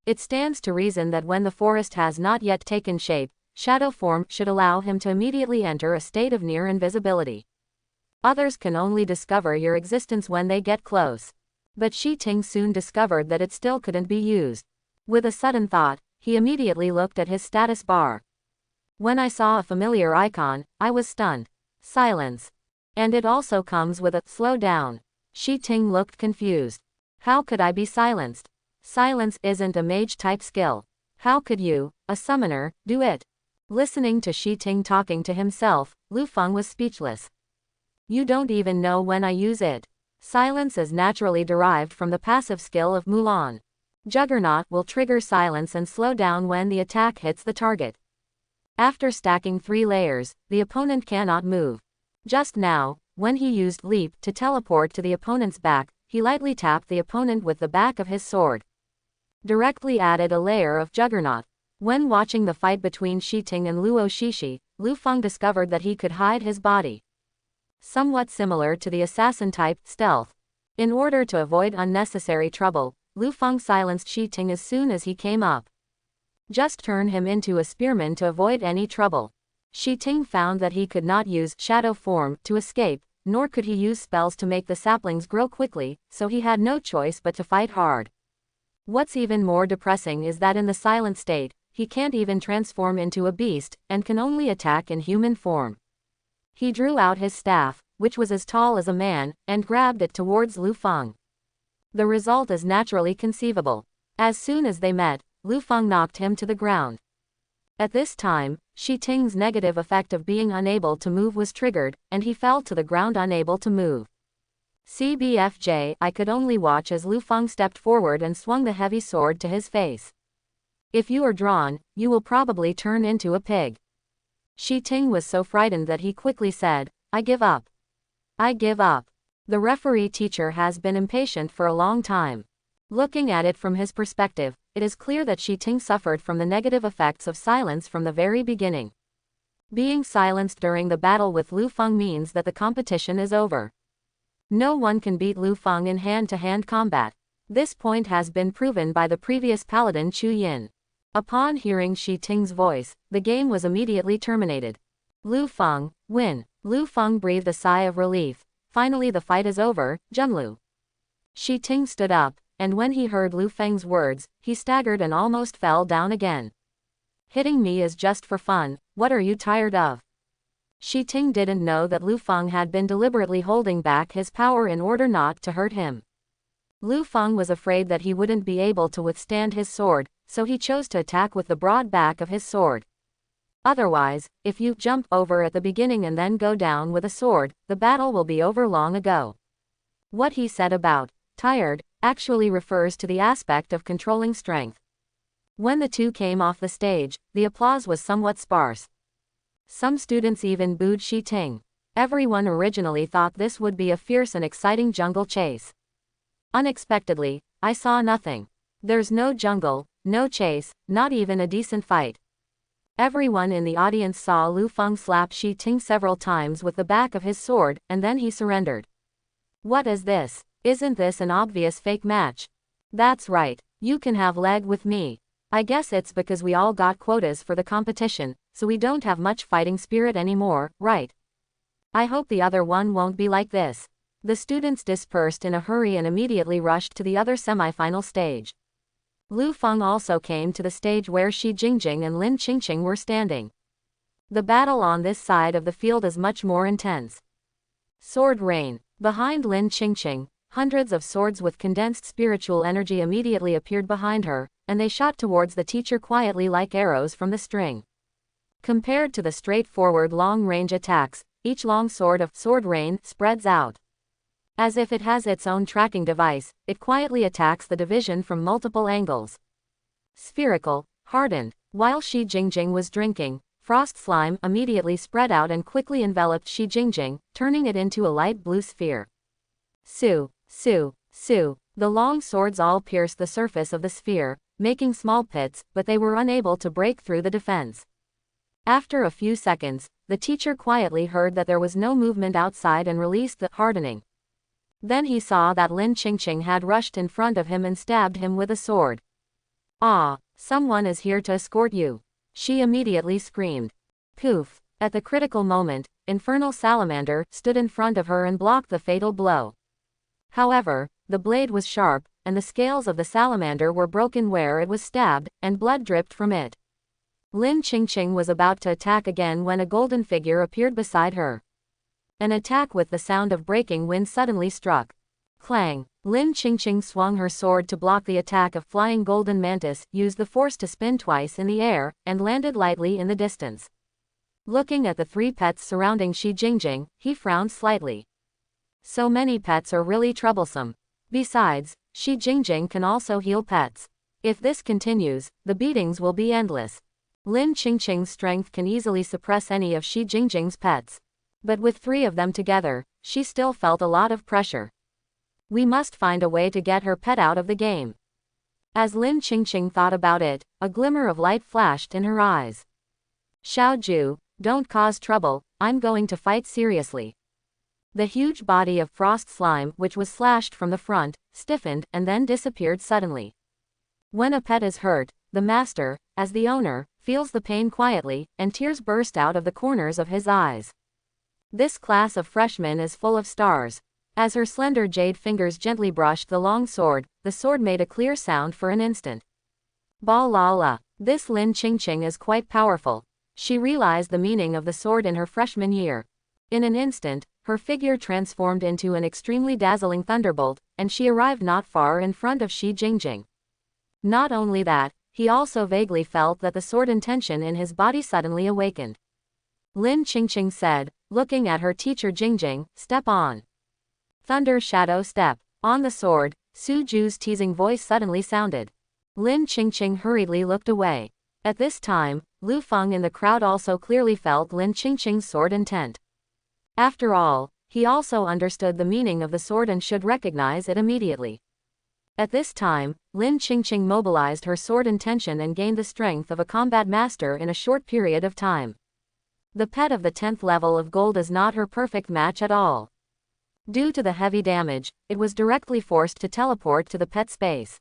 Speaker 1: It stands to reason that when the forest has not yet taken shape, shadow form should allow him to immediately enter a state of near invisibility. Others can only discover your existence when they get close. But Shi Ting soon discovered that it still couldn't be used. With a sudden thought, he immediately looked at his status bar. When I saw a familiar icon, I was stunned. Silence. And it also comes with a slow down. Shi Ting looked confused. How could I be silenced? Silence isn't a mage-type skill. How could you, a summoner, do it? Listening to Shi Ting talking to himself, Lu Feng was speechless. You don't even know when I use it. Silence is naturally derived from the passive skill of Mulan. Juggernaut will trigger silence and slow down when the attack hits the target. After stacking 3 layers, the opponent cannot move. Just now, when he used leap to teleport to the opponent's back, he lightly tapped the opponent with the back of his sword. Directly added a layer of Juggernaut. When watching the fight between Shi Ting and Luo Shishi, Lu Feng discovered that he could hide his body. Somewhat similar to the assassin-type stealth. In order to avoid unnecessary trouble, Lu Feng silenced Shi Ting as soon as he came up. Just turn him into a spearman to avoid any trouble. Shi Ting found that he could not use shadow form to escape, nor could he use spells to make the saplings grow quickly, so he had no choice but to fight hard. What's even more depressing is that in the silent state, he can't even transform into a beast, and can only attack in human form. He drew out his staff, which was as tall as a man, and grabbed it towards Lu Feng. The result is naturally conceivable. As soon as they met, Lu Feng knocked him to the ground. At this time, Shi Ting's negative effect of being unable to move was triggered, and he fell to the ground unable to move. CBFJ, I could only watch as Lu Feng stepped forward and swung the heavy sword to his face. If you are drawn, you will probably turn into a pig. Shi Ting was so frightened that he quickly said, I give up. I give up. The referee teacher has been impatient for a long time. Looking at it from his perspective, it is clear that Shi Ting suffered from the negative effects of silence from the very beginning. Being silenced during the battle with Lu Feng means that the competition is over. No one can beat Lu Feng in hand-to-hand combat. This point has been proven by the previous paladin Chu Yin. Upon hearing Shi Ting's voice, the game was immediately terminated. Lu Feng, win. Lu Feng breathed a sigh of relief. Finally the fight is over, Junlu. Shi Ting stood up, and when he heard Lu Feng's words, he staggered and almost fell down again. Hitting me is just for fun, what are you tired of? Shi Ting didn't know that Lu Feng had been deliberately holding back his power in order not to hurt him. Lu Feng was afraid that he wouldn't be able to withstand his sword, so he chose to attack with the broad back of his sword. Otherwise, if you jump over at the beginning and then go down with a sword, the battle will be over long ago. What he said about tired actually refers to the aspect of controlling strength. When the two came off the stage, the applause was somewhat sparse. Some students even booed Shi Ting. Everyone originally thought this would be a fierce and exciting jungle chase. Unexpectedly, I saw nothing. There's no jungle, no chase, not even a decent fight. Everyone in the audience saw Lu Feng slap Shi Ting several times with the back of his sword, and then he surrendered. What is this? Isn't this an obvious fake match? That's right. You can have leg with me. I guess it's because we all got quotas for the competition, so we don't have much fighting spirit anymore, right? I hope the other one won't be like this. The students dispersed in a hurry and immediately rushed to the other semi-final stage. Lu Feng also came to the stage where Shi Jingjing and Lin Qingqing were standing. The battle on this side of the field is much more intense. Sword rain. Behind Lin Qingqing, hundreds of swords with condensed spiritual energy immediately appeared behind her, and they shot towards the teacher quietly like arrows from the string. Compared to the straightforward long-range attacks, each long sword of sword rain spreads out. As if it has its own tracking device, it quietly attacks the division from multiple angles. Spherical, hardened. While Shi Jingjing was drinking, frost slime immediately spread out and quickly enveloped Shi Jingjing, turning it into a light blue sphere. Su, su, su. The long swords all pierced the surface of the sphere, making small pits, but they were unable to break through the defense. After a few seconds, the teacher quietly heard that there was no movement outside and released the hardening. Then he saw that Lin Qingqing had rushed in front of him and stabbed him with a sword. Ah, someone is here to escort you. She immediately screamed. Poof! At the critical moment, Infernal Salamander stood in front of her and blocked the fatal blow. However, the blade was sharp, and the scales of the salamander were broken where it was stabbed, and blood dripped from it. Lin Qingqing was about to attack again when a golden figure appeared beside her. An attack with the sound of breaking wind suddenly struck. Clang! Lin Qingqing swung her sword to block the attack of flying golden mantis, used the force to spin twice in the air, and landed lightly in the distance. Looking at the three pets surrounding Shi Jingjing, he frowned slightly. So many pets are really troublesome. Besides, Shi Jingjing can also heal pets. If this continues, the beatings will be endless. Lin Qingqing's strength can easily suppress any of Shi Jingjing's pets. But with three of them together, she still felt a lot of pressure. We must find a way to get her pet out of the game. As Lin Qingqing thought about it, a glimmer of light flashed in her eyes. Xiaoju, don't cause trouble, I'm going to fight seriously. The huge body of frost slime, which was slashed from the front, stiffened and then disappeared suddenly. When a pet is hurt, the master, as the owner, feels the pain quietly, and tears burst out of the corners of his eyes. This class of freshman is full of stars. As her slender jade fingers gently brushed the long sword, the sword made a clear sound for an instant. Ba la la. This Lin Qingqing is quite powerful. She realized the meaning of the sword in her freshman year. In an instant, her figure transformed into an extremely dazzling thunderbolt, and she arrived not far in front of Shi Jingjing. Not only that, he also vaguely felt that the sword intention in his body suddenly awakened. Lin Qingqing said, looking at her teacher Jingjing, step on. Thunder shadow step. On the sword, Su Ju's teasing voice suddenly sounded. Lin Qingqing hurriedly looked away. At this time, Lu Feng in the crowd also clearly felt Lin Qingqing's sword intent. After all, he also understood the meaning of the sword and should recognize it immediately. At this time, Lin Qingqing mobilized her sword intention and gained the strength of a combat master in a short period of time. The pet of the 10th level of gold is not her perfect match at all. Due to the heavy damage, it was directly forced to teleport to the pet space.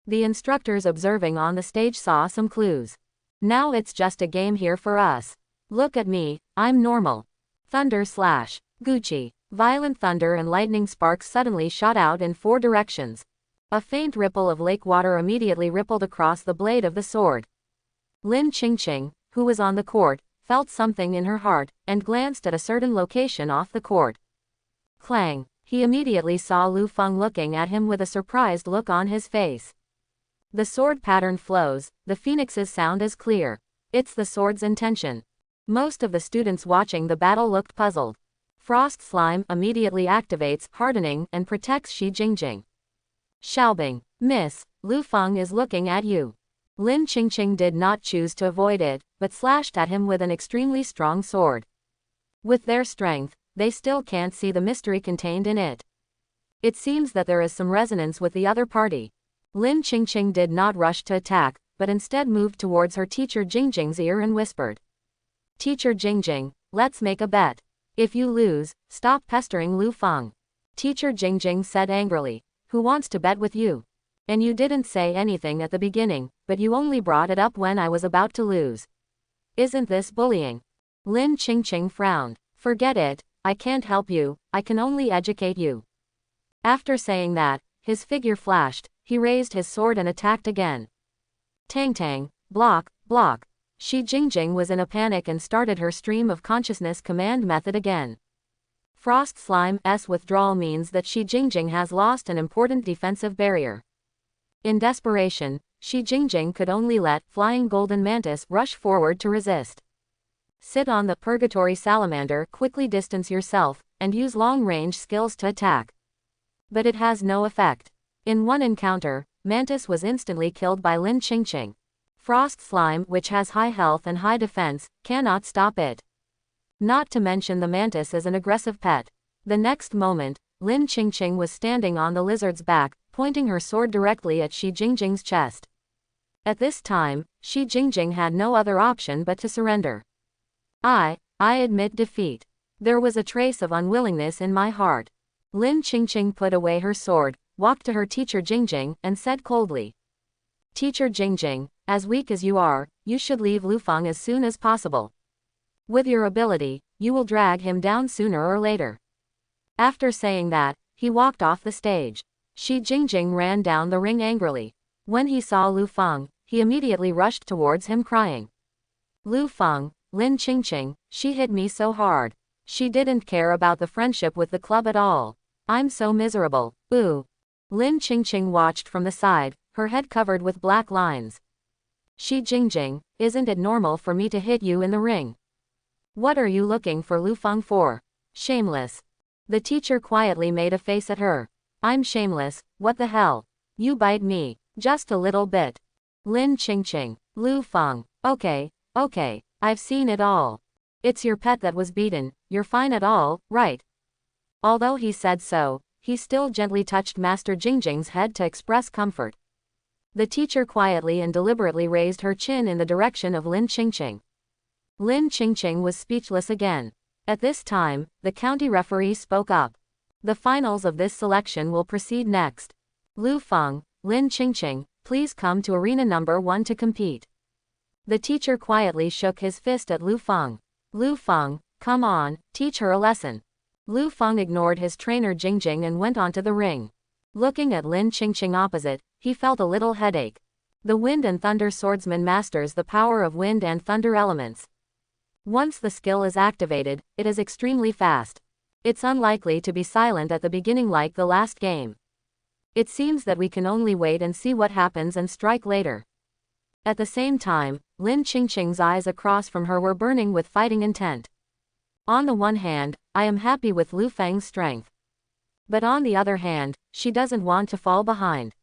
Speaker 1: The instructors observing on the stage saw some clues. Now it's just a game here for us. Look at me, I'm normal. Thunder slash. Gucci. Violent thunder and lightning sparks suddenly shot out in 4 directions. A faint ripple of lake water immediately rippled across the blade of the sword. Lin Qingqing, who was on the court, felt something in her heart, and glanced at a certain location off the court. Clang! He immediately saw Lu Feng looking at him with a surprised look on his face. The sword pattern flows, the phoenix's sound is clear. It's the sword's intention. Most of the students watching the battle looked puzzled. Frost slime immediately activates, hardening, and protects Shi Jingjing. Xiaobing, miss, Lu Feng is looking at you. Lin Qingqing did not choose to avoid it, but slashed at him with an extremely strong sword. With their strength, they still can't see the mystery contained in it. It seems that there is some resonance with the other party. Lin Qingqing did not rush to attack, but instead moved towards her teacher Jingjing's ear and whispered. Teacher Jingjing, let's make a bet. If you lose, stop pestering Lu Feng. Teacher Jingjing said angrily. Who wants to bet with you? And you didn't say anything at the beginning, but you only brought it up when I was about to lose. Isn't this bullying? Lin Qingqing frowned. Forget it, I can't help you, I can only educate you. After saying that, his figure flashed, he raised his sword and attacked again. Tang tang, block, block. Shi Jingjing was in a panic and started her stream of consciousness command method again. Frost Slime's withdrawal means that Shi Jingjing has lost an important defensive barrier. In desperation, Shi Jingjing could only let Flying Golden Mantis rush forward to resist. Sit on the Purgatory Salamander, quickly distance yourself, and use long-range skills to attack. But it has no effect. In one encounter, Mantis was instantly killed by Lin Qingqing. Frost Slime, which has high health and high defense, cannot stop it. Not to mention the Mantis is an aggressive pet. The next moment, Lin Qingqing was standing on the lizard's back, pointing her sword directly at Shi Jingjing's chest. At this time, Shi Jingjing had no other option but to surrender. I admit defeat. There was a trace of unwillingness in my heart. Lin Qingqing put away her sword, walked to her teacher Jingjing, and said coldly. Teacher Jingjing, as weak as you are, you should leave Lu Feng as soon as possible. With your ability, you will drag him down sooner or later. After saying that, he walked off the stage. Shi Jingjing ran down the ring angrily. When he saw Lu Feng, he immediately rushed towards him crying. Lu Feng, Lin Qingqing, she hit me so hard. She didn't care about the friendship with the club at all. I'm so miserable, ooh. Lin Qingqing watched from the side, her head covered with black lines. Shi Jingjing, isn't it normal for me to hit you in the ring? What are you looking for Lu Feng for? Shameless. The teacher quietly made a face at her. I'm shameless, what the hell? You bite me, just a little bit. Lin Qingqing, Lu Feng, okay, I've seen it all. It's your pet that was beaten, you're fine at all, right? Although he said so, he still gently touched Master Jingjing's head to express comfort. The teacher quietly and deliberately raised her chin in the direction of Lin Qingqing. Lin Qingqing was speechless again. At this time, the county referee spoke up. The finals of this selection will proceed next. Lu Feng, Lin Qingqing, please come to arena number 1 to compete. The teacher quietly shook his fist at Lu Feng. Lu Feng, come on, teach her a lesson. Lu Feng ignored his trainer Jingjing and went onto the ring. Looking at Lin Qingqing opposite, he felt a little headache. The Wind and Thunder Swordsman masters the power of wind and thunder elements. Once the skill is activated, it is extremely fast. It's unlikely to be silent at the beginning like the last game. It seems that we can only wait and see what happens and strike later. At the same time, Lin Qingqing's eyes across from her were burning with fighting intent. On the one hand, I am happy with Lu Feng's strength. But on the other hand, she doesn't want to fall behind.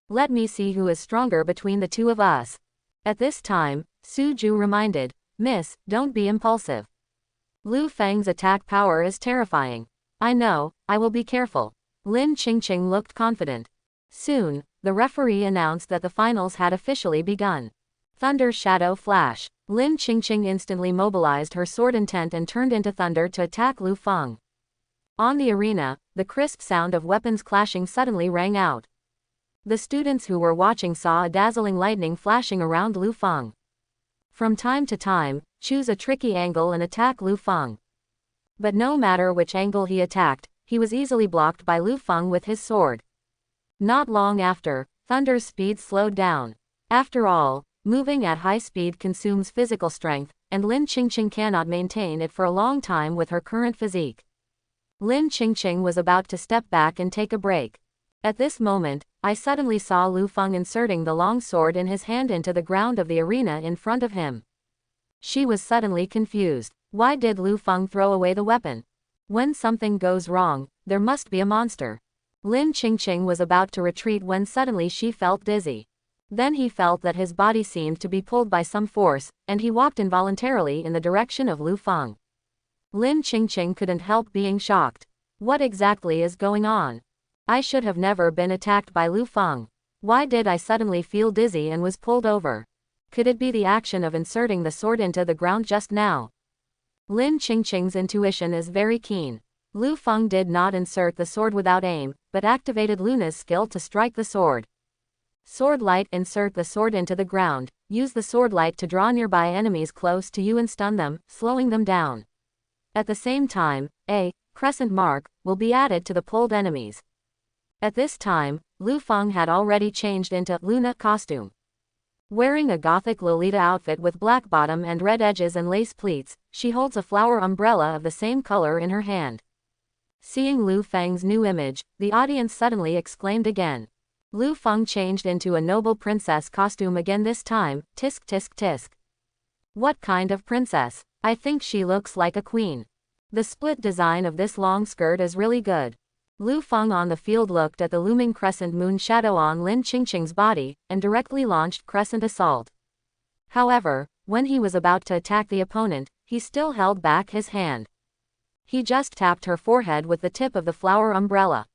Speaker 1: Let me see who is stronger between the two of us. At this time, Su Ju reminded, Miss, don't be impulsive. Lu Feng's attack power is terrifying. I know, I will be careful. Lin Qingqing looked confident. Soon, the referee announced that the finals had officially begun. Thunder Shadow Flash. Lin Qingqing instantly mobilized her sword intent and turned into thunder to attack Lu Feng. On the arena, the crisp sound of weapons clashing suddenly rang out. The students who were watching saw a dazzling lightning flashing around Lu Feng. From time to time, choose a tricky angle and attack Lu Feng. But no matter which angle he attacked, he was easily blocked by Lu Feng with his sword. Not long after, Thunder's speed slowed down. After all, moving at high speed consumes physical strength, and Lin Qingqing cannot maintain it for a long time with her current physique. Lin Qingqing was about to step back and take a break. At this moment, I suddenly saw Lu Feng inserting the long sword in his hand into the ground of the arena in front of him. She was suddenly confused. Why did Lu Feng throw away the weapon? When something goes wrong, there must be a monster. Lin Qingqing was about to retreat when suddenly she felt dizzy. Then he felt that his body seemed to be pulled by some force, and he walked involuntarily in the direction of Lu Feng. Lin Qingqing couldn't help being shocked. What exactly is going on? I should have never been attacked by Lu Feng. Why did I suddenly feel dizzy and was pulled over? Could it be the action of inserting the sword into the ground just now? Lin Qingqing's intuition is very keen. Lu Feng did not insert the sword without aim, but activated Luna's skill to strike the sword. Sword light. Insert the sword into the ground. Use the sword light to draw nearby enemies close to you and stun them, slowing them down. At the same time, a crescent mark will be added to the pulled enemies. At this time, Lu Feng had already changed into Luna costume. Wearing a gothic Lolita outfit with black bottom and red edges and lace pleats, she holds a flower umbrella of the same color in her hand. Seeing Lu Feng's new image, the audience suddenly exclaimed again. Lu Feng changed into a noble princess costume again this time, tisk tisk tisk. What kind of princess? I think she looks like a queen. The split design of this long skirt is really good. Lu Feng on the field looked at the looming crescent moon shadow on Lin Qingqing's body, and directly launched crescent assault. However, when he was about to attack the opponent, he still held back his hand. He just tapped her forehead with the tip of the flower umbrella.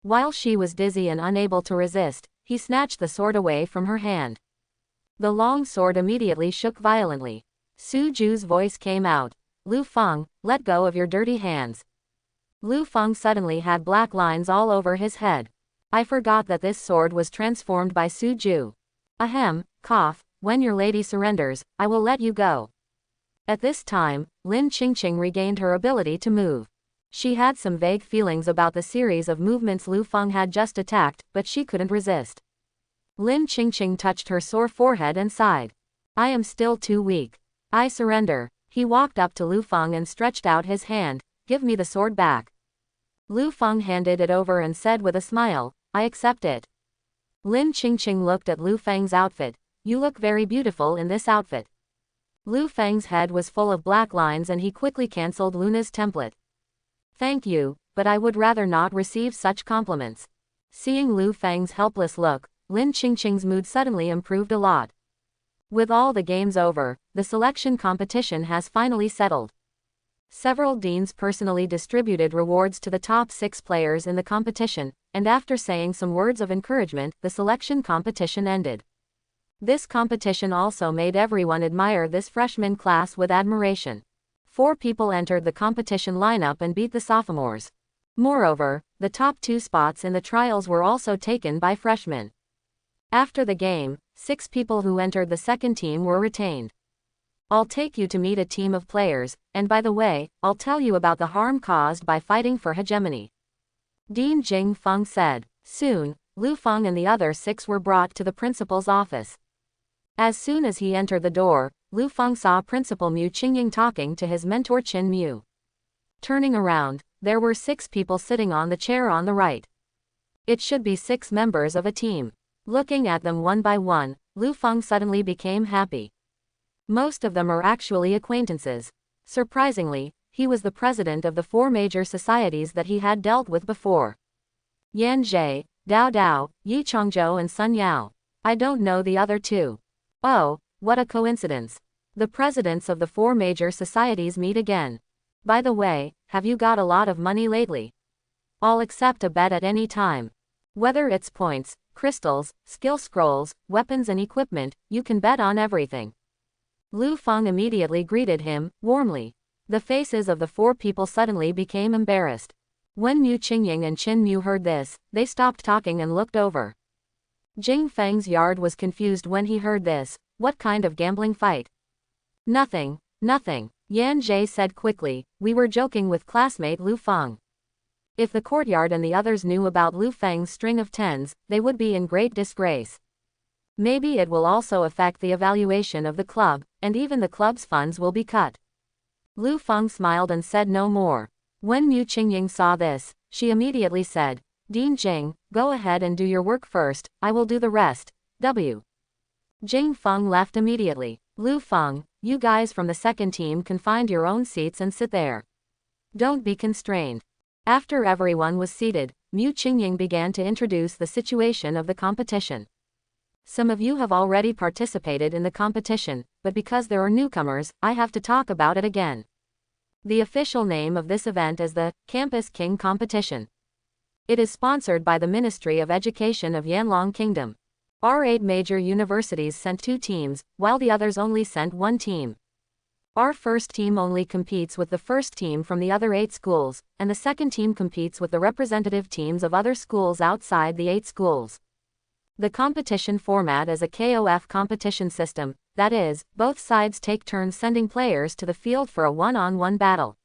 Speaker 1: While she was dizzy and unable to resist, he snatched the sword away from her hand. The long sword immediately shook violently. Su Ju's voice came out. Lu Feng, let go of your dirty hands. Lu Feng suddenly had black lines all over his head. I forgot that this sword was transformed by Su Ju. Ahem, cough, when your lady surrenders, I will let you go. At this time, Lin Qingqing regained her ability to move. She had some vague feelings about the series of movements Lu Feng had just attacked, but she couldn't resist. Lin Qingqing touched her sore forehead and sighed. I am still too weak. I surrender. He walked up to Lu Feng and stretched out his hand. Give me the sword back. Lu Feng handed it over and said with a smile, I accept it. Lin Qingqing looked at Lu Feng's outfit. You look very beautiful in this outfit. Lu Feng's head was full of black lines and he quickly cancelled Luna's template. Thank you, but I would rather not receive such compliments. Seeing Lu Feng's helpless look, Lin Qingqing's mood suddenly improved a lot. With all the games over, the selection competition has finally settled. Several deans personally distributed rewards to the top 6 players in the competition, and after saying some words of encouragement, the selection competition ended. This competition also made everyone admire this freshman class with admiration. 4 people entered the competition lineup and beat the sophomores. Moreover, the top 2 spots in the trials were also taken by freshmen. After the game, 6 people who entered the second team were retained. I'll take you to meet a team of players, and by the way, I'll tell you about the harm caused by fighting for hegemony. Dean Jing Feng said. Soon, Lu Feng and the other 6 were brought to the principal's office. As soon as he entered the door, Lu Feng saw Principal Mu Qingying talking to his mentor Qin Mu. Turning around, there were 6 people sitting on the chair on the right. It should be 6 members of a team. Looking at them one by one, Lu Feng suddenly became happy. Most of them are actually acquaintances. Surprisingly, he was the president of the 4 major societies that he had dealt with before. Yan Zhe, Dao Dao, Yi Chongzhou and Sun Yao. I don't know the other 2. Oh, what a coincidence. The presidents of the 4 major societies meet again. By the way, have you got a lot of money lately? I'll accept a bet at any time. Whether it's points, crystals, skill scrolls, weapons and equipment, you can bet on everything. Lu Feng immediately greeted him, warmly. The faces of the 4 people suddenly became embarrassed. When Mu Qingying and Qin Mu heard this, they stopped talking and looked over. Jing Feng's yard was confused when he heard this. What kind of gambling fight? Nothing, nothing, Yan Zhe said quickly. We were joking with classmate Lu Feng. If the courtyard and the others knew about Lu Feng's string of 10s, they would be in great disgrace. Maybe it will also affect the evaluation of the club, and even the club's funds will be cut. Lu Feng smiled and said no more. When Mu Qingying saw this, she immediately said, Dean Jing, go ahead and do your work first, I will do the rest. W. Jing Feng left immediately. Lu Feng, you guys from the second team can find your own seats and sit there. Don't be constrained. After everyone was seated, Mu Qingying began to introduce the situation of the competition. Some of you have already participated in the competition, but because there are newcomers, I have to talk about it again. The official name of this event is the Campus King Competition. It is sponsored by the Ministry of Education of Yanlong Kingdom. Our 8 major universities sent 2 teams, while the others only sent 1 team. Our first team only competes with the first team from the other 8 schools, and the second team competes with the representative teams of other schools outside the 8 schools. The competition format is a KOF competition system, that is, both sides take turns sending players to the field for a one-on-one battle.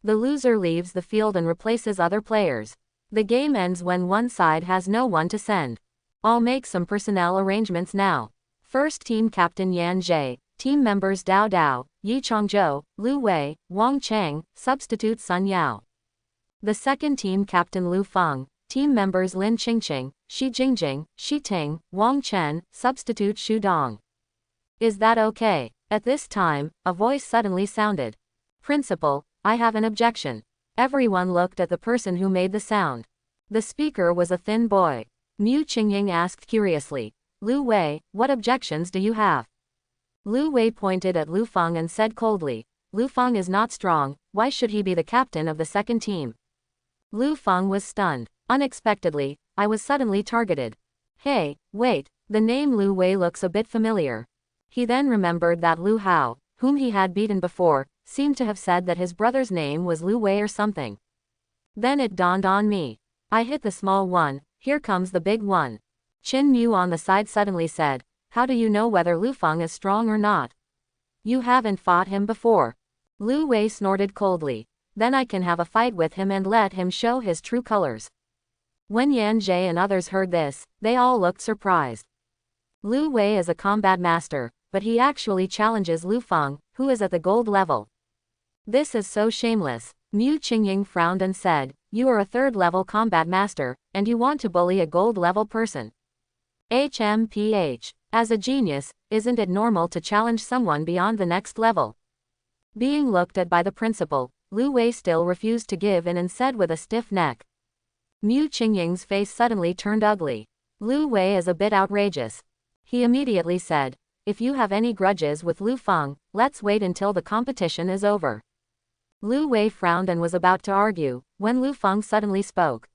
Speaker 1: The loser leaves the field and replaces other players. The game ends when one side has no one to send. I'll make some personnel arrangements now. First team captain Yan Jie, team members Dao Dao, Yi Changzhou, Lu Wei, Wang Cheng, substitute Sun Yao. The second team captain Lu Feng, team members Lin Qingqing, Shi Jingjing, Shi Ting, Wang Chen, substitute Xu Dong. Is that okay? At this time, a voice suddenly sounded. Principal, I have an objection. Everyone looked at the person who made the sound. The speaker was a thin boy. Mu Qingying asked curiously, Lu Wei, what objections do you have? Lu Wei pointed at Lu Feng and said coldly, Lu Feng is not strong, why should he be the captain of the second team? Lu Feng was stunned. Unexpectedly, I was suddenly targeted. Hey, wait, the name Lu Wei looks a bit familiar. He then remembered that Lu Hao, whom he had beaten before, seemed to have said that his brother's name was Lu Wei or something. Then it dawned on me. I hit the small one, here comes the big one. Qin Mu on the side suddenly said, how do you know whether Lu Feng is strong or not? You haven't fought him before. Lu Wei snorted coldly. Then I can have a fight with him and let him show his true colors. When Yan Jie and others heard this, they all looked surprised. Lu Wei is a combat master, but he actually challenges Lu Feng, who is at the gold level. This is so shameless. Mu Qingying frowned and said, you are a third-level combat master, and you want to bully a gold-level person. HMPH. As a genius, isn't it normal to challenge someone beyond the next level? Being looked at by the principal, Lu Wei still refused to give in and said with a stiff neck. Mu Qingying's face suddenly turned ugly. Lu Wei is a bit outrageous. He immediately said, if you have any grudges with Lu Feng, let's wait until the competition is over. Lu Wei frowned and was about to argue, when Lu Feng suddenly spoke.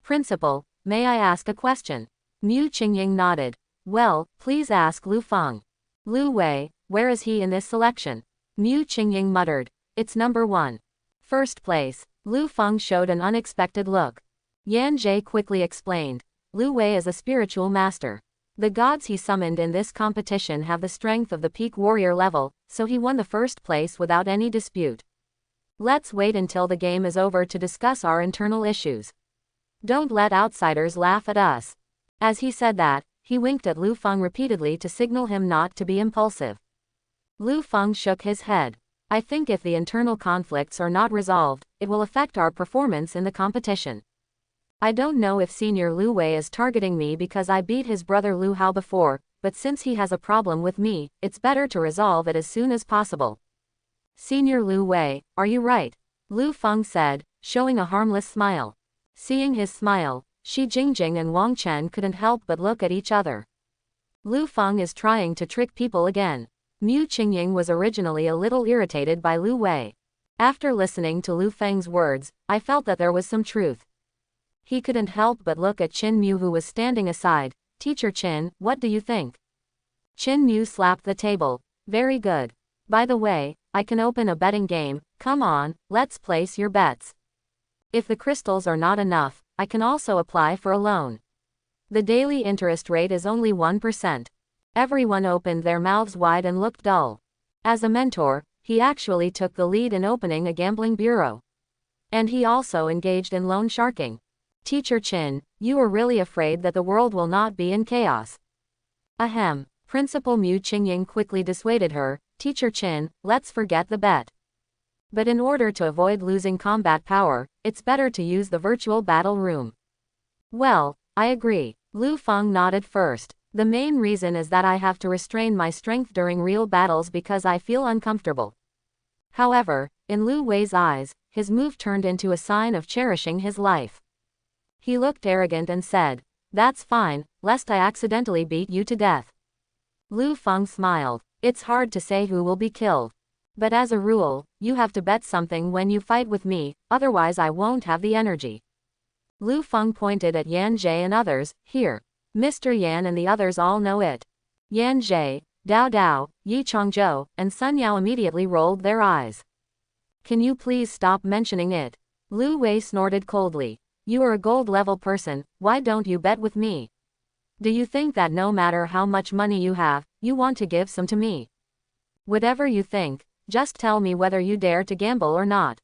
Speaker 1: Principal, may I ask a question? Mu Qingying nodded. Well, please ask Lu Feng. Lu Wei, where is he in this selection? Mu Qingying muttered. It's number 1. First place. Lu Feng showed an unexpected look. Yan Jie quickly explained. Lu Wei is a spiritual master. The gods he summoned in this competition have the strength of the peak warrior level, so he won the first place without any dispute. Let's wait until the game is over to discuss our internal issues. Don't let outsiders laugh at us. As he said that, he winked at Lu Feng repeatedly to signal him not to be impulsive. Lu Feng shook his head. I think if the internal conflicts are not resolved, it will affect our performance in the competition. I don't know if Senior Lu Wei is targeting me because I beat his brother Lu Hao before, but since he has a problem with me, it's better to resolve it as soon as possible. Senior Lu Wei, are you right? Lu Feng said, showing a harmless smile. Seeing his smile, Shi Jingjing and Wang Chen couldn't help but look at each other. Lu Feng is trying to trick people again. Mu Qingying was originally a little irritated by Lu Wei. After listening to Lu Feng's words, I felt that there was some truth. He couldn't help but look at Qin Mu who was standing aside. Teacher Qin, what do you think? Qin Mu slapped the table. Very good. By the way, I can open a betting game, come on, let's place your bets. If the crystals are not enough, I can also apply for a loan. The daily interest rate is only 1%. Everyone opened their mouths wide and looked dull. As a mentor, he actually took the lead in opening a gambling bureau. And he also engaged in loan sharking. Teacher Qin, you are really afraid that the world will not be in chaos. Ahem. Principal Mu Qingying quickly dissuaded her. Teacher Qin, let's forget the bet. But in order to avoid losing combat power, it's better to use the virtual battle room. Well, I agree. Lu Feng nodded first. The main reason is that I have to restrain my strength during real battles because I feel uncomfortable. However, in Lu Wei's eyes, his move turned into a sign of cherishing his life. He looked arrogant and said, that's fine, lest I accidentally beat you to death. Lu Feng smiled. It's hard to say who will be killed. But as a rule, you have to bet something when you fight with me, otherwise I won't have the energy. Lu Feng pointed at Yan Jie and others. Here. Mr. Yan and the others all know it. Yan Jie, Dao Dao, Yi Changzhou, and Sun Yao immediately rolled their eyes. Can you please stop mentioning it? Lu Wei snorted coldly. You are a gold level person, why don't you bet with me? Do you think that no matter how much money you have, you want to give some to me? Whatever you think, just tell me whether you dare to gamble or not.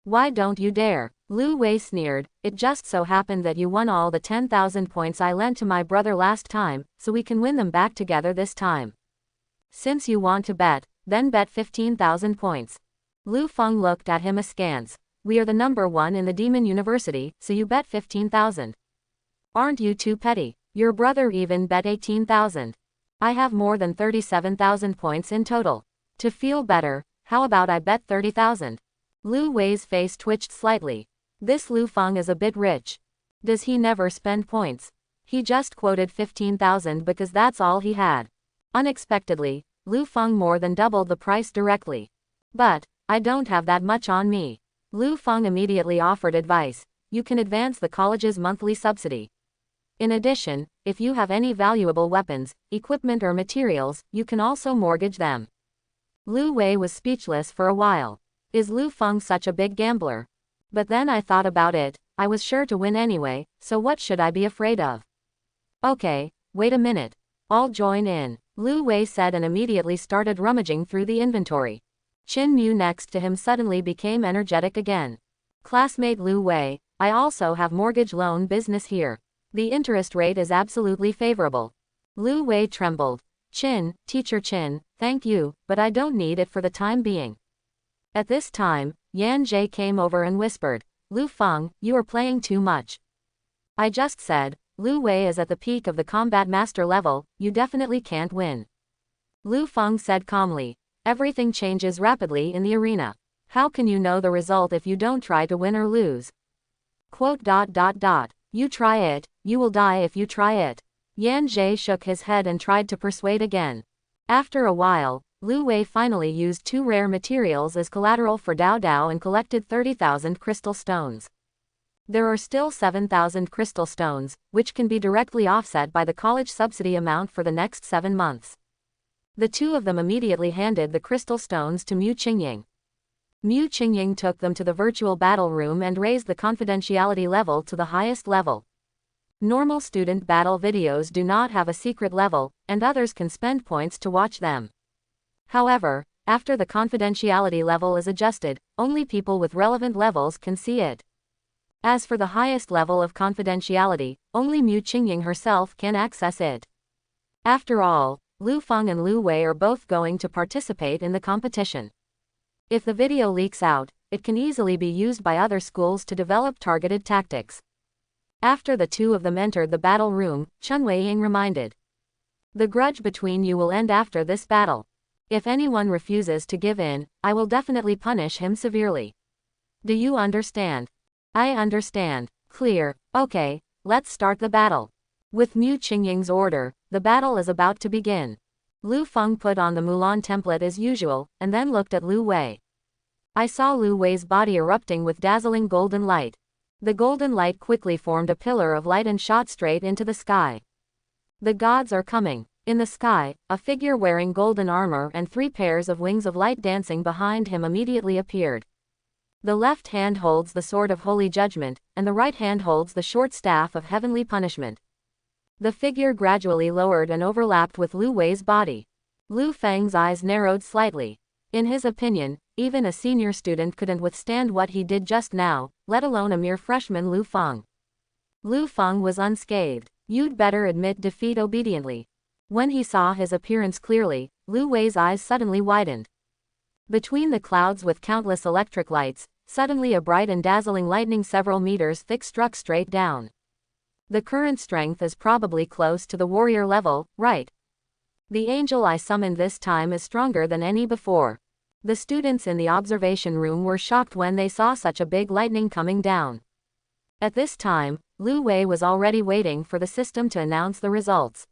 Speaker 1: Why don't you dare? Lu Wei sneered. It just so happened that you won all the 10,000 points I lent to my brother last time, so we can win them back together this time. Since you want to bet, then bet 15,000 points. Lu Feng looked at him askance. We are the number one in the Demon University, so you bet 15,000. Aren't you too petty? Your brother even bet 18,000. I have more than 37,000 points in total. To feel better, how about I bet 30,000? Lu Wei's face twitched slightly. This Lu Feng is a bit rich. Does he never spend points? He just quoted 15,000 because that's all he had. Unexpectedly, Lu Feng more than doubled the price directly. But, I don't have that much on me. Lu Feng immediately offered advice. You can advance the college's monthly subsidy. In addition, if you have any valuable weapons, equipment or materials, you can also mortgage them. Lu Wei was speechless for a while. Is Lu Feng such a big gambler? But then I thought about it, I was sure to win anyway, so what should I be afraid of? Okay, wait a minute. I'll join in, Lu Wei said and immediately started rummaging through the inventory. Qin Mu next to him suddenly became energetic again. Classmate Lu Wei, I also have mortgage loan business here. The interest rate is absolutely favorable. Lu Wei trembled. Teacher Qin, thank you, but I don't need it for the time being. At this time, Yan Jie came over and whispered, Lu Feng, you are playing too much. I just said, Lu Wei is at the peak of the combat master level, you definitely can't win. Lu Feng said calmly, everything changes rapidly in the arena. How can you know the result if you don't try to win or lose? Quote. You try it, you will die if you try it. Yan Jie shook his head and tried to persuade again. After a while, Lu Wei finally used 2 rare materials as collateral for Dao Dao and collected 30,000 crystal stones. There are still 7,000 crystal stones, which can be directly offset by the college subsidy amount for the next 7 months. The 2 of them immediately handed the crystal stones to Mu Qingying. Mu Qingying took them to the virtual battle room and raised the confidentiality level to the highest level. Normal student battle videos do not have a secret level, and others can spend points to watch them. However, after the confidentiality level is adjusted, only people with relevant levels can see it. As for the highest level of confidentiality, only Mu Qingying herself can access it. After all, Lu Feng and Lu Wei are both going to participate in the competition. If the video leaks out, it can easily be used by other schools to develop targeted tactics. After the 2 of them entered the battle room, Chen Weiying reminded. The grudge between you will end after this battle. If anyone refuses to give in, I will definitely punish him severely. Do you understand? I understand. Clear. Okay, let's start the battle. With Mu Qingying's order, the battle is about to begin. Lu Feng put on the Mulan template as usual, and then looked at Lu Wei. I saw Lu Wei's body erupting with dazzling golden light. The golden light quickly formed a pillar of light and shot straight into the sky. The gods are coming. In the sky, a figure wearing golden armor and 3 pairs of wings of light dancing behind him immediately appeared. The left hand holds the sword of holy judgment, and the right hand holds the short staff of heavenly punishment. The figure gradually lowered and overlapped with Lu Wei's body. Lu Feng's eyes narrowed slightly. In his opinion, even a senior student couldn't withstand what he did just now, let alone a mere freshman Lu Feng. Lu Feng was unscathed. You'd better admit defeat obediently. When he saw his appearance clearly, Lu Wei's eyes suddenly widened. Between the clouds with countless electric lights, suddenly a bright and dazzling lightning several meters thick struck straight down. The current strength is probably close to the warrior level, right? The angel I summoned this time is stronger than any before. The students in the observation room were shocked when they saw such a big lightning coming down. At this time, Lu Wei was already waiting for the system to announce the results.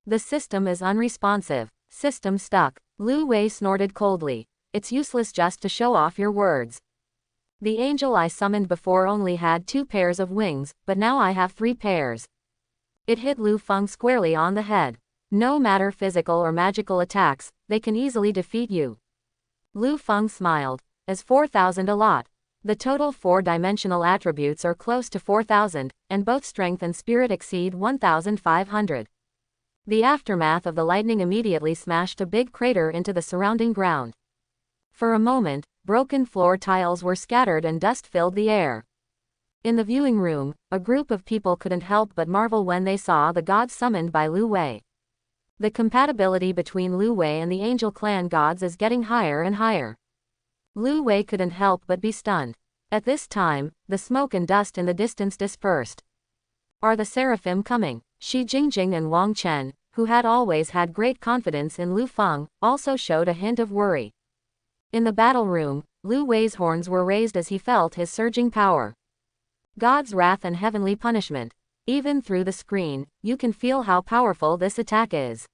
Speaker 1: The system is unresponsive. System stuck. Lu Wei snorted coldly. It's useless just to show off your words. The angel I summoned before only had 2 pairs of wings, but now I have 3 pairs. It hit Lu Feng squarely on the head. No matter physical or magical attacks, they can easily defeat you. Lu Feng smiled. As 4,000 a lot. The total 4-dimensional attributes are close to 4,000, and both strength and spirit exceed 1,500. The aftermath of the lightning immediately smashed a big crater into the surrounding ground. For a moment, broken floor tiles were scattered and dust filled the air. In the viewing room, a group of people couldn't help but marvel when they saw the gods summoned by Lu Wei. The compatibility between Lu Wei and the angel clan gods is getting higher and higher. Lu Wei couldn't help but be stunned. At this time, the smoke and dust in the distance dispersed. Are the seraphim coming? Shi Jingjing and Wang Chen, who had always had great confidence in Lu Feng, also showed a hint of worry. In the battle room, Lu Wei's horns were raised as he felt his surging power. God's wrath and heavenly punishment. Even through the screen, you can feel how powerful this attack is.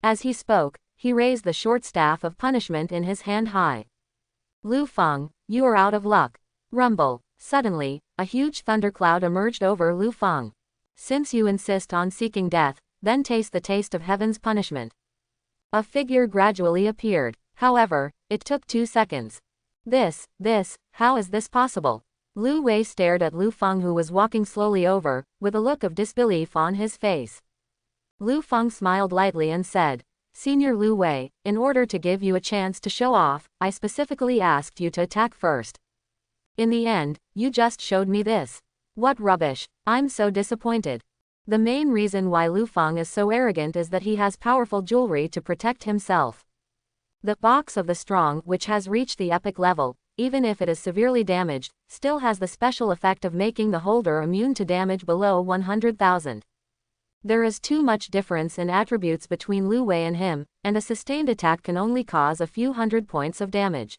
Speaker 1: As he spoke, he raised the short staff of punishment in his hand high. Lu Feng, you are out of luck. Rumble. Suddenly, a huge thundercloud emerged over Lu Feng. Since you insist on seeking death, then taste the taste of heaven's punishment. A figure gradually appeared. However, it took 2 seconds. How is this possible? Lu Wei stared at Lu Feng, who was walking slowly over, with a look of disbelief on his face. Lu Feng smiled lightly and said, Senior Lu Wei, in order to give you a chance to show off, I specifically asked you to attack first. In the end, you just showed me this. What rubbish, I'm so disappointed. The main reason why Lu Feng is so arrogant is that he has powerful jewelry to protect himself. The box of the strong, which has reached the epic level, even if it is severely damaged, still has the special effect of making the holder immune to damage below 100,000. There is too much difference in attributes between Lu Wei and him, and a sustained attack can only cause a few hundred points of damage.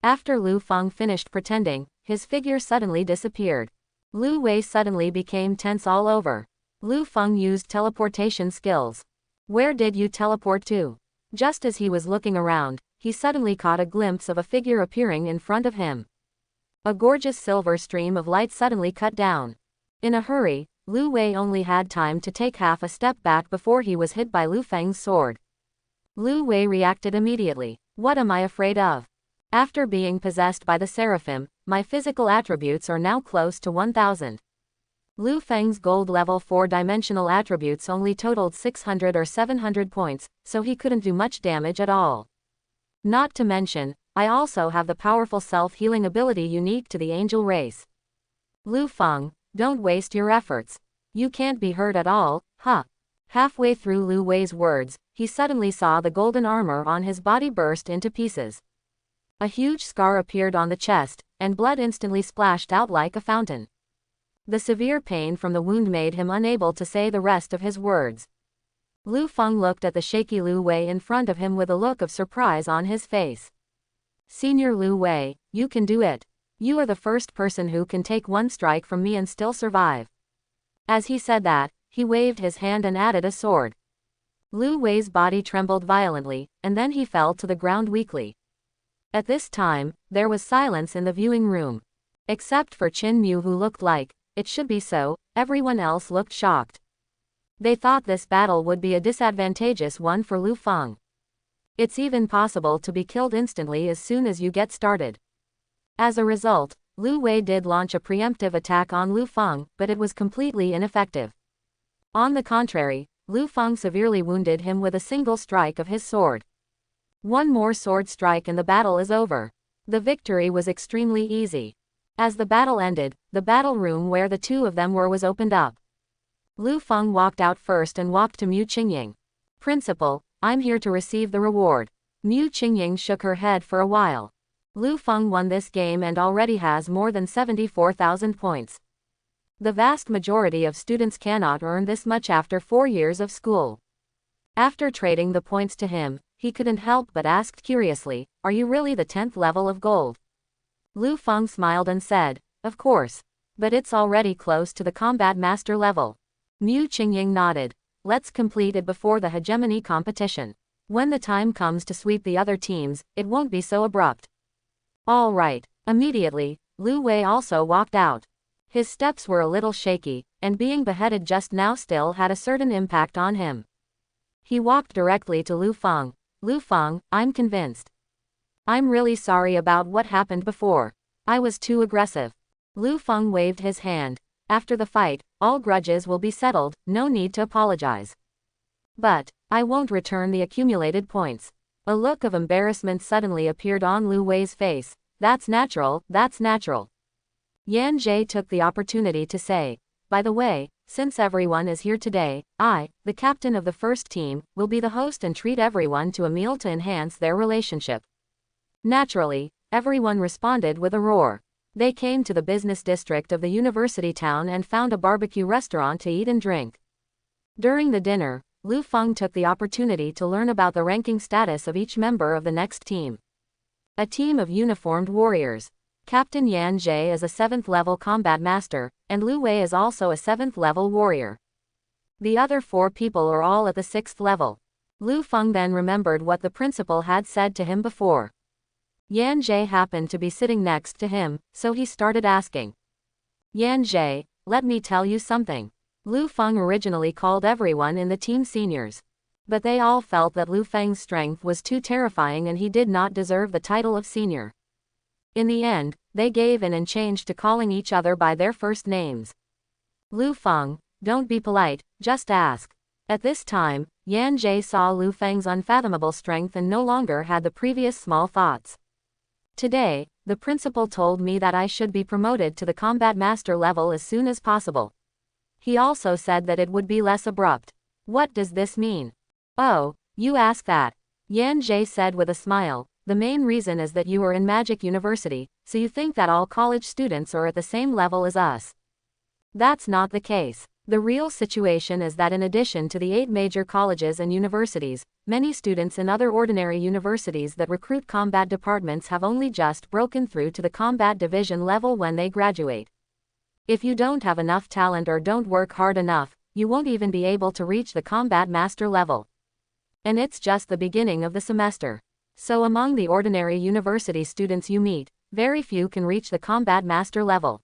Speaker 1: After Lu Feng finished pretending, his figure suddenly disappeared. Lu Wei suddenly became tense all over. Lu Feng used teleportation skills. Where did you teleport to? Just as he was looking around, he suddenly caught a glimpse of a figure appearing in front of him. A gorgeous silver stream of light suddenly cut down. In a hurry, Lu Wei only had time to take half a step back before he was hit by Lu Feng's sword. Lu Wei reacted immediately. What am I afraid of? After being possessed by the seraphim, my physical attributes are now close to 1,000. Lu Feng's gold level 4-dimensional attributes only totaled 600 or 700 points, so he couldn't do much damage at all. Not to mention, I also have the powerful self-healing ability unique to the angel race. Lu Feng, don't waste your efforts. You can't be hurt at all, huh? Halfway through Lu Wei's words, he suddenly saw the golden armor on his body burst into pieces. A huge scar appeared on the chest, and blood instantly splashed out like a fountain. The severe pain from the wound made him unable to say the rest of his words. Lu Feng looked at the shaky Lu Wei in front of him with a look of surprise on his face. Senior Lu Wei, you can do it. You are the first person who can take one strike from me and still survive. As he said that, he waved his hand and added a sword. Lu Wei's body trembled violently, and then he fell to the ground weakly. At this time, there was silence in the viewing room. Except for Qin Mu, who looked like, it should be so, everyone else looked shocked. They thought this battle would be a disadvantageous one for Lu Feng. It's even possible to be killed instantly as soon as you get started. As a result, Lu Wei did launch a preemptive attack on Lu Feng, but it was completely ineffective. On the contrary, Lu Feng severely wounded him with a single strike of his sword. One more sword strike and the battle is over. The victory was extremely easy. As the battle ended, the battle room where the two of them were was opened up. Lu Feng walked out first and walked to Mu Qingying. Principal, I'm here to receive the reward. Mu Qingying shook her head for a while. Lu Feng won this game and already has more than 74,000 points. The vast majority of students cannot earn this much after 4 years of school. After trading the points to him, he couldn't help but ask curiously, are you really the 10th level of gold? Lu Feng smiled and said, of course. But it's already close to the combat master level. Mu Qingying nodded. Let's complete it before the hegemony competition. When the time comes to sweep the other teams, it won't be so abrupt. All right. Immediately, Lu Wei also walked out. His steps were a little shaky, and being beheaded just now still had a certain impact on him. He walked directly to Lu Feng. Lu Feng, I'm convinced. I'm really sorry about what happened before. I was too aggressive. Lu Feng waved his hand. After the fight, all grudges will be settled, no need to apologize. But, I won't return the accumulated points. A look of embarrassment suddenly appeared on Lu Wei's face. That's natural, that's natural. Yan Jie took the opportunity to say, by the way, since everyone is here today, I, the captain of the first team, will be the host and treat everyone to a meal to enhance their relationship. Naturally, everyone responded with a roar. They came to the business district of the university town and found a barbecue restaurant to eat and drink. During the dinner, Lu Feng took the opportunity to learn about the ranking status of each member of the next team. A team of uniformed warriors. Captain Yan Jie is a 7th level combat master, and Lu Wei is also a 7th level warrior. The other 4 people are all at the 6th level. Lu Feng then remembered what the principal had said to him before. Yan Jie happened to be sitting next to him, so he started asking. Yan Jie, let me tell you something. Lu Feng originally called everyone in the team seniors. But they all felt that Lu Feng's strength was too terrifying and he did not deserve the title of senior. In the end, they gave in and changed to calling each other by their first names. Lu Feng, don't be polite, just ask. At this time, Yan Jie saw Lu Feng's unfathomable strength and no longer had the previous small thoughts. Today, the principal told me that I should be promoted to the combat master level as soon as possible. He also said that it would be less abrupt. What does this mean? Oh, you ask that. Yan Jie said with a smile. The main reason is that you are in Magic University, so you think that all college students are at the same level as us. That's not the case. The real situation is that in addition to the 8 major colleges and universities, many students in other ordinary universities that recruit combat departments have only just broken through to the combat division level when they graduate. If you don't have enough talent or don't work hard enough, you won't even be able to reach the combat master level. And it's just the beginning of the semester. So among the ordinary university students you meet, very few can reach the combat master level.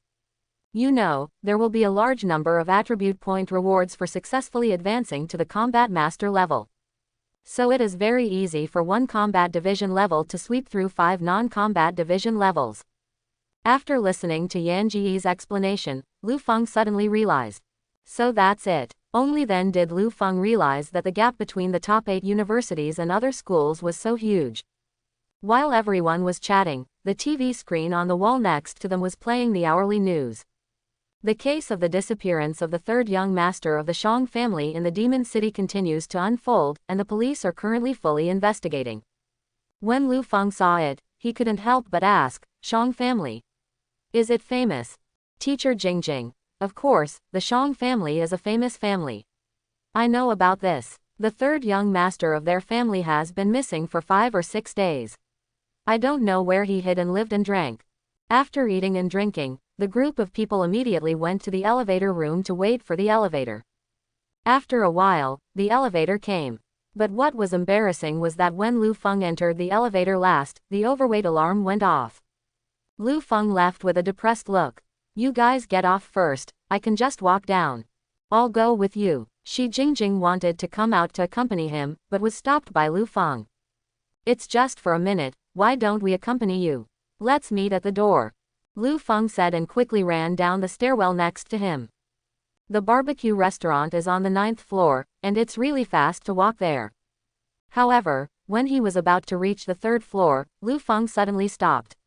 Speaker 1: You know, there will be a large number of attribute point rewards for successfully advancing to the combat master level. So it is very easy for one combat division level to sweep through 5 non-combat division levels. After listening to Yan Jie's explanation, Lu Feng suddenly realized. So that's it. Only then did Lu Feng realize that the gap between the top 8 universities and other schools was so huge. While everyone was chatting, the TV screen on the wall next to them was playing the hourly news. The case of the disappearance of the 3rd young master of the Shang family in the Demon City continues to unfold, and the police are currently fully investigating. When Lu Feng saw it, he couldn't help but ask, Shang family? Is it famous? Teacher Jingjing. Of course, the Shang family is a famous family. I know about this. The 3rd young master of their family has been missing for 5 or 6 days. I don't know where he hid and lived and drank. After eating and drinking, the group of people immediately went to the elevator room to wait for the elevator. After a while, the elevator came. But what was embarrassing was that when Lu Feng entered the elevator last, the overweight alarm went off. Lu Feng left with a depressed look. You guys get off first, I can just walk down. I'll go with you. Shi Jingjing wanted to come out to accompany him, but was stopped by Lu Feng. It's just for a minute, why don't we accompany you? Let's meet at the door. Lu Feng said and quickly ran down the stairwell next to him. The barbecue restaurant is on the 9th floor, and it's really fast to walk there. However, when he was about to reach the 3rd floor, Lu Feng suddenly stopped.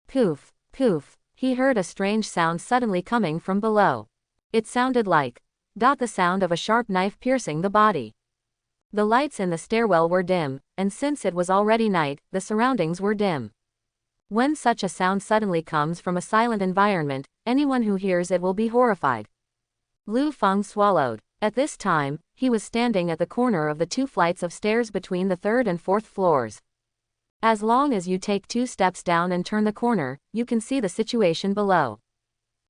Speaker 1: Poof, poof. He heard a strange sound suddenly coming from below. It sounded like the sound of a sharp knife piercing the body. The lights in the stairwell were dim, and since it was already night, the surroundings were dim. When such a sound suddenly comes from a silent environment, anyone who hears it will be horrified. Lu Feng swallowed. At this time, he was standing at the corner of the 2 flights of stairs between the 3rd and 4th floors. As long as you take 2 steps down and turn the corner, you can see the situation below.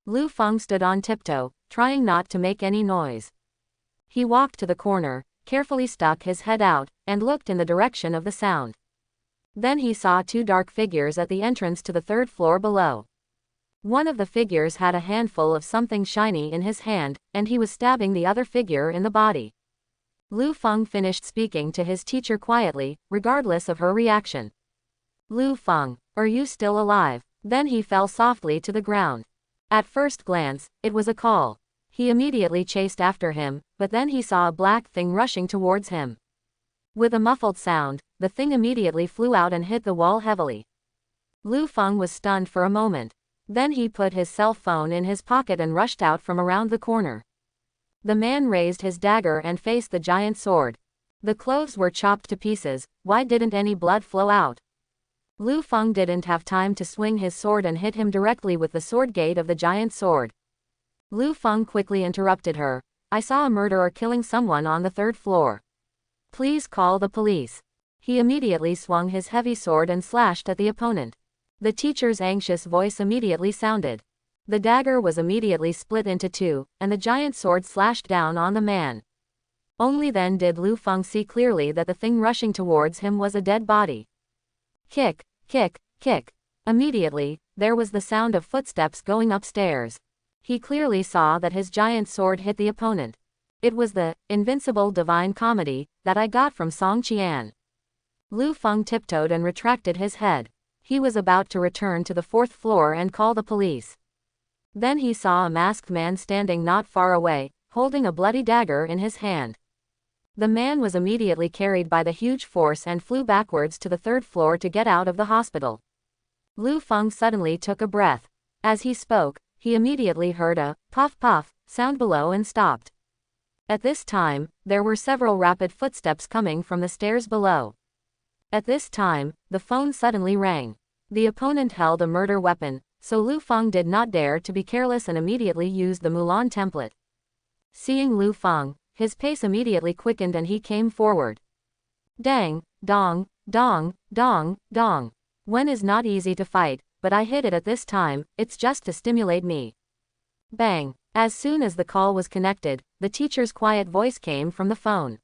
Speaker 1: Lu Feng stood on tiptoe, trying not to make any noise. He walked to the corner, carefully stuck his head out, and looked in the direction of the sound. Then he saw 2 dark figures at the entrance to the 3rd floor below. One of the figures had a handful of something shiny in his hand, and he was stabbing the other figure in the body. Lu Feng finished speaking to his teacher quietly, regardless of her reaction. Lu Feng, are you still alive? Then he fell softly to the ground. At first glance, it was a call. He immediately chased after him, but then he saw a black thing rushing towards him. With a muffled sound, the thing immediately flew out and hit the wall heavily. Lu Feng was stunned for a moment. Then he put his cell phone in his pocket and rushed out from around the corner. The man raised his dagger and faced the giant sword. The clothes were chopped to pieces. Why didn't any blood flow out? Lu Feng didn't have time to swing his sword and hit him directly with the sword gate of the giant sword. Lu Feng quickly interrupted her. I saw a murderer killing someone on the 3rd floor. Please call the police. He immediately swung his heavy sword and slashed at the opponent. The teacher's anxious voice immediately sounded. The dagger was immediately split into two, and the giant sword slashed down on the man. Only then did Lu Feng see clearly that the thing rushing towards him was a dead body. Kick, kick, kick. Immediately, there was the sound of footsteps going upstairs. He clearly saw that his giant sword hit the opponent. It was the invincible divine comedy that I got from Song Qian. Lu Feng tiptoed and retracted his head. He was about to return to the 4th floor and call the police. Then he saw a masked man standing not far away, holding a bloody dagger in his hand. The man was immediately carried by the huge force and flew backwards to the 3rd floor to get out of the hospital. Lu Feng suddenly took a breath. As he spoke, he immediately heard a puff puff sound below and stopped. At this time, there were several rapid footsteps coming from the stairs below. At this time, the phone suddenly rang. The opponent held a murder weapon, so Lu Feng did not dare to be careless and immediately used the Mulan template. Seeing Lu Feng, his pace immediately quickened and he came forward. Dang, dong, dong, dong, dong. Wen is not easy to fight, but I hit it at this time, it's just to stimulate me. Bang. As soon as the call was connected, the teacher's quiet voice came from the phone.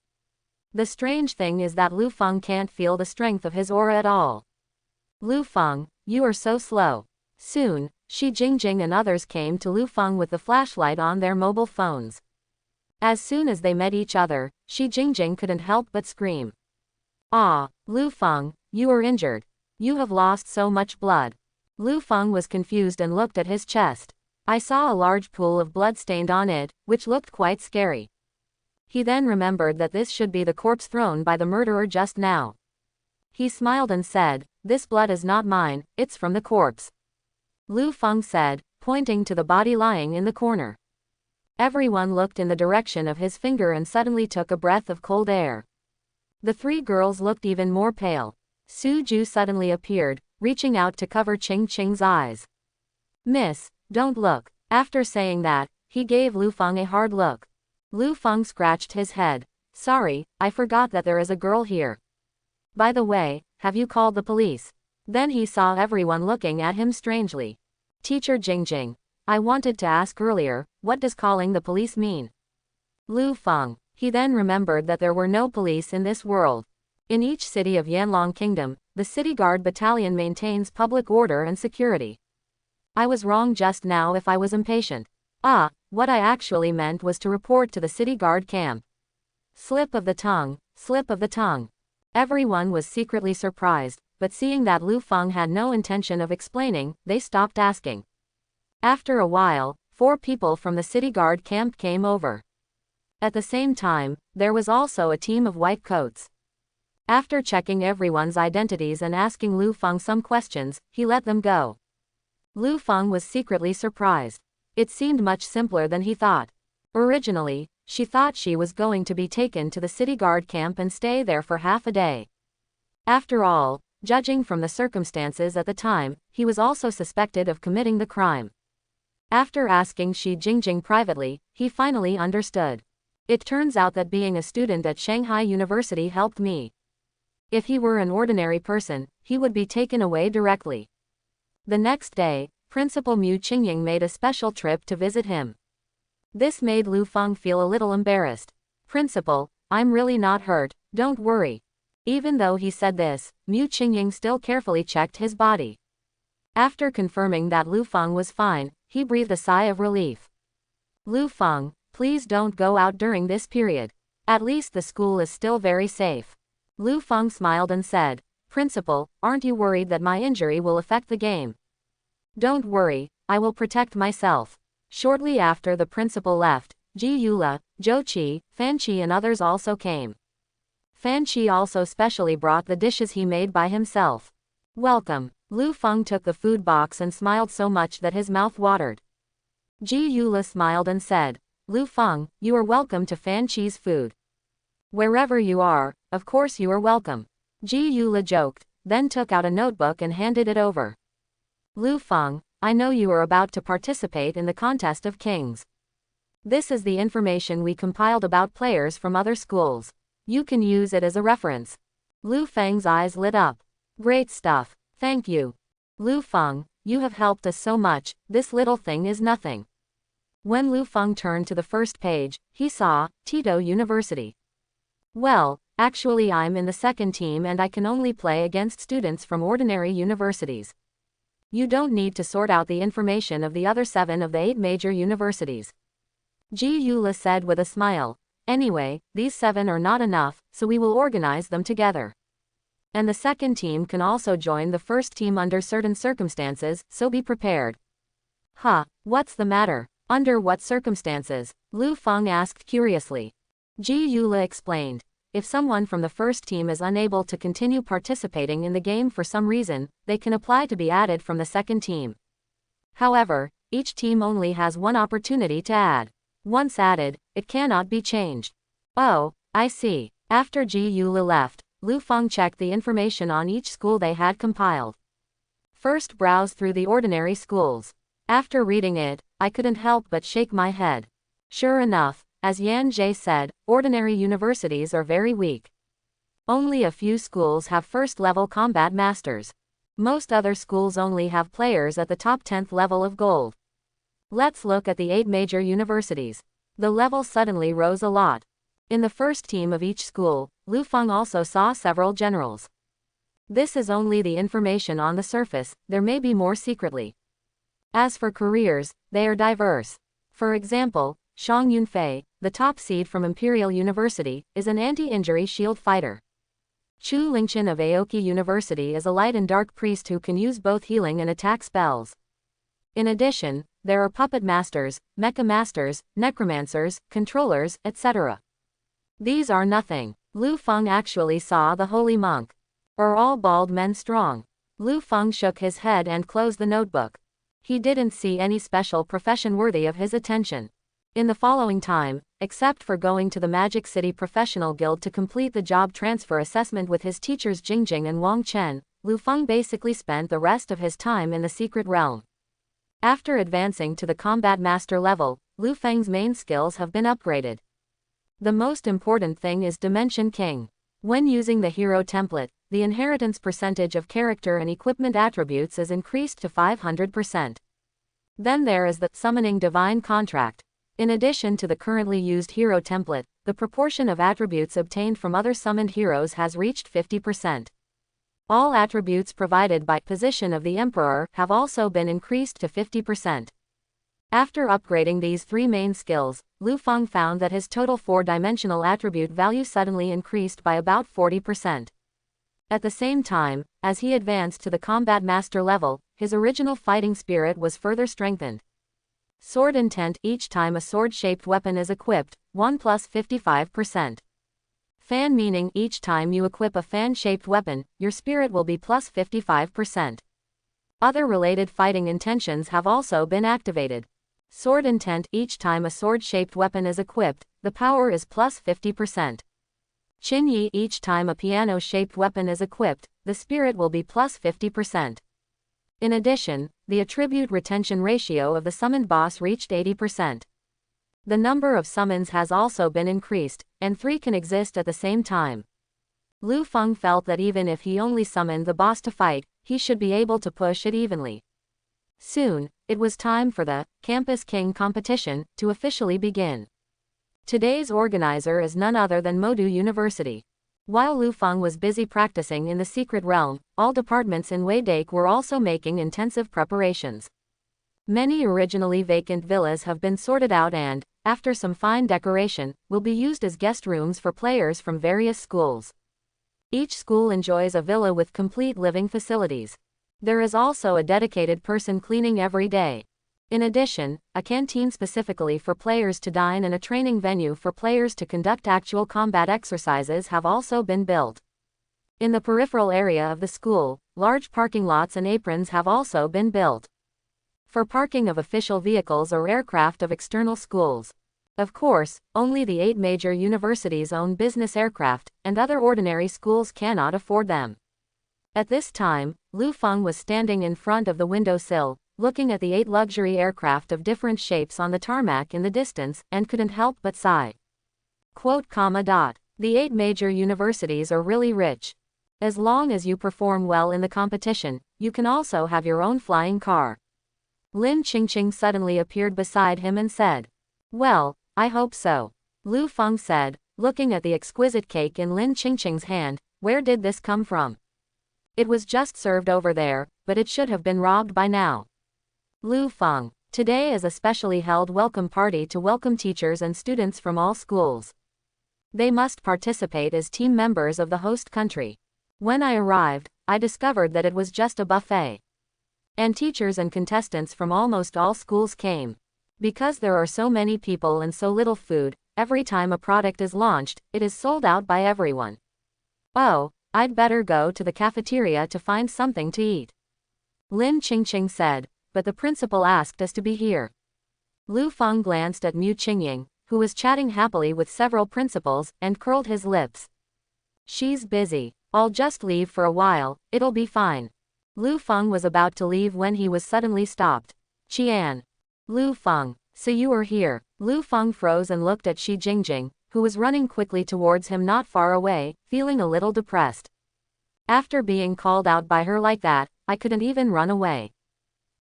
Speaker 1: The strange thing is that Lu Feng can't feel the strength of his aura at all. Lu Feng, you are so slow. Soon, Shi Jingjing and others came to Lu Feng with the flashlight on their mobile phones. As soon as they met each other, Shi Jingjing couldn't help but scream. Ah, Lu Feng, you are injured. You have lost so much blood. Lu Feng was confused and looked at his chest. I saw a large pool of blood stained on it, which looked quite scary. He then remembered that this should be the corpse thrown by the murderer just now. He smiled and said, this blood is not mine, it's from the corpse. Lu Feng said, pointing to the body lying in the corner. Everyone looked in the direction of his finger and suddenly took a breath of cold air. The 3 girls looked even more pale. Su Ju suddenly appeared, reaching out to cover Ching Ching's eyes. Miss, don't look. After saying that, he gave Lu Feng a hard look. Lu Feng scratched his head. Sorry, I forgot that there is a girl here. By the way, have you called the police? Then he saw everyone looking at him strangely. Teacher Jingjing, I wanted to ask earlier, what does calling the police mean? Lu Feng. He then remembered that there were no police in this world. In each city of Yanlong Kingdom, the city guard battalion maintains public order and security. I was wrong just now if I was impatient. Ah, what I actually meant was to report to the city guard camp. Slip of the tongue, slip of the tongue. Everyone was secretly surprised, but seeing that Lu Feng had no intention of explaining, they stopped asking. After a while, 4 people from the city guard camp came over. At the same time, there was also a team of white coats. After checking everyone's identities and asking Lu Feng some questions, he let them go. Lu Feng was secretly surprised. It seemed much simpler than he thought. Originally, she thought she was going to be taken to the city guard camp and stay there for half a day. After all, judging from the circumstances at the time, he was also suspected of committing the crime. After asking Shi Jingjing privately, he finally understood. It turns out that being a student at Shanghai University helped me. If he were an ordinary person, he would be taken away directly. The next day, Principal Mu Qingying made a special trip to visit him. This made Lu Feng feel a little embarrassed. Principal, I'm really not hurt, don't worry. Even though he said this, Mu Qingying still carefully checked his body. After confirming that Lu Feng was fine, he breathed a sigh of relief. Lu Feng, please don't go out during this period. At least the school is still very safe. Lu Feng smiled and said, Principal, aren't you worried that my injury will affect the game? Don't worry, I will protect myself. Shortly after the principal left, Ji Yula, Zhou Qi, Fan Qi and others also came. Fan Qi also specially brought the dishes he made by himself. Welcome. Lu Feng took the food box and smiled so much that his mouth watered. Ji Yula smiled and said, Lu Feng, you are welcome to Fan Qi's food. Wherever you are, of course you are welcome. Ji Yula joked, then took out a notebook and handed it over. Lu Feng, I know you are about to participate in the contest of kings. This is the information we compiled about players from other schools. You can use it as a reference. Lu Feng's eyes lit up. Great stuff. Thank you. Lu Feng, you have helped us so much, this little thing is nothing. When Lu Feng turned to the first page, he saw, Tito University. Well, actually I'm in the second team and I can only play against students from ordinary universities. You don't need to sort out the information of the other 7 of the 8 major universities. Ji Yula said with a smile. Anyway, these 7 are not enough, so we will organize them together. And the second team can also join the first team under certain circumstances, so be prepared. Huh, what's the matter? Under what circumstances? Lu Feng asked curiously. Ji Yula explained. If someone from the first team is unable to continue participating in the game for some reason, they can apply to be added from the second team. However, each team only has one opportunity to add. Once added, it cannot be changed. Oh, I see. After Ji Yula left, Lu Feng checked the information on each school they had compiled. First browse through the ordinary schools. After reading it, I couldn't help but shake my head. Sure enough, as Yan Jie said, ordinary universities are very weak. Only a few schools have first-level combat masters. Most other schools only have players at the top 10th level of gold. Let's look at the 8 major universities. The level suddenly rose a lot. In the first team of each school, Lu Feng also saw several generals. This is only the information on the surface, there may be more secretly. As for careers, they are diverse. For example, Shang Yunfei, the top seed from Imperial University, is an anti-injury shield fighter. Chu Lingqian of Aoki University is a light and dark priest who can use both healing and attack spells. In addition, there are puppet masters, mecha masters, necromancers, controllers, etc. These are nothing. Lu Feng actually saw the holy monk. Are all bald men strong? Lu Feng shook his head and closed the notebook. He didn't see any special profession worthy of his attention. In the following time, except for going to the Magic City Professional Guild to complete the job transfer assessment with his teachers Jingjing and Wang Chen, Lu Feng basically spent the rest of his time in the secret realm. After advancing to the combat master level, Lu Feng's main skills have been upgraded. The most important thing is Dimension King. When using the hero template, the inheritance percentage of character and equipment attributes is increased to 500%. Then there is the Summoning Divine Contract. In addition to the currently used hero template, the proportion of attributes obtained from other summoned heroes has reached 50%. All attributes provided by Position of the Emperor have also been increased to 50%. After upgrading these 3 main skills, Lu Feng found that his total 4-dimensional attribute value suddenly increased by about 40%. At the same time, as he advanced to the combat master level, his original fighting spirit was further strengthened. Sword Intent. Each time a sword-shaped weapon is equipped, 1 plus 55%. Fan meaning each time you equip a fan-shaped weapon, your spirit will be plus 55%. Other related fighting intentions have also been activated. Sword Intent. Each time a sword-shaped weapon is equipped, the power is plus 50%. Qin Yi. Each time a piano-shaped weapon is equipped, the spirit will be plus 50%. In addition, the attribute retention ratio of the summoned boss reached 80%. The number of summons has also been increased, and 3 can exist at the same time. Lu Feng felt that even if he only summoned the boss to fight, he should be able to push it evenly. Soon, it was time for the Campus King competition to officially begin. Today's organizer is none other than Modu University. While Lu Feng was busy practicing in the secret realm, all departments in Weidake were also making intensive preparations. Many originally vacant villas have been sorted out and, after some fine decoration, will be used as guest rooms for players from various schools. Each school enjoys a villa with complete living facilities. There is also a dedicated person cleaning every day. In addition, a canteen specifically for players to dine and a training venue for players to conduct actual combat exercises have also been built. In the peripheral area of the school, large parking lots and aprons have also been built for parking of official vehicles or aircraft of external schools. Of course, only the 8 major universities own business aircraft, and other ordinary schools cannot afford them. At this time, Lu Feng was standing in front of the windowsill, looking at the 8 luxury aircraft of different shapes on the tarmac in the distance, and couldn't help but sigh. The 8 major universities are really rich. As long as you perform well in the competition, you can also have your own flying car. Lin Qingqing suddenly appeared beside him and said, "Well, I hope so." Lu Feng said, looking at the exquisite cake in Lin Qingqing's hand. "Where did this come from?" "It was just served over there, but it should have been robbed by now." Lu Feng, "Today is a specially held welcome party to welcome teachers and students from all schools. They must participate as team members of the host country. When I arrived, I discovered that it was just a buffet. And teachers and contestants from almost all schools came. Because there are so many people and so little food, every time a product is launched, it is sold out by everyone. Oh, I'd better go to the cafeteria to find something to eat." Lin Qingqing said, "But the principal asked us to be here." Lu Feng glanced at Mu Qingying, who was chatting happily with several principals, and curled his lips. "She's busy. I'll just leave for a while, it'll be fine." Lu Feng was about to leave when he was suddenly stopped. "Qian." "Lu Feng, so you are here." Lu Feng froze and looked at Shi Jingjing, who was running quickly towards him not far away, feeling a little depressed. "After being called out by her like that, I couldn't even run away."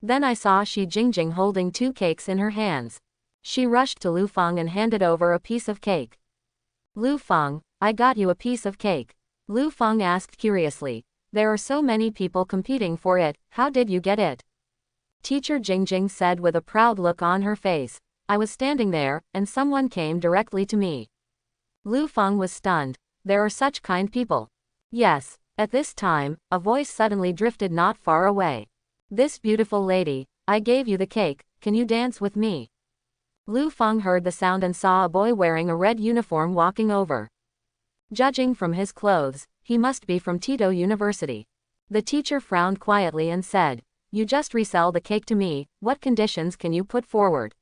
Speaker 1: Then I saw Shi Jingjing holding 2 cakes in her hands. She rushed to Lu Feng and handed over a piece of cake. "Lu Feng, I got you a piece of cake." Lu Feng asked curiously. "There are so many people competing for it, how did you get it?" Teacher Jingjing said with a proud look on her face. "I was standing there, and someone came directly to me." Lu Feng was stunned. There are such kind people. Yes. At this time, a voice suddenly drifted not far away. "This beautiful lady, I gave you the cake, can you dance with me?" Lu Feng heard the sound and saw a boy wearing a red uniform walking over. Judging from his clothes, he must be from Tito University. The teacher frowned quietly and said, "You just resell the cake to me, what conditions can you put forward?"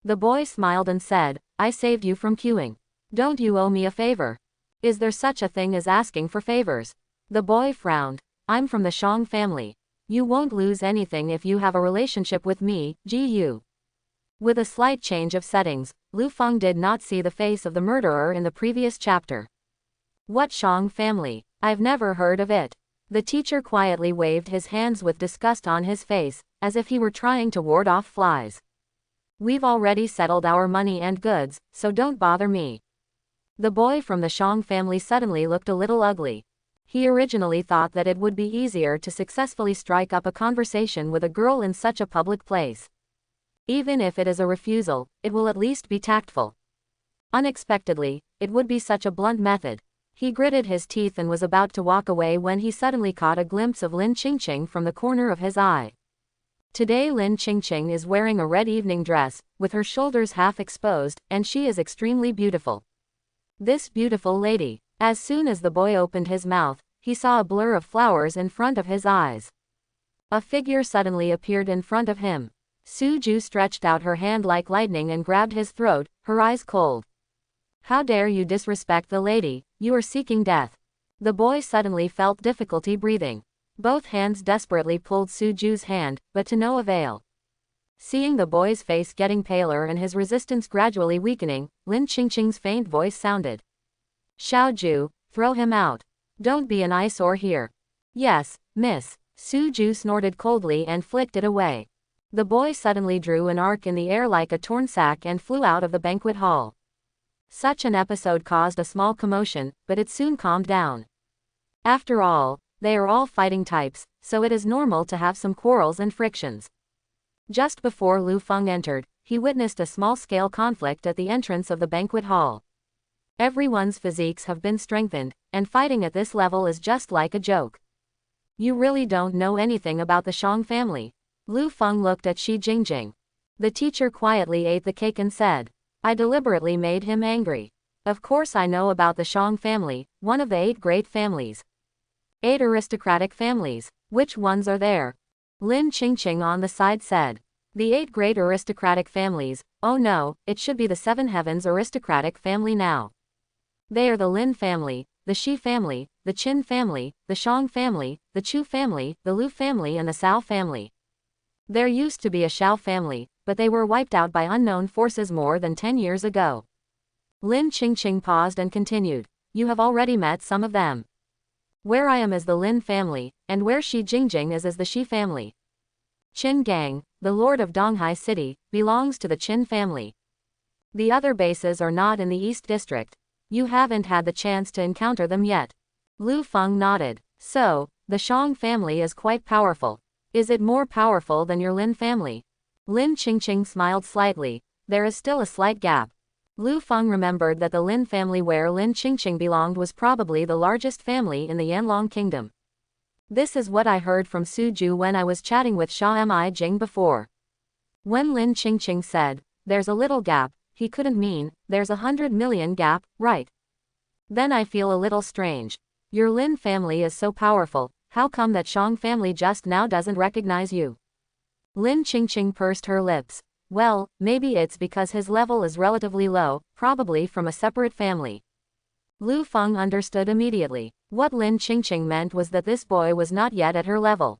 Speaker 1: The boy smiled and said, "I saved you from queuing. Don't you owe me a favor?" "Is there such a thing as asking for favors?" The boy frowned. "I'm from the Shang family. You won't lose anything if you have a relationship with me, Gu." With a slight change of settings, Lu Feng did not see the face of the murderer in the previous chapter. "What Shang family? I've never heard of it." The teacher quietly waved his hands with disgust on his face, as if he were trying to ward off flies. "We've already settled our money and goods, so don't bother me." The boy from the Shang family suddenly looked a little ugly. He originally thought that it would be easier to successfully strike up a conversation with a girl in such a public place. Even if it is a refusal, it will at least be tactful. Unexpectedly, it would be such a blunt method. He gritted his teeth and was about to walk away when he suddenly caught a glimpse of Lin Qingqing from the corner of his eye. Today Lin Qingqing is wearing a red evening dress, with her shoulders half exposed, and she is extremely beautiful. This beautiful lady. As soon as the boy opened his mouth, he saw a blur of flowers in front of his eyes. A figure suddenly appeared in front of him. Su Ju stretched out her hand like lightning and grabbed his throat, her eyes cold. "How dare you disrespect the lady, you are seeking death." The boy suddenly felt difficulty breathing. Both hands desperately pulled Su Ju's hand, but to no avail. Seeing the boy's face getting paler and his resistance gradually weakening, Lin Qingqing's faint voice sounded. "Xiaoju, throw him out. Don't be an eyesore here." "Yes, miss." Su Ju snorted coldly and flicked it away. The boy suddenly drew an arc in the air like a torn sack and flew out of the banquet hall. Such an episode caused a small commotion, but it soon calmed down. After all, they are all fighting types, so it is normal to have some quarrels and frictions. Just before Lu Feng entered, he witnessed a small-scale conflict at the entrance of the banquet hall. Everyone's physiques have been strengthened, and fighting at this level is just like a joke. You really don't know anything about the Shang family. Lu Feng looked at Shi Jingjing. The teacher quietly ate the cake and said, I deliberately made him angry. Of course I know about the Shang family, one of the 8 great families. 8 aristocratic families. Which ones are there? Lin Qingqing on the side said. The 8 great aristocratic families. Oh no, it should be the 7 heavens aristocratic family now. They are the Lin family, the Shi family, the Qin family, the Shang family, the Chu family, the Lu family and the Cao family. There used to be a Shao family, but they were wiped out by unknown forces more than 10 years ago. Lin Qingqing paused and continued. You have already met some of them. Where I am is the Lin family, and where Shi Jingjing is the Shi family. Qin Gang, the lord of Donghai City, belongs to the Qin family. The other bases are not in the East District. You haven't had the chance to encounter them yet. Lu Feng nodded. So, the Shang family is quite powerful. Is it more powerful than your Lin family? Lin Qingqing smiled slightly. There is still a slight gap. Lu Feng remembered that the Lin family where Lin Qingqing belonged was probably the largest family in the Yanlong kingdom. This is what I heard from Su Ju when I was chatting with Sha Mi Jing before. When Lin Qingqing said, there's a little gap, he couldn't mean, there's 100 million gap, right? Then I feel a little strange. Your Lin family is so powerful, how come that Shang family just now doesn't recognize you? Lin Qingqing pursed her lips. Well, maybe it's because his level is relatively low, probably from a separate family. Lu Feng understood immediately. What Lin Qingqing meant was that this boy was not yet at her level.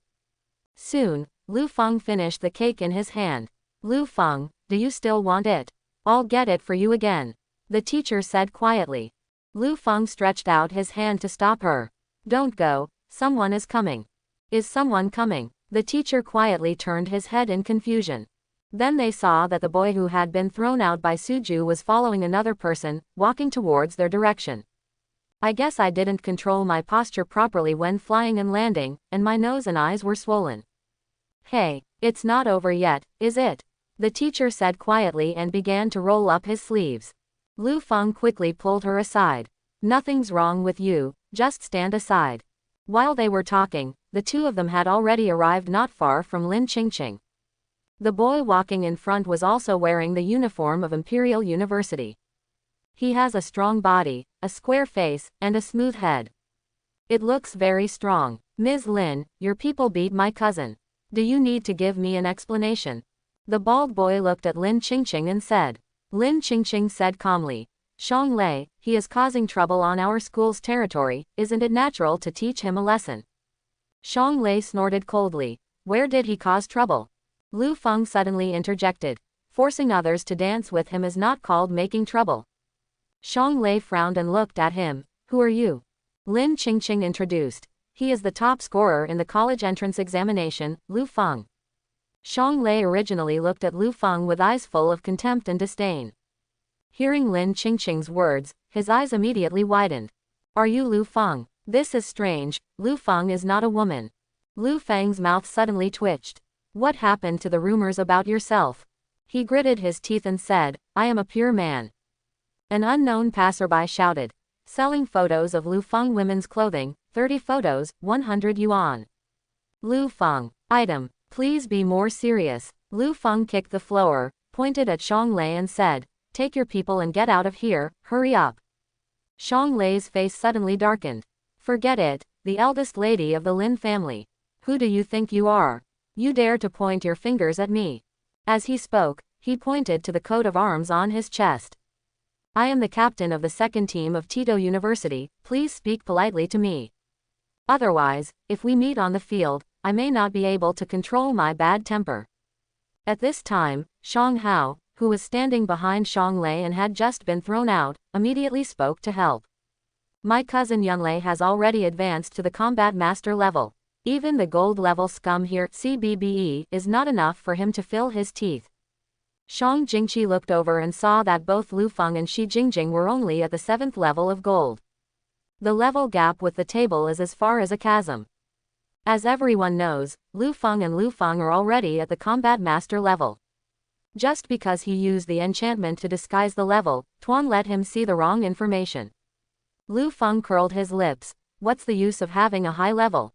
Speaker 1: Soon, Lu Feng finished the cake in his hand. Lu Feng, do you still want it? I'll get it for you again. The teacher said quietly. Lu Feng stretched out his hand to stop her. Don't go, someone is coming. Is someone coming? The teacher quietly turned his head in confusion. Then they saw that the boy who had been thrown out by Suju was following another person, walking towards their direction. I guess I didn't control my posture properly when flying and landing, and my nose and eyes were swollen. Hey, it's not over yet, is it? The teacher said quietly and began to roll up his sleeves. Lu Feng quickly pulled her aside. Nothing's wrong with you, just stand aside. While they were talking, the two of them had already arrived not far from Lin Qingqing. The boy walking in front was also wearing the uniform of Imperial University. He has a strong body, a square face, and a smooth head. It looks very strong. Ms. Lin, your people beat my cousin. Do you need to give me an explanation? The bald boy looked at Lin Qingqing and said. Lin Qingqing said calmly. Shang Lei, he is causing trouble on our school's territory, isn't it natural to teach him a lesson? Shang Lei snorted coldly. Where did he cause trouble? Lu Feng suddenly interjected. Forcing others to dance with him is not called making trouble. Shang Lei frowned and looked at him. Who are you? Lin Qingqing introduced. He is the top scorer in the college entrance examination, Lu Feng. Shang Lei originally looked at Lu Feng with eyes full of contempt and disdain. Hearing Lin Qingqing's words, his eyes immediately widened. Are you Lu Feng? This is strange, Lu Feng is not a woman. Lu Feng's mouth suddenly twitched. What happened to the rumors about yourself? He gritted his teeth and said, I am a pure man. An unknown passerby shouted. Selling photos of Lu Feng women's clothing, 30 photos, 100 yuan. Lu Feng. Item. Please be more serious. Lu Feng kicked the floor, pointed at Shang Lei and said, take your people and get out of here, hurry up. Shang Lei's face suddenly darkened. Forget it, the eldest lady of the Lin family. Who do you think you are? You dare to point your fingers at me. As he spoke, he pointed to the coat of arms on his chest. I am the captain of the second team of Tito University, please speak politely to me. Otherwise, if we meet on the field, I may not be able to control my bad temper. At this time, Shang Hao, who was standing behind Shang Lei and had just been thrown out, immediately spoke to help. My cousin Yunlei has already advanced to the combat master level. Even the gold level scum here, CBBE, is not enough for him to fill his teeth. Shang Jingqi looked over and saw that both Lu Feng and Shi Jingjing were only at the 7th level of gold. The level gap with the table is as far as a chasm. As everyone knows, Lu Feng are already at the combat master level. Just because he used the enchantment to disguise the level, Tuan let him see the wrong information. Lu Feng curled his lips. What's the use of having a high level?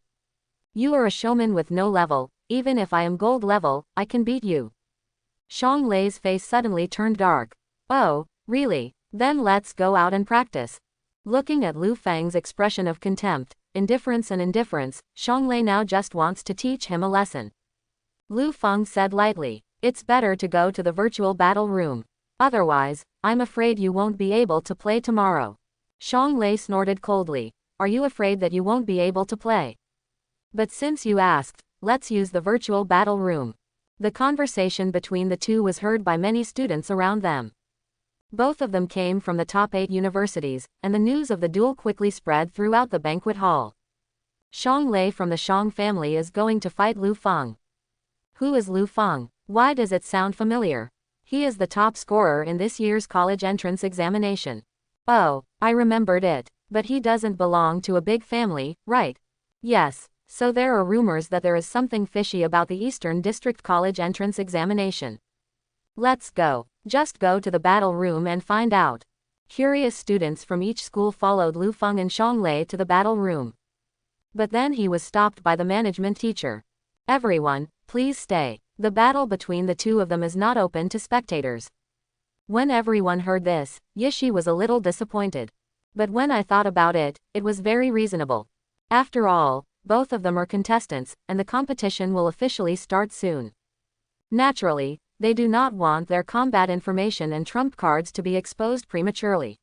Speaker 1: You are a showman with no level, even if I am gold level, I can beat you. Xiang Lei's face suddenly turned dark. Oh, really? Then let's go out and practice. Looking at Lu Fang's expression of contempt, indifference, Xiang Lei now just wants to teach him a lesson. Lu Feng said lightly, "It's better to go to the virtual battle room. Otherwise, I'm afraid you won't be able to play tomorrow." Xiang Lei snorted coldly. "Are you afraid that you won't be able to play? But since you asked, let's use the virtual battle room." The conversation between the two was heard by many students around them. Both of them came from the top 8 universities, and the news of the duel quickly spread throughout the banquet hall. Xiang Lei from the Xiang family is going to fight Lu Feng. Who is Lu Feng? Why does it sound familiar? He is the top scorer in this year's college entrance examination. Oh, I remembered it. But he doesn't belong to a big family, right? Yes. So there are rumors that there is something fishy about the Eastern District College entrance examination. Let's go. Just go to the battle room and find out. Curious students from each school followed Lu Feng and Xiang Lei to the battle room. But then he was stopped by the management teacher. "Everyone, please stay. The battle between the two of them is not open to spectators." When everyone heard this, Yishi was a little disappointed. But when I thought about it, it was very reasonable. After all, both of them are contestants, and the competition will officially start soon. Naturally, they do not want their combat information and trump cards to be exposed prematurely.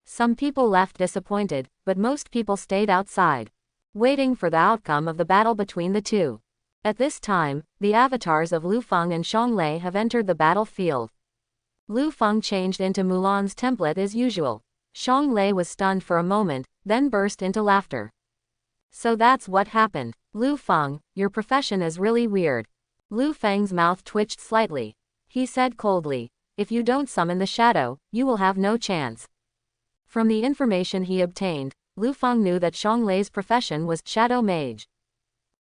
Speaker 1: Some people left disappointed, but most people stayed outside, waiting for the outcome of the battle between the two. At this time, the avatars of Lu Feng and Xiang Lei have entered the battlefield. Lu Feng changed into Mulan's template as usual. Xiang Lei was stunned for a moment, then burst into laughter. "So that's what happened. Lu Feng, your profession is really weird." Lu Feng's mouth twitched slightly. He said coldly, "If you don't summon the shadow, you will have no chance." From the information he obtained, Lu Feng knew that Xiang Lei's profession was shadow mage.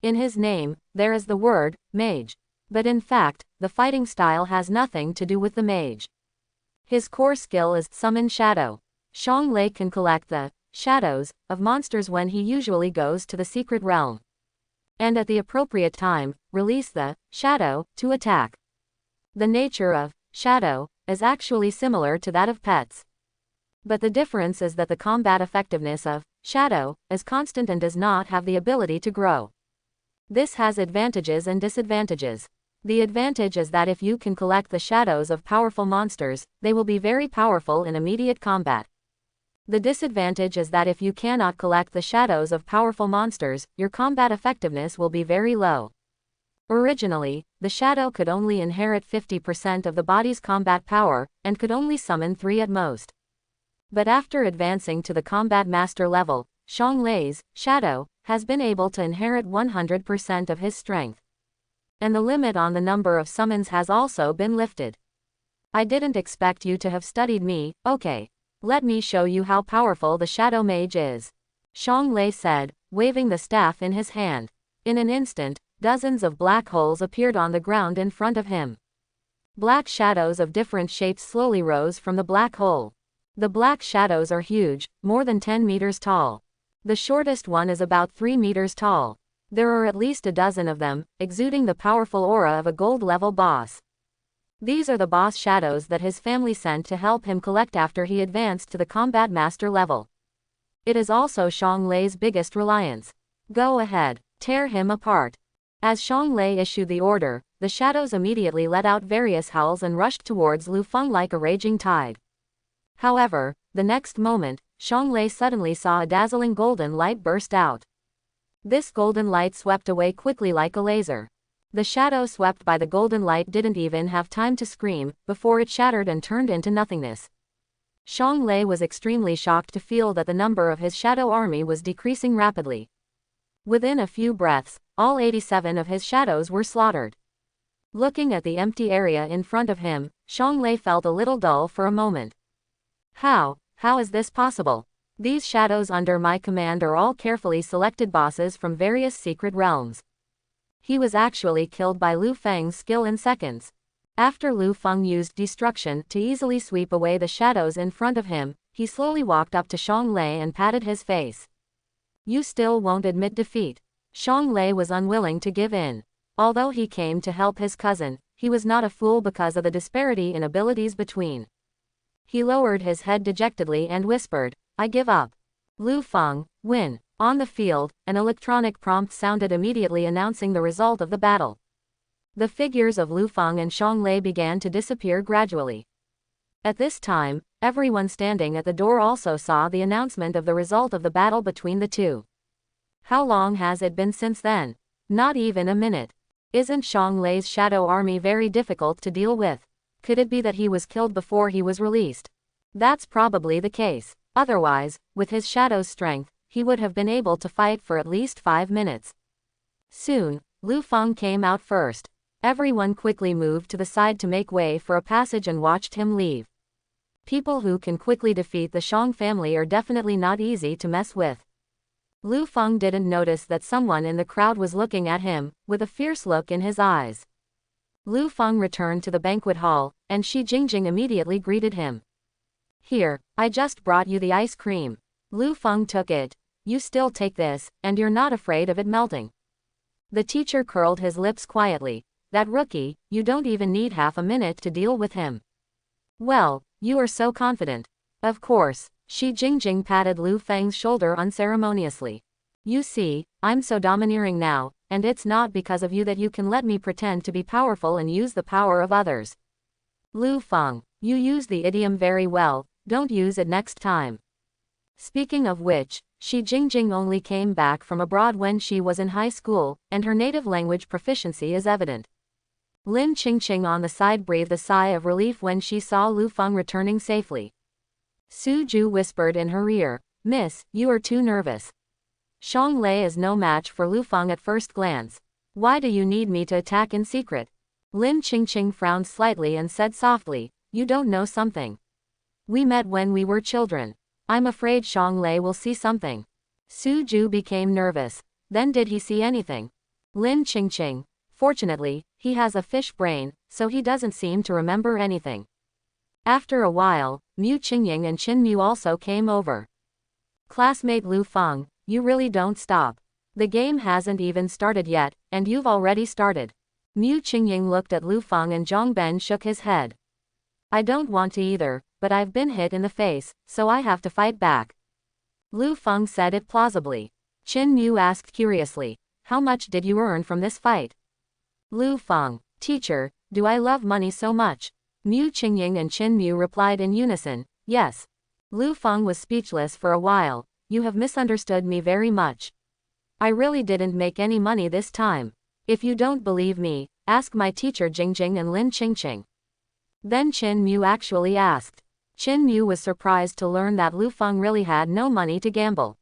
Speaker 1: In his name, there is the word mage. But in fact, the fighting style has nothing to do with the mage. His core skill is summon shadow. Xiang Lei can collect the shadows of monsters when he usually goes to the secret realm, and at the appropriate time, release the shadow to attack. The nature of shadow is actually similar to that of pets. But the difference is that the combat effectiveness of shadow is constant and does not have the ability to grow. This has advantages and disadvantages. The advantage is that if you can collect the shadows of powerful monsters, they will be very powerful in immediate combat. The disadvantage is that if you cannot collect the shadows of powerful monsters, your combat effectiveness will be very low. Originally, the shadow could only inherit 50% of the body's combat power, and could only summon 3 at most. But after advancing to the combat master level, Xiang Lei's shadow has been able to inherit 100% of his strength. And the limit on the number of summons has also been lifted. "I didn't expect you to have studied me, okay. Let me show you how powerful the shadow mage is," Xiang Lei said, waving the staff in his hand. In an instant, dozens of black holes appeared on the ground in front of him. Black shadows of different shapes slowly rose from the black hole. The black shadows are huge, more than 10 meters tall. The shortest one is about 3 meters tall. There are at least a dozen of them, exuding the powerful aura of a gold-level boss. These are the boss shadows that his family sent to help him collect after he advanced to the combat master level. It is also Xiang Lei's biggest reliance. "Go ahead, tear him apart." As Xiang Lei issued the order, the shadows immediately let out various howls and rushed towards Lu Feng like a raging tide. However, the next moment, Xiang Lei suddenly saw a dazzling golden light burst out. This golden light swept away quickly like a laser. The shadow swept by the golden light didn't even have time to scream, before it shattered and turned into nothingness. Xiang Lei was extremely shocked to feel that the number of his shadow army was decreasing rapidly. Within a few breaths, all 87 of his shadows were slaughtered. Looking at the empty area in front of him, Xiang Lei felt a little dull for a moment. How is this possible? These shadows under my command are all carefully selected bosses from various secret realms. He was actually killed by Lu Feng's skill in seconds. After Lu Feng used destruction to easily sweep away the shadows in front of him, he slowly walked up to Xiang Lei and patted his face. "You still won't admit defeat. Lei was unwilling to give in. Although he came to help his cousin, he was not a fool because of the disparity in abilities between. He lowered his head dejectedly and whispered, "I give up." Lu Feng, win. On the field, an electronic prompt sounded immediately announcing the result of the battle. The figures of Lu Feng and Lei began to disappear gradually. At this time, everyone standing at the door also saw the announcement of the result of the battle between the two. How long has it been since then? Not even a minute. Isn't Lei's shadow army very difficult to deal with? Could it be that he was killed before he was released? That's probably the case. Otherwise, with his shadow's strength, he would have been able to fight for at least 5 minutes. Soon, Lu Feng came out first. Everyone quickly moved to the side to make way for a passage and watched him leave. People who can quickly defeat the Shang family are definitely not easy to mess with. Lu Feng didn't notice that someone in the crowd was looking at him, with a fierce look in his eyes. Lu Feng returned to the banquet hall, and Shi Jingjing immediately greeted him. "Here, I just brought you the ice cream." Lu Feng took it. "You still take this, and you're not afraid of it melting." The teacher curled his lips quietly. "That rookie, you don't even need half a minute to deal with him." "Well, you are so confident." "Of course." Shi Jingjing patted Lu Feng's shoulder unceremoniously. "You see, I'm so domineering now, and it's not because of you that you can let me pretend to be powerful and use the power of others." "Lu Feng, you use the idiom very well, don't use it next time." Speaking of which, Shi Jingjing only came back from abroad when she was in high school, and her native language proficiency is evident. Lin Qingqing on the side breathed a sigh of relief when she saw Lu Feng returning safely. Su Ju whispered in her ear, "Miss, you are too nervous." Lei is no match for Lu Feng at first glance. "Why do you need me to attack in secret?" Lin Qingqing frowned slightly and said softly, "You don't know something. We met when we were children. I'm afraid Lei will see something." Su Ju became nervous. Then did he see anything? Lin Qingqing. Fortunately, he has a fish brain, so he doesn't seem to remember anything. After a while, Mu Qingying and Qin Mu also came over. "Classmate Lu Feng, you really don't stop. The game hasn't even started yet, and you've already started." Mu Qingying looked at Lu Feng and Zhang Ben shook his head. "I don't want to either, but I've been hit in the face, so I have to fight back." Lu Feng said it plausibly. Qin Mu asked curiously, "How much did you earn from this fight?" Lu Feng, "Teacher, do I love money so much?" Mu Qingying and Qin Mu replied in unison, "Yes." Lu Feng was speechless for a while. "You have misunderstood me very much. I really didn't make any money this time. If you don't believe me, ask my teacher Jingjing and Lin Qingqing." Then Qin Mu actually asked. Qin Mu was surprised to learn that Lu Feng really had no money to gamble.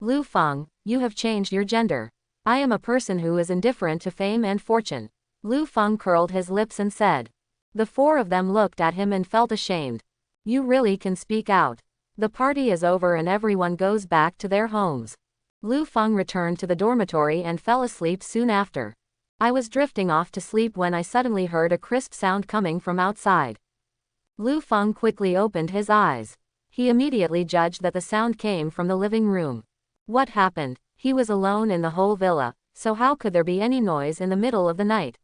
Speaker 1: "Lu Feng, you have changed your gender. I am a person who is indifferent to fame and fortune." Lu Feng curled his lips and said. The four of them looked at him and felt ashamed. "You really can speak out." The party is over and everyone goes back to their homes. Lu Feng returned to the dormitory and fell asleep soon after. "I was drifting off to sleep when I suddenly heard a crisp sound coming from outside." Lu Feng quickly opened his eyes. He immediately judged that the sound came from the living room. What happened? He was alone in the whole villa, so how could there be any noise in the middle of the night?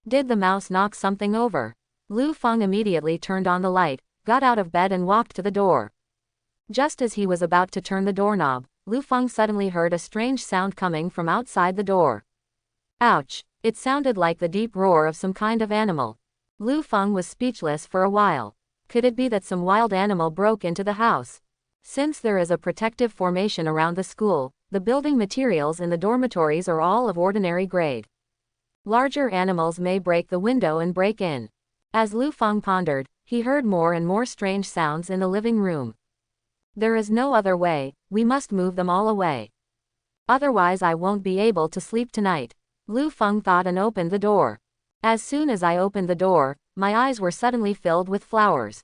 Speaker 1: Did the mouse knock something over? Lu Feng immediately turned on the light, got out of bed and walked to the door. Just as he was about to turn the doorknob, Lu Feng suddenly heard a strange sound coming from outside the door. Ouch! It sounded like the deep roar of some kind of animal. Lu Feng was speechless for a while. Could it be that some wild animal broke into the house? Since there is a protective formation around the school, the building materials in the dormitories are all of ordinary grade. Larger animals may break the window and break in. As Lu Feng pondered, he heard more and more strange sounds in the living room. There is no other way, we must move them all away. Otherwise I won't be able to sleep tonight. Lu Feng thought and opened the door. As soon as I opened the door, my eyes were suddenly filled with flowers.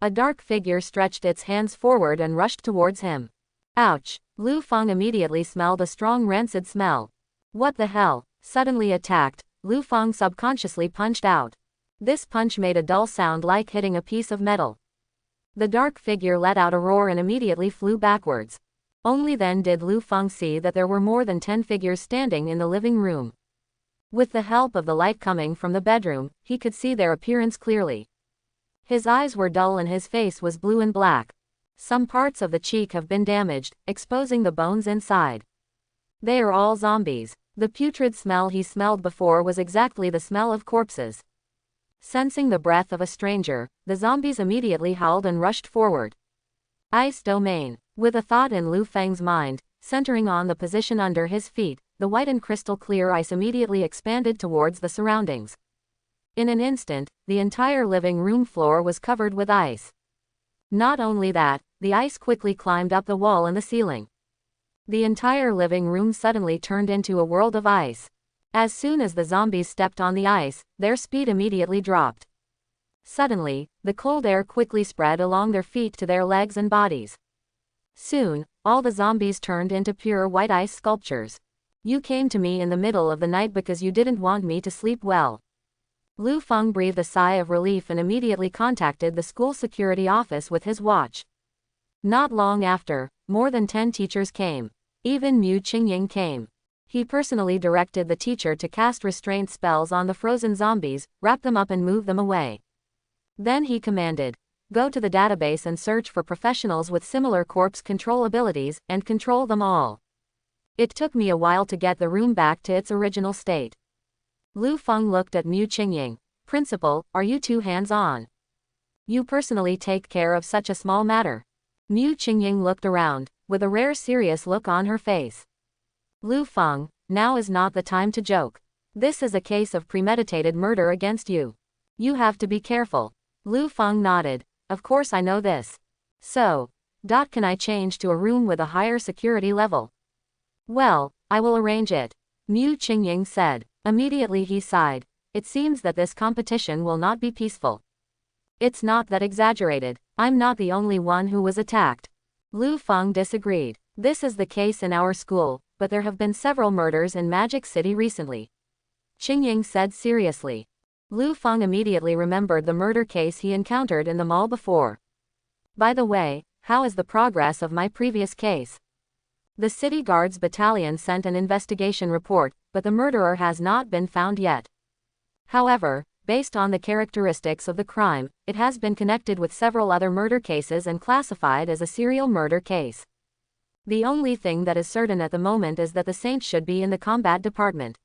Speaker 1: A dark figure stretched its hands forward and rushed towards him. Ouch! Lu Feng immediately smelled a strong rancid smell. What the hell? Suddenly attacked, Lu Feng subconsciously punched out. This punch made a dull sound like hitting a piece of metal. The dark figure let out a roar and immediately flew backwards. Only then did Lu Feng see that there were more than 10 figures standing in the living room. With the help of the light coming from the bedroom, he could see their appearance clearly. His eyes were dull and his face was blue and black. Some parts of the cheek have been damaged, exposing the bones inside. They are all zombies. The putrid smell he smelled before was exactly the smell of corpses. Sensing the breath of a stranger, the zombies immediately howled and rushed forward. Ice domain. With a thought in Lu Feng's mind, centering on the position under his feet, the white and crystal clear ice immediately expanded towards the surroundings. In an instant, the entire living room floor was covered with ice. Not only that, the ice quickly climbed up the wall and the ceiling. The entire living room suddenly turned into a world of ice. As soon as the zombies stepped on the ice, their speed immediately dropped. Suddenly, the cold air quickly spread along their feet to their legs and bodies. Soon, all the zombies turned into pure white ice sculptures. You came to me in the middle of the night because you didn't want me to sleep well. Lu Feng breathed a sigh of relief and immediately contacted the school security office with his watch. Not long after, more than 10 teachers came. Even Mu Qingying came. He personally directed the teacher to cast restraint spells on the frozen zombies, wrap them up and move them away. Then he commanded, "Go to the database and search for professionals with similar corpse control abilities, and control them all." It took me a while to get the room back to its original state. Lu Feng looked at Mu Qingying. "Principal, are you too hands-on? You personally take care of such a small matter?" Mu Qingying looked around, with a rare serious look on her face. "Lu Feng, now is not the time to joke. This is a case of premeditated murder against you. You have to be careful." Lu Feng nodded. "Of course I know this. So, can I change to a room with a higher security level?" "Well, I will arrange it," Mu Qingying said. Immediately he sighed. "It seems that this competition will not be peaceful." "It's not that exaggerated. I'm not the only one who was attacked." Lu Feng disagreed. "This is the case in our school, but there have been several murders in Magic City recently," Qingying said seriously. Lu Feng immediately remembered the murder case he encountered in the mall before. "By the way, how is the progress of my previous case?" "The City Guards Battalion sent an investigation report, but the murderer has not been found yet. However, based on the characteristics of the crime, it has been connected with several other murder cases and classified as a serial murder case. The only thing that is certain at the moment is that the Saints should be in the combat department."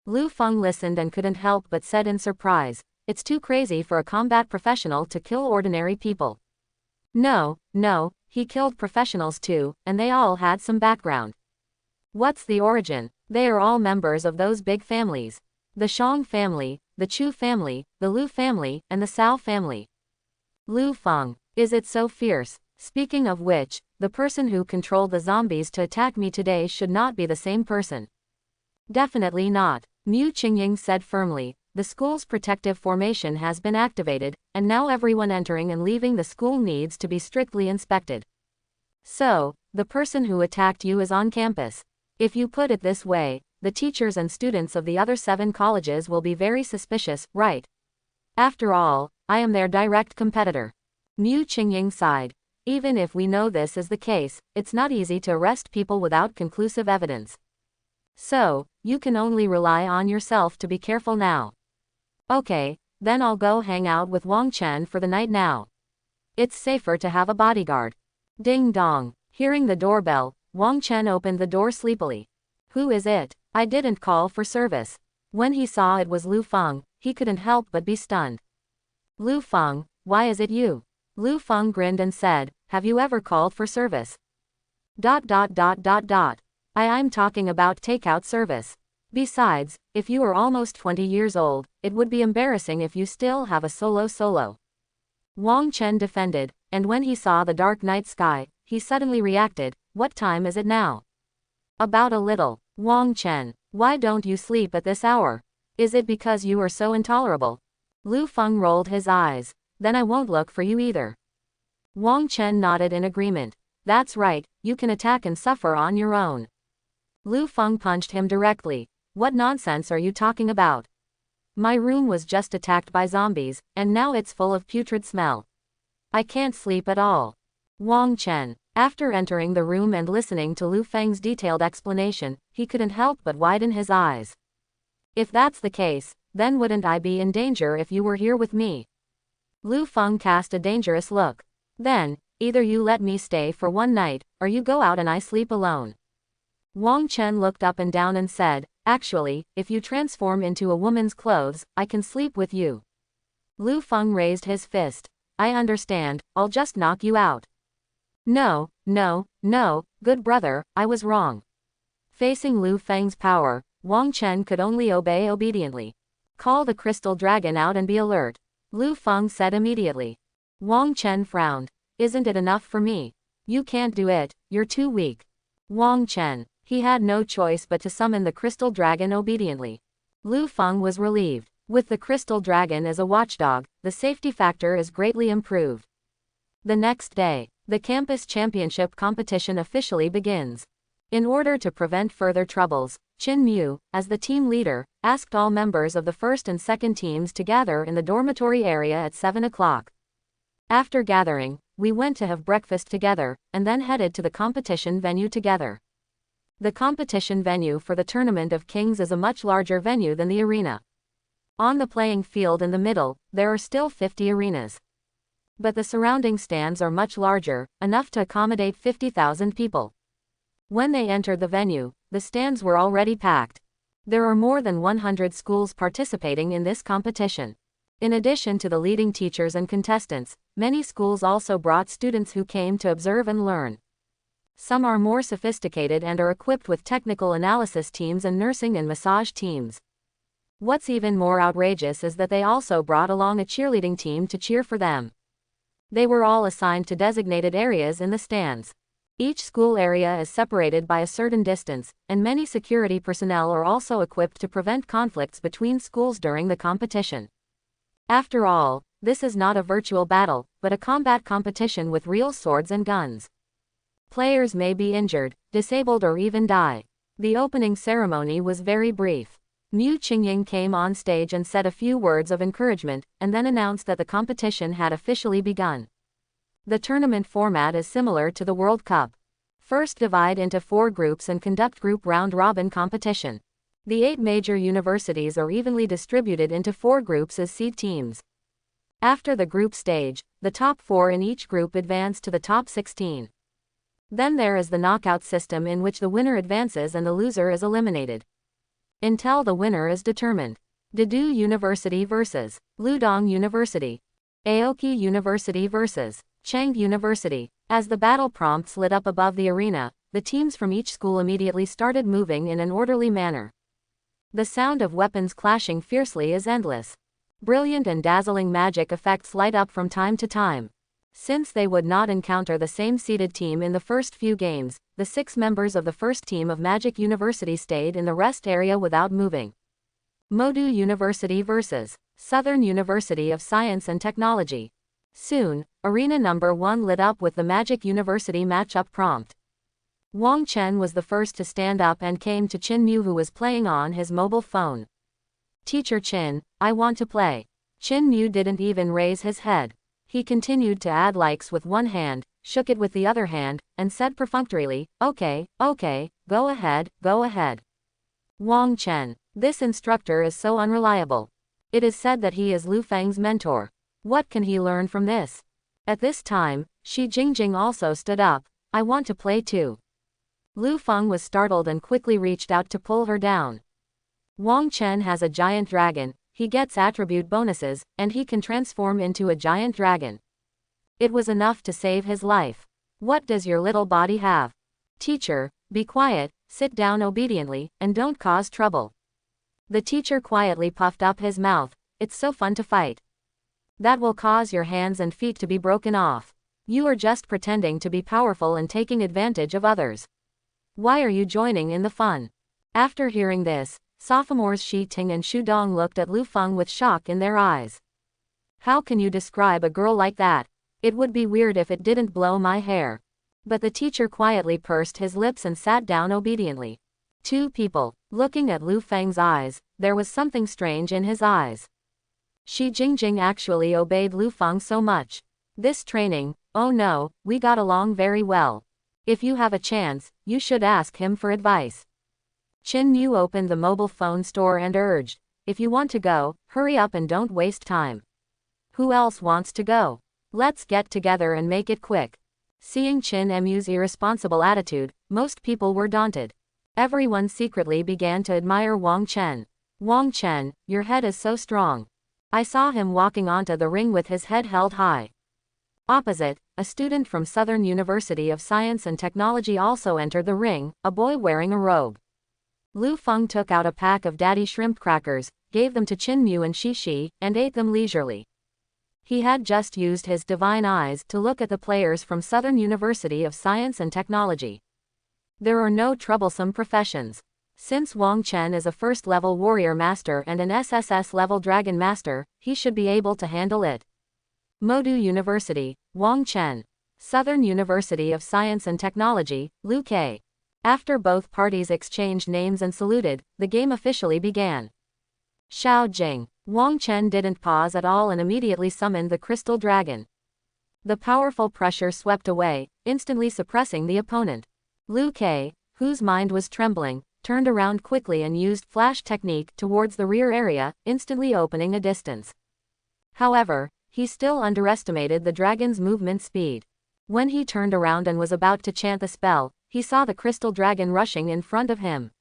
Speaker 1: Lu Feng listened and couldn't help but said in surprise, "It's too crazy for a combat professional to kill ordinary people." No, he killed professionals too, and they all had some background." "What's the origin?" "They are all members of those big families. The Shang family, the Chu family, the Lu family, and the Cao family." Lu Feng, "Is it so fierce? Speaking of which, the person who controlled the zombies to attack me today should not be the same person." "Definitely not," Mu Qingying said firmly. "The school's protective formation has been activated, and now everyone entering and leaving the school needs to be strictly inspected. So, the person who attacked you is on campus. If you put it this way, the teachers and students of the other 7 colleges will be very suspicious, right? After all, I am their direct competitor." Mu Qingying sighed. "Even if we know this is the case, it's not easy to arrest people without conclusive evidence. So, you can only rely on yourself to be careful now." "Okay, then I'll go hang out with Wang Chen for the night now. It's safer to have a bodyguard." Ding dong. Hearing the doorbell, Wang Chen opened the door sleepily. "Who is it? I didn't call for service." When he saw it was Lu Feng, he couldn't help but be stunned. "Lu Feng, why is it you?" Lu Feng grinned and said, "Have you ever called for service?" I'm talking about takeout service. Besides, if you are almost 20 years old, it would be embarrassing if you still have a solo. Wang Chen defended, and when he saw the dark night sky, he suddenly reacted, "What time is it now?" "About a little." "Wang Chen, why don't you sleep at this hour? Is it because you are so intolerable?" Lu Feng rolled his eyes. "Then I won't look for you either." Wang Chen nodded in agreement. "That's right, you can attack and suffer on your own." Lu Feng punched him directly. "What nonsense are you talking about? My room was just attacked by zombies, and now it's full of putrid smell. I can't sleep at all." "Wang Chen, After entering the room and listening to Lu Feng's detailed explanation, he couldn't help but widen his eyes. If that's the case, then wouldn't I be in danger if you were here with me? Lu Feng cast a dangerous look. Then, either you let me stay for one night, or you go out and I sleep alone. Wang Chen looked up and down and said, actually, if you transform into a woman's clothes, I can sleep with you. Lu Feng raised his fist. I understand, I'll just knock you out. No, no, no, good brother, I was wrong. Facing Lu Feng's power, Wang Chen could only obey obediently. Call the crystal dragon out and be alert, Lu Feng said immediately. Wang Chen frowned. Isn't it enough for me? You can't do it, you're too weak. Wang Chen. He had no choice but to summon the crystal dragon obediently. Lu Feng was relieved. With the crystal dragon as a watchdog, the safety factor is greatly improved. The next day, the campus championship competition officially begins. In order to prevent further troubles, Qin Mu, as the team leader, asked all members of the first and second teams to gather in the dormitory area at 7 o'clock. After gathering, we went to have breakfast together, and then headed to the competition venue together. The competition venue for the Tournament of Kings is a much larger venue than the arena. On the playing field in the middle, there are still 50 arenas. But the surrounding stands are much larger, enough to accommodate 50,000 people. When they entered the venue, the stands were already packed. There are more than 100 schools participating in this competition. In addition to the leading teachers and contestants, many schools also brought students who came to observe and learn. Some are more sophisticated and are equipped with technical analysis teams and nursing and massage teams. What's even more outrageous is that they also brought along a cheerleading team to cheer for them. They were all assigned to designated areas in the stands. Each school area is separated by a certain distance, and many security personnel are also equipped to prevent conflicts between schools during the competition. After all, this is not a virtual battle, but a combat competition with real swords and guns. Players may be injured, disabled or even die. The opening ceremony was very brief. Mu Qingying came on stage and said a few words of encouragement, and then announced that the competition had officially begun. The tournament format is similar to the World Cup. First divide into 4 groups and conduct group round-robin competition. The 8 major universities are evenly distributed into 4 groups as seed teams. After the group stage, the top 4 in each group advance to the top 16. Then there is the knockout system in which the winner advances and the loser is eliminated. Until the winner is determined. Dedu University vs. Ludong University. Aoki University vs. Chang University. As the battle prompts lit up above the arena, the teams from each school immediately started moving in an orderly manner. The sound of weapons clashing fiercely is endless. Brilliant and dazzling magic effects light up from time to time. Since they would not encounter the same seeded team in the first few games, the 6 members of the first team of Magic University stayed in the rest area without moving. Modu University vs. Southern University of Science and Technology. Soon, arena number 1 lit up with the Magic University matchup prompt. Wang Chen was the first to stand up and came to Qin Mu, who was playing on his mobile phone. Teacher Qin, I want to play. Qin Mu didn't even raise his head. He continued to add likes with one hand, shook it with the other hand, and said perfunctorily, okay, go ahead, go ahead. Wang Chen. This instructor is so unreliable. It is said that he is Lu Feng's mentor. What can he learn from this? At this time, Shi Jingjing also stood up. I want to play too. Lu Feng was startled and quickly reached out to pull her down. Wang Chen has a giant dragon. He gets attribute bonuses, and he can transform into a giant dragon. It was enough to save his life. What does your little body have? Teacher, be quiet, sit down obediently, and don't cause trouble. The teacher quietly puffed up his mouth. It's so fun to fight. That will cause your hands and feet to be broken off. You are just pretending to be powerful and taking advantage of others. Why are you joining in the fun? After hearing this, sophomores Shi Ting and Shu Dong looked at Lu Feng with shock in their eyes. How can you describe a girl like that? It would be weird if it didn't blow my hair. But the teacher quietly pursed his lips and sat down obediently. 2 people. Looking at Lu Feng's eyes, there was something strange in his eyes. Shi Jingjing actually obeyed Lu Feng so much. This training, oh no, we got along very well. If you have a chance, you should ask him for advice. Chin Mu opened the mobile phone store and urged, if you want to go, hurry up and don't waste time. Who else wants to go? Let's get together and make it quick. Seeing Chin Mu's irresponsible attitude, most people were daunted. Everyone secretly began to admire Wang Chen. Wang Chen, your head is so strong. I saw him walking onto the ring with his head held high. Opposite, a student from Southern University of Science and Technology also entered the ring, a boy wearing a robe. Lu Feng took out a pack of daddy shrimp crackers, gave them to Chin Mu and Shi, and ate them leisurely. He had just used his divine eyes to look at the players from Southern University of Science and Technology. There are no troublesome professions. Since Wang Chen is a first-level warrior master and an SSS-level dragon master, he should be able to handle it. Modu University, Wang Chen. Southern University of Science and Technology, Lu Ke. After both parties exchanged names and saluted, the game officially began. Xiao Jing. Wang Chen didn't pause at all and immediately summoned the crystal dragon. The powerful pressure swept away, instantly suppressing the opponent. Lu Ke, whose mind was trembling, turned around quickly and used flash technique towards the rear area, instantly opening a distance. However, he still underestimated the dragon's movement speed. When he turned around and was about to chant the spell, he saw the crystal dragon rushing in front of him.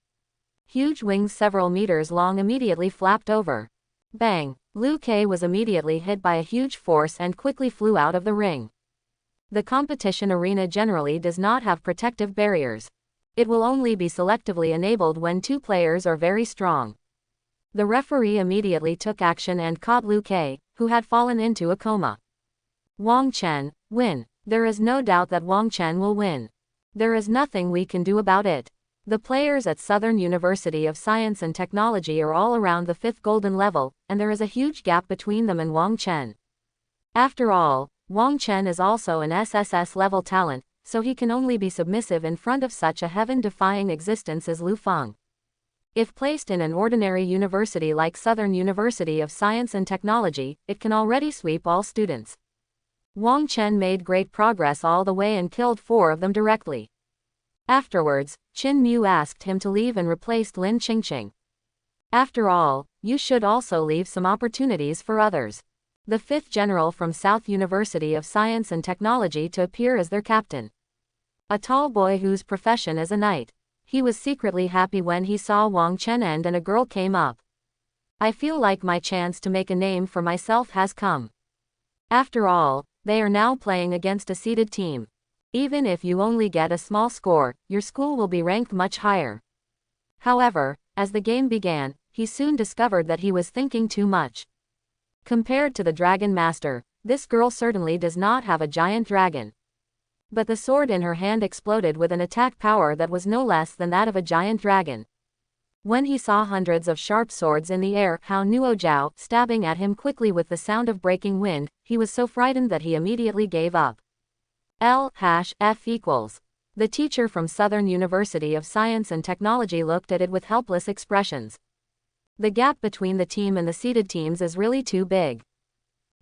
Speaker 1: Huge wings several meters long immediately flapped over. Bang! Lu Ke was immediately hit by a huge force and quickly flew out of the ring. The competition arena generally does not have protective barriers. It will only be selectively enabled when two players are very strong. The referee immediately took action and caught Lu Ke, who had fallen into a coma. Wang Chen, win. There is no doubt that Wang Chen will win. There is nothing we can do about it. The players at Southern University of Science and Technology are all around the 5th golden level, and there is a huge gap between them and Wang Chen. After all, Wang Chen is also an SSS level talent, so he can only be submissive in front of such a heaven-defying existence as Lu Feng. If placed in an ordinary university like Southern University of Science and Technology, it can already sweep all students. Wang Chen made great progress all the way and killed 4 of them directly. Afterwards, Chin Mu asked him to leave and replaced Lin Qingqing. After all, you should also leave some opportunities for others. The 5th general from South University of Science and Technology to appear as their captain. A tall boy whose profession is a knight. He was secretly happy when he saw Wang Chen end and a girl came up. I feel like my chance to make a name for myself has come. After all, they are now playing against a seeded team. Even if you only get a small score, your school will be ranked much higher. However, as the game began, he soon discovered that he was thinking too much. Compared to the Dragon Master, this girl certainly does not have a giant dragon. But the sword in her hand exploded with an attack power that was no less than that of a giant dragon. When he saw hundreds of sharp swords in the air, Hao Nuojiao, stabbing at him quickly with the sound of breaking wind, he was so frightened that he immediately gave up. L-F equals. The teacher from Southern University of Science and Technology looked at it with helpless expressions. The gap between the team and the seeded teams is really too big.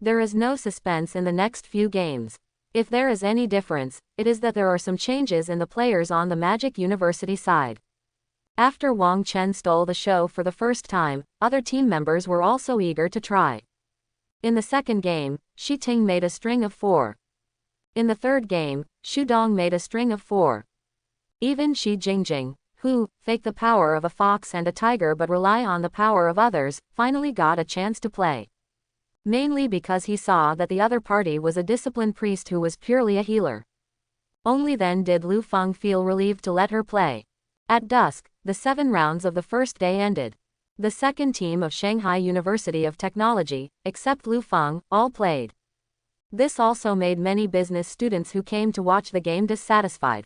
Speaker 1: There is no suspense in the next few games. If there is any difference, it is that there are some changes in the players on the Magic University side. After Wang Chen stole the show for the first time, other team members were also eager to try. In the second game, Shi Ting made a string of 4. In the third game, Xu Dong made a string of 4. Even Shi Jingjing, who fake the power of a fox and a tiger but rely on the power of others, finally got a chance to play. Mainly because he saw that the other party was a disciplined priest who was purely a healer. Only then did Lu Feng feel relieved to let her play. At dusk, the 7 rounds of the first day ended. The second team of Shanghai University of Technology, except Lu Feng, all played. This also made many business students who came to watch the game dissatisfied.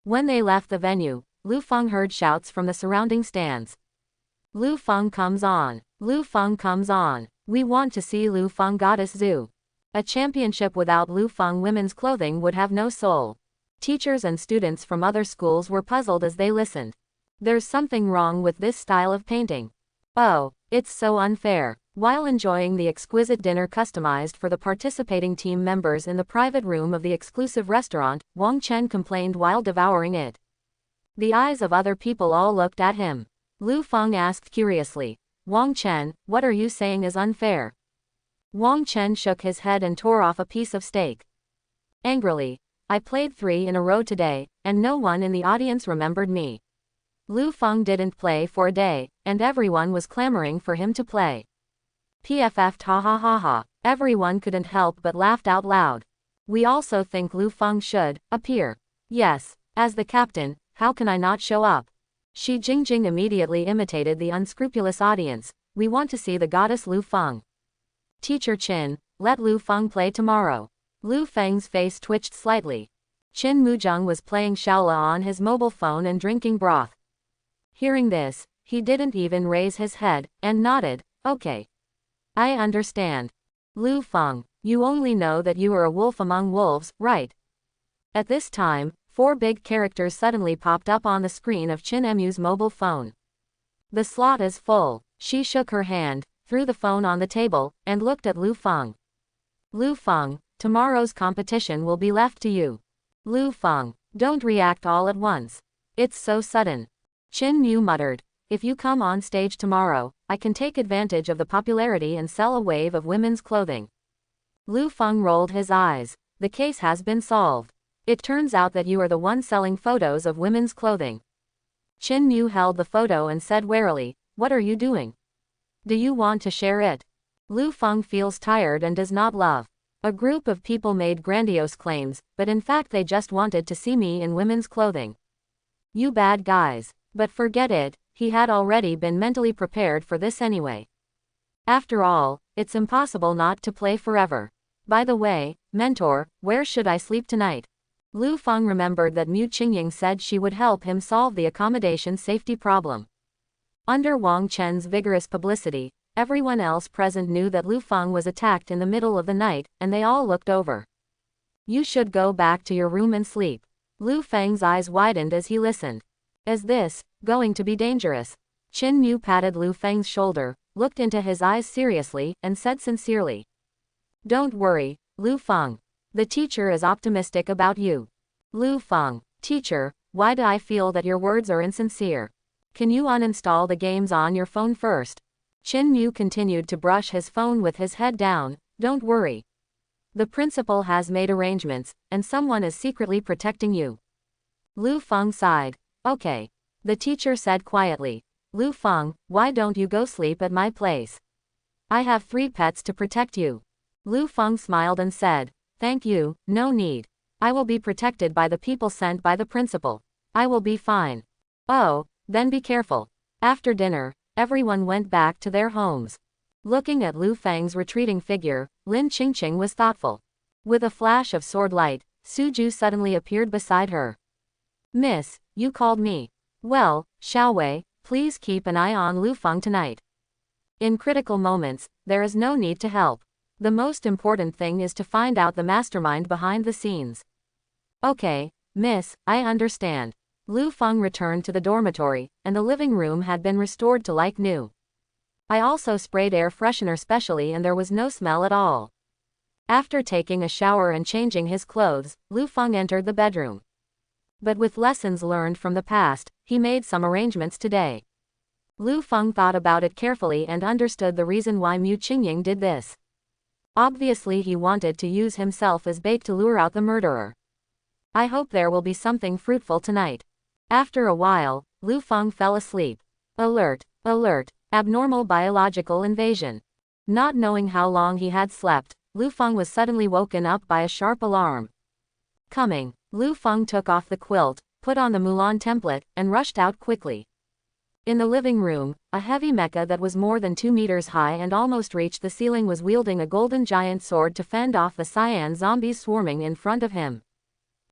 Speaker 1: When they left the venue, Lu Feng heard shouts from the surrounding stands. Lu Feng comes on. Lu Feng comes on. We want to see Lu Feng Goddess Zhu. A championship without Lu Feng women's clothing would have no soul. Teachers and students from other schools were puzzled as they listened. There's something wrong with this style of painting. Oh, it's so unfair. While enjoying the exquisite dinner customized for the participating team members in the private room of the exclusive restaurant, Wang Chen complained while devouring it. The eyes of other people all looked at him. Lu Feng asked curiously, "Wang Chen, what are you saying is unfair?" Wang Chen shook his head and tore off a piece of steak. Angrily, "I played 3 in a row today, and no one in the audience remembered me." Lu Feng didn't play for a day, and everyone was clamoring for him to play. PFF ha ha ha ha. Everyone couldn't help but laughed out loud. "We also think Lu Feng should appear." "Yes, as the captain, how can I not show up?" Shi Jingjing immediately imitated the unscrupulous audience. "We want to see the goddess Lu Feng." "Teacher Qin, let Lu Feng play tomorrow." Lu Feng's face twitched slightly. Qin Muzheng was playing Shaola on his mobile phone and drinking broth. Hearing this, he didn't even raise his head, and nodded, "Okay. I understand. Lu Feng, you only know that you are a wolf among wolves, right?" At this time, 4 big characters suddenly popped up on the screen of Qin Mu's mobile phone. "The slot is full." She shook her hand, threw the phone on the table, and looked at Lu Feng. "Lu Feng, tomorrow's competition will be left to you." "Lu Feng, don't react all at once. It's so sudden." Qin Mu muttered, "If you come on stage tomorrow, I can take advantage of the popularity and sell a wave of women's clothing." Lu Feng rolled his eyes. "The case has been solved. It turns out that you are the one selling photos of women's clothing." Qin Mu held the photo and said warily, "What are you doing? Do you want to share it?" Lu Feng feels tired and does not love. A group of people made grandiose claims, but in fact they just wanted to see me in women's clothing. You bad guys. But forget it, he had already been mentally prepared for this anyway. After all, it's impossible not to play forever. "By the way, mentor, where should I sleep tonight?" Lu Feng remembered that Mu Qingying said she would help him solve the accommodation safety problem. Under Wang Chen's vigorous publicity, everyone else present knew that Lu Feng was attacked in the middle of the night, and they all looked over. "You should go back to your room and sleep." Lu Feng's eyes widened as he listened. "Is this going to be dangerous?" Qin Mu patted Lu Feng's shoulder, looked into his eyes seriously, and said sincerely, "Don't worry, Lu Feng. The teacher is optimistic about you." "Lu Feng, teacher, why do I feel that your words are insincere? Can you uninstall the games on your phone first?" Qin Mu continued to brush his phone with his head down. "Don't worry. The principal has made arrangements, and someone is secretly protecting you." Lu Feng sighed. "Okay." The teacher said quietly. "Lu Feng, why don't you go sleep at my place? I have 3 pets to protect you." Lu Feng smiled and said, "Thank you, no need. I will be protected by the people sent by the principal. I will be fine." "Oh, then be careful." After dinner, everyone went back to their homes. Looking at Lu Feng's retreating figure, Lin Qingqing was thoughtful. With a flash of sword light, Suju suddenly appeared beside her. "Miss, you called me. Well, Xiaowei, please keep an eye on Lu Feng tonight. In critical moments, there is no need to help. The most important thing is to find out the mastermind behind the scenes." "Okay, miss, I understand." Lu Feng returned to the dormitory, and the living room had been restored to like new. "I also sprayed air freshener specially and there was no smell at all." After taking a shower and changing his clothes, Lu Feng entered the bedroom. But with lessons learned from the past, he made some arrangements today. Lu Feng thought about it carefully and understood the reason why Mu Qingying did this. Obviously he wanted to use himself as bait to lure out the murderer. "I hope there will be something fruitful tonight." After a while, Lu Feng fell asleep. Alert, alert, abnormal biological invasion. Not knowing how long he had slept, Lu Feng was suddenly woken up by a sharp alarm. Coming, Lu Feng took off the quilt, put on the Mulan template, and rushed out quickly. In the living room, a heavy mecha that was more than 2 meters high and almost reached the ceiling was wielding a golden giant sword to fend off the cyan zombies swarming in front of him.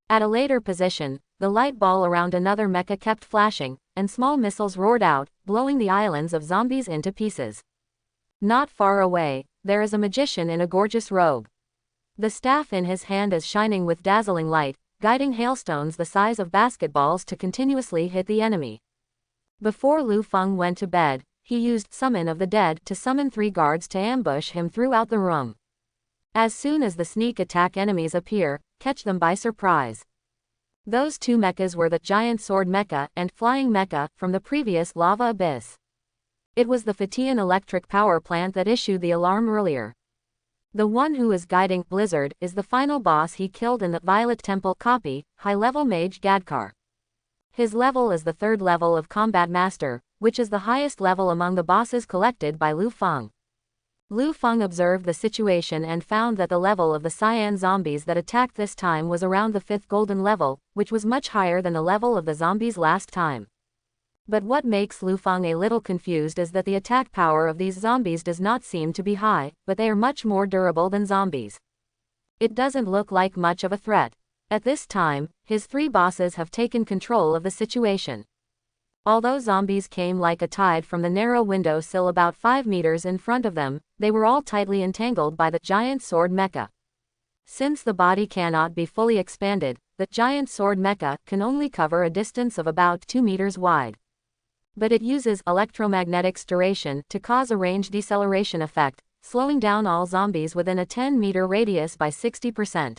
Speaker 1: At a later position, the light ball around another mecha kept flashing, and small missiles roared out, blowing the islands of zombies into pieces. Not far away, there is a magician in a gorgeous robe. The staff in his hand is shining with dazzling light, guiding hailstones the size of basketballs to continuously hit the enemy. Before Lu Feng went to bed, he used Summon of the Dead to summon 3 guards to ambush him throughout the room. As soon as the sneak attack enemies appear, catch them by surprise. Those 2 mechas were the giant sword mecha and flying mecha from the previous lava abyss. It was the Fatian electric power plant that issued the alarm earlier. The one who is guiding Blizzard is the final boss he killed in the Violet Temple copy, high-level mage Gadkar. His level is the 3rd level of Combat Master, which is the highest level among the bosses collected by Lu Feng. Lu Feng observed the situation and found that the level of the cyan zombies that attacked this time was around the 5th golden level, which was much higher than the level of the zombies last time. But what makes Lu Feng a little confused is that the attack power of these zombies does not seem to be high, but they are much more durable than zombies. It doesn't look like much of a threat. At this time, his 3 bosses have taken control of the situation. Although zombies came like a tide from the narrow windowsill about 5 meters in front of them, they were all tightly entangled by the giant sword mecha. Since the body cannot be fully expanded, the giant sword mecha can only cover a distance of about 2 meters wide. But it uses electromagnetic stirration to cause a range deceleration effect, slowing down all zombies within a 10-meter radius by 60%.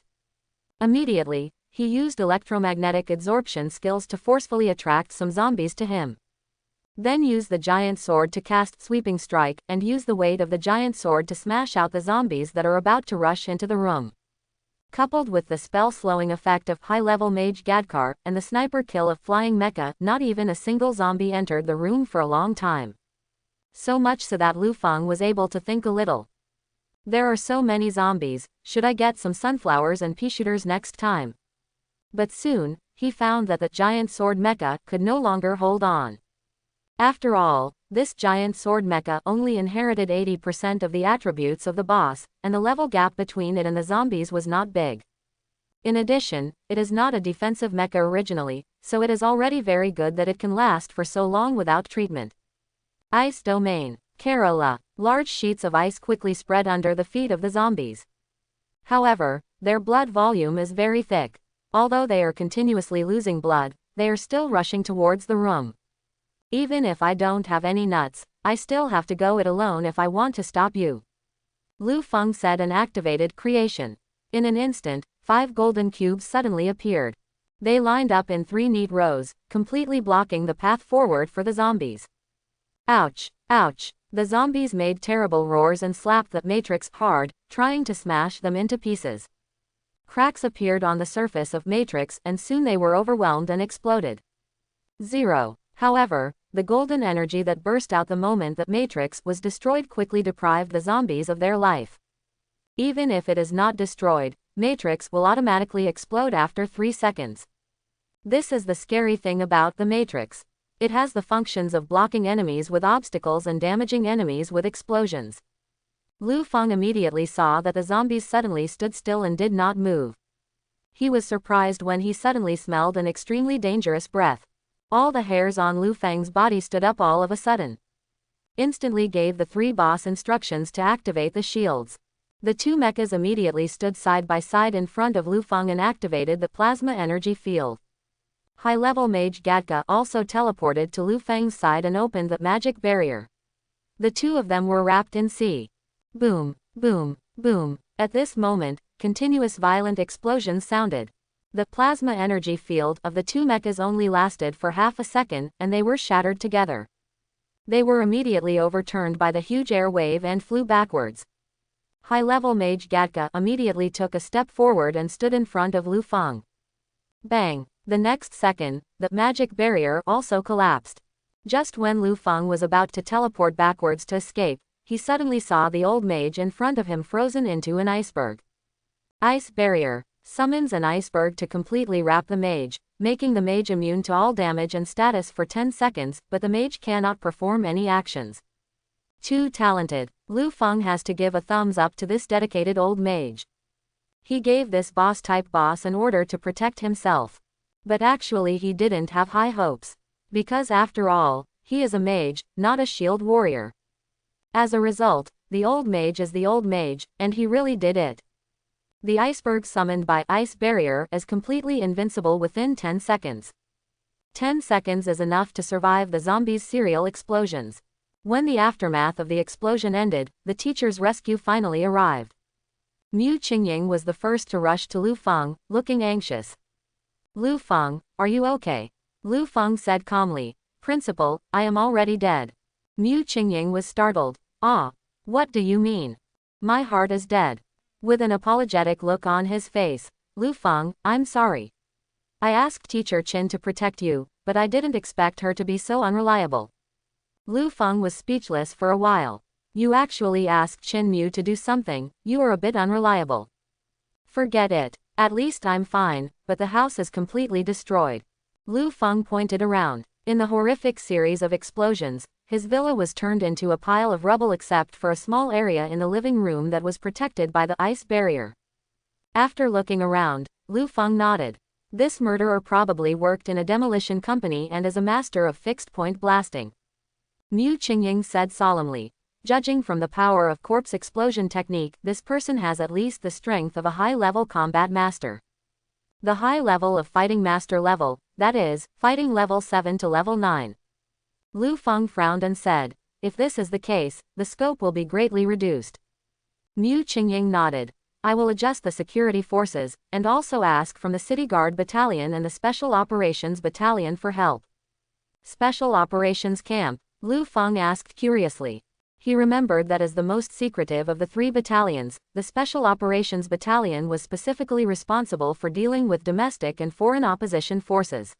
Speaker 1: Immediately, he used electromagnetic absorption skills to forcefully attract some zombies to him. Then use the giant sword to cast Sweeping Strike and use the weight of the giant sword to smash out the zombies that are about to rush into the room. Coupled with the spell-slowing effect of high-level mage Gadkar and the sniper kill of flying mecha, not even a single zombie entered the room for a long time. So much so that Lu Feng was able to think a little. There are so many zombies, should I get some sunflowers and pea shooters next time? But soon, he found that the giant sword mecha could no longer hold on. After all, this giant sword mecha only inherited 80% of the attributes of the boss, and the level gap between it and the zombies was not big. In addition, it is not a defensive mecha originally, so it is already very good that it can last for so long without treatment. Ice Domain. Kerala. Large sheets of ice quickly spread under the feet of the zombies. However, their blood volume is very thick. Although they are continuously losing blood, they are still rushing towards the room. Even if I don't have any nuts, I still have to go it alone if I want to stop you. Lu Feng said and activated creation. In an instant, 5 golden cubes suddenly appeared. They lined up in 3 neat rows, completely blocking the path forward for the zombies. Ouch! Ouch! The zombies made terrible roars and slapped the matrix hard, trying to smash them into pieces. Cracks appeared on the surface of matrix and soon they were overwhelmed and exploded. 0. However, the golden energy that burst out the moment that matrix was destroyed quickly deprived the zombies of their life. Even if it is not destroyed, matrix will automatically explode after 3 seconds. This is the scary thing about the matrix. It has the functions of blocking enemies with obstacles and damaging enemies with explosions. Lu Feng immediately saw that the zombies suddenly stood still and did not move. He was surprised when he suddenly smelled an extremely dangerous breath. All the hairs on Lu Feng's body stood up all of a sudden. Instantly gave the 3 boss instructions to activate the shields. The 2 mechas immediately stood side by side in front of Lu Feng and activated the plasma energy field. High-level mage Gadka also teleported to Lu Feng's side and opened the magic barrier. The 2 of them were wrapped in sea. Boom, boom, boom. At this moment, continuous violent explosions sounded. The plasma energy field of the 2 mechas only lasted for half a second, and they were shattered together. They were immediately overturned by the huge air wave and flew backwards. High-level mage Gadka immediately took a step forward and stood in front of Lu Feng. Bang! The next second, the magic barrier also collapsed. Just when Lu Feng was about to teleport backwards to escape, he suddenly saw the old mage in front of him frozen into an iceberg. Ice barrier summons an iceberg to completely wrap the mage, making the mage immune to all damage and status for 10 seconds, but the mage cannot perform any actions. Too talented. Lu Feng has to give a thumbs up to this dedicated old mage. He gave this boss-type boss an order to protect himself. But actually he didn't have high hopes. Because after all, he is a mage, not a shield warrior. As a result, the old mage is the old mage, and he really did it. The iceberg summoned by ice barrier is completely invincible within 10 seconds. 10 seconds is enough to survive the zombies' serial explosions. When the aftermath of the explosion ended, the teacher's rescue finally arrived. Mu Qingying was the first to rush to Lu Feng, looking anxious. Lu Feng, are you okay? Lu Feng said calmly. Principal, I am already dead. Mu Qingying was startled. Ah. What do you mean? My heart is dead. With an apologetic look on his face, Lu Feng, I'm sorry. I asked Teacher Qin to protect you, but I didn't expect her to be so unreliable. Lu Feng was speechless for a while. You actually asked Qin Mu to do something, you are a bit unreliable. Forget it. At least I'm fine, but the house is completely destroyed. Lu Feng pointed around. In the horrific series of explosions, his villa was turned into a pile of rubble except for a small area in the living room that was protected by the ice barrier. After looking around, Lu Feng nodded. This murderer probably worked in a demolition company and is a master of fixed-point blasting. Mu Qingying said solemnly. Judging from the power of corpse explosion technique, this person has at least the strength of a high-level combat master. The high level of fighting master level, that is, fighting level 7 to level 9. Lu Feng frowned and said, if this is the case, the scope will be greatly reduced. Mu Qingying nodded. I will adjust the security forces, and also ask from the City Guard Battalion and the Special Operations Battalion for help. Special Operations Camp? Lu Feng asked curiously. He remembered that as the most secretive of the 3 battalions, the Special Operations Battalion was specifically responsible for dealing with domestic and foreign opposition forces.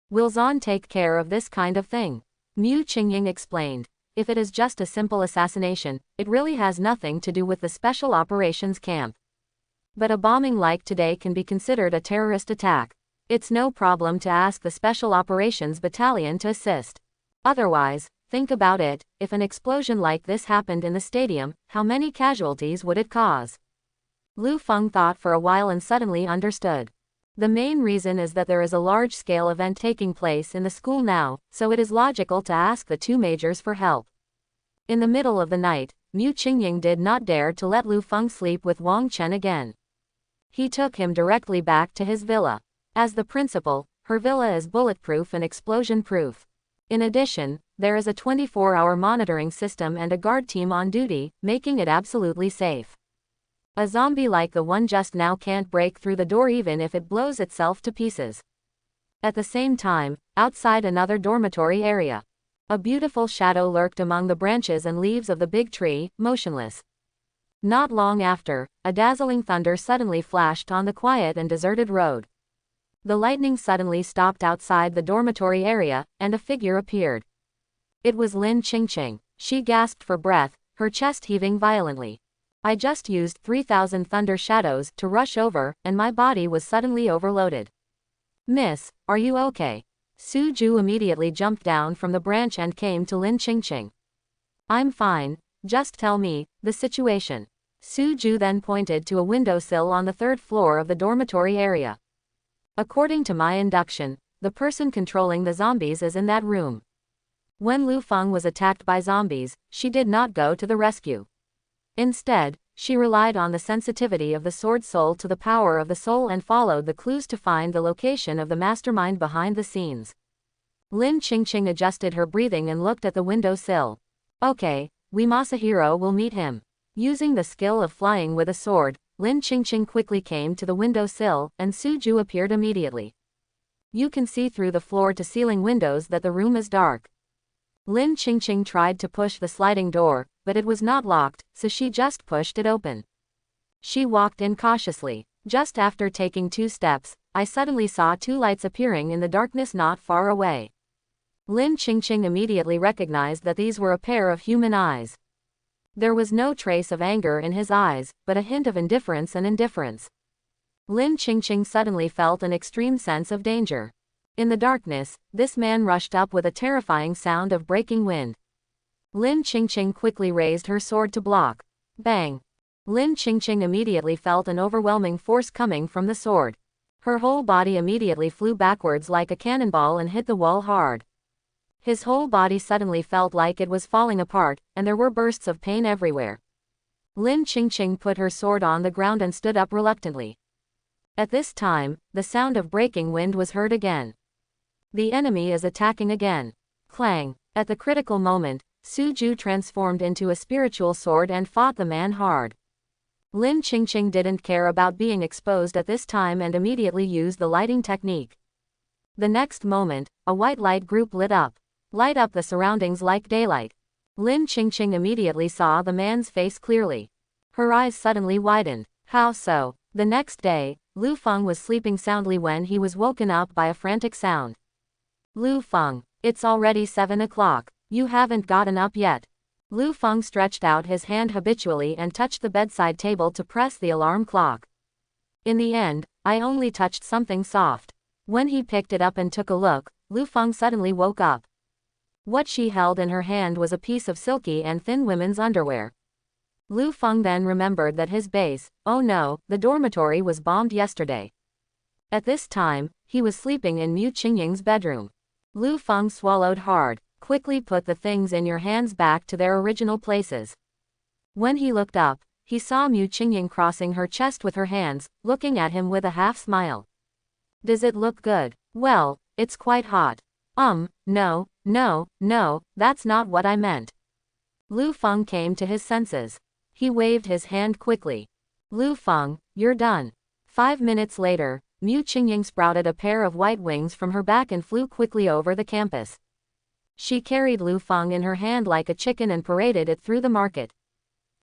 Speaker 1: Will Zahn take care of this kind of thing? Mu Qingying explained. If it is just a simple assassination, it really has nothing to do with the Special Operations Camp. But a bombing like today can be considered a terrorist attack. It's no problem to ask the Special Operations Battalion to assist. Otherwise, think about it, if an explosion like this happened in the stadium, how many casualties would it cause? Lu Feng thought for a while and suddenly understood. The main reason is that there is a large-scale event taking place in the school now, so it is logical to ask the 2 majors for help. In the middle of the night, Mu Qingying did not dare to let Lu Feng sleep with Wang Chen again. He took him directly back to his villa. As the principal, her villa is bulletproof and explosion-proof. In addition, there is a 24-hour monitoring system and a guard team on duty, making it absolutely safe. A zombie like the one just now can't break through the door even if it blows itself to pieces. At the same time, outside another dormitory area, a beautiful shadow lurked among the branches and leaves of the big tree, motionless. Not long after, a dazzling thunder suddenly flashed on the quiet and deserted road. The lightning suddenly stopped outside the dormitory area, and a figure appeared. It was Lin Qingqing. She gasped for breath, her chest heaving violently. I just used 3,000 thunder shadows to rush over, and my body was suddenly overloaded. Miss, are you okay? Su Ju immediately jumped down from the branch and came to Lin Qingqing. I'm fine, just tell me the situation. Su Ju then pointed to a windowsill on the 3rd floor of the dormitory area. According to my induction, the person controlling the zombies is in that room. When Lu Feng was attacked by zombies, she did not go to the rescue. Instead, she relied on the sensitivity of the sword soul to the power of the soul and followed the clues to find the location of the mastermind behind the scenes. Lin Qingqing adjusted her breathing and looked at the windowsill. Okay, we Masahiro will meet him. Using the skill of flying with a sword, Lin Qingqing quickly came to the windowsill, and Su Ju appeared immediately. You can see through the floor-to-ceiling windows that the room is dark. Lin Qingqing tried to push the sliding door, but it was not locked, so she just pushed it open. She walked in cautiously. Just after taking 2 steps, I suddenly saw 2 lights appearing in the darkness not far away. Lin Qingqing immediately recognized that these were a pair of human eyes. There was no trace of anger in his eyes, but a hint of indifference and indifference. Lin Qingqing suddenly felt an extreme sense of danger. In the darkness, this man rushed up with a terrifying sound of breaking wind. Lin Qingqing quickly raised her sword to block. Bang! Lin Qingqing immediately felt an overwhelming force coming from the sword. Her whole body immediately flew backwards like a cannonball and hit the wall hard. His whole body suddenly felt like it was falling apart, and there were bursts of pain everywhere. Lin Qingqing put her sword on the ground and stood up reluctantly. At this time, the sound of breaking wind was heard again. The enemy is attacking again. Clang! At the critical moment, Suju transformed into a spiritual sword and fought the man hard. Lin Qingqing didn't care about being exposed at this time and immediately used the lighting technique. The next moment, a white light group lit up. Light up the surroundings like daylight. Lin Qingqing immediately saw the man's face clearly. Her eyes suddenly widened. How so? The next day, Lu Feng was sleeping soundly when he was woken up by a frantic sound. Lu Feng, it's already 7 o'clock. You haven't gotten up yet. Lu Feng stretched out his hand habitually and touched the bedside table to press the alarm clock. In the end, I only touched something soft. When he picked it up and took a look, Lu Feng suddenly woke up. What she held in her hand was a piece of silky and thin women's underwear. Lu Feng then remembered that his base, oh no, the dormitory was bombed yesterday. At this time, he was sleeping in Mu Qingying's bedroom. Lu Feng swallowed hard. Quickly put the things in your hands back to their original places. When he looked up, he saw Mu Qingying crossing her chest with her hands, looking at him with a half smile. Does it look good? Well, it's quite hot. No, that's not what I meant. Lu Feng came to his senses. He waved his hand quickly. Lu Feng, you're done. 5 minutes later, Mu Qingying sprouted a pair of white wings from her back and flew quickly over the campus. She carried Lu Feng in her hand like a chicken and paraded it through the market.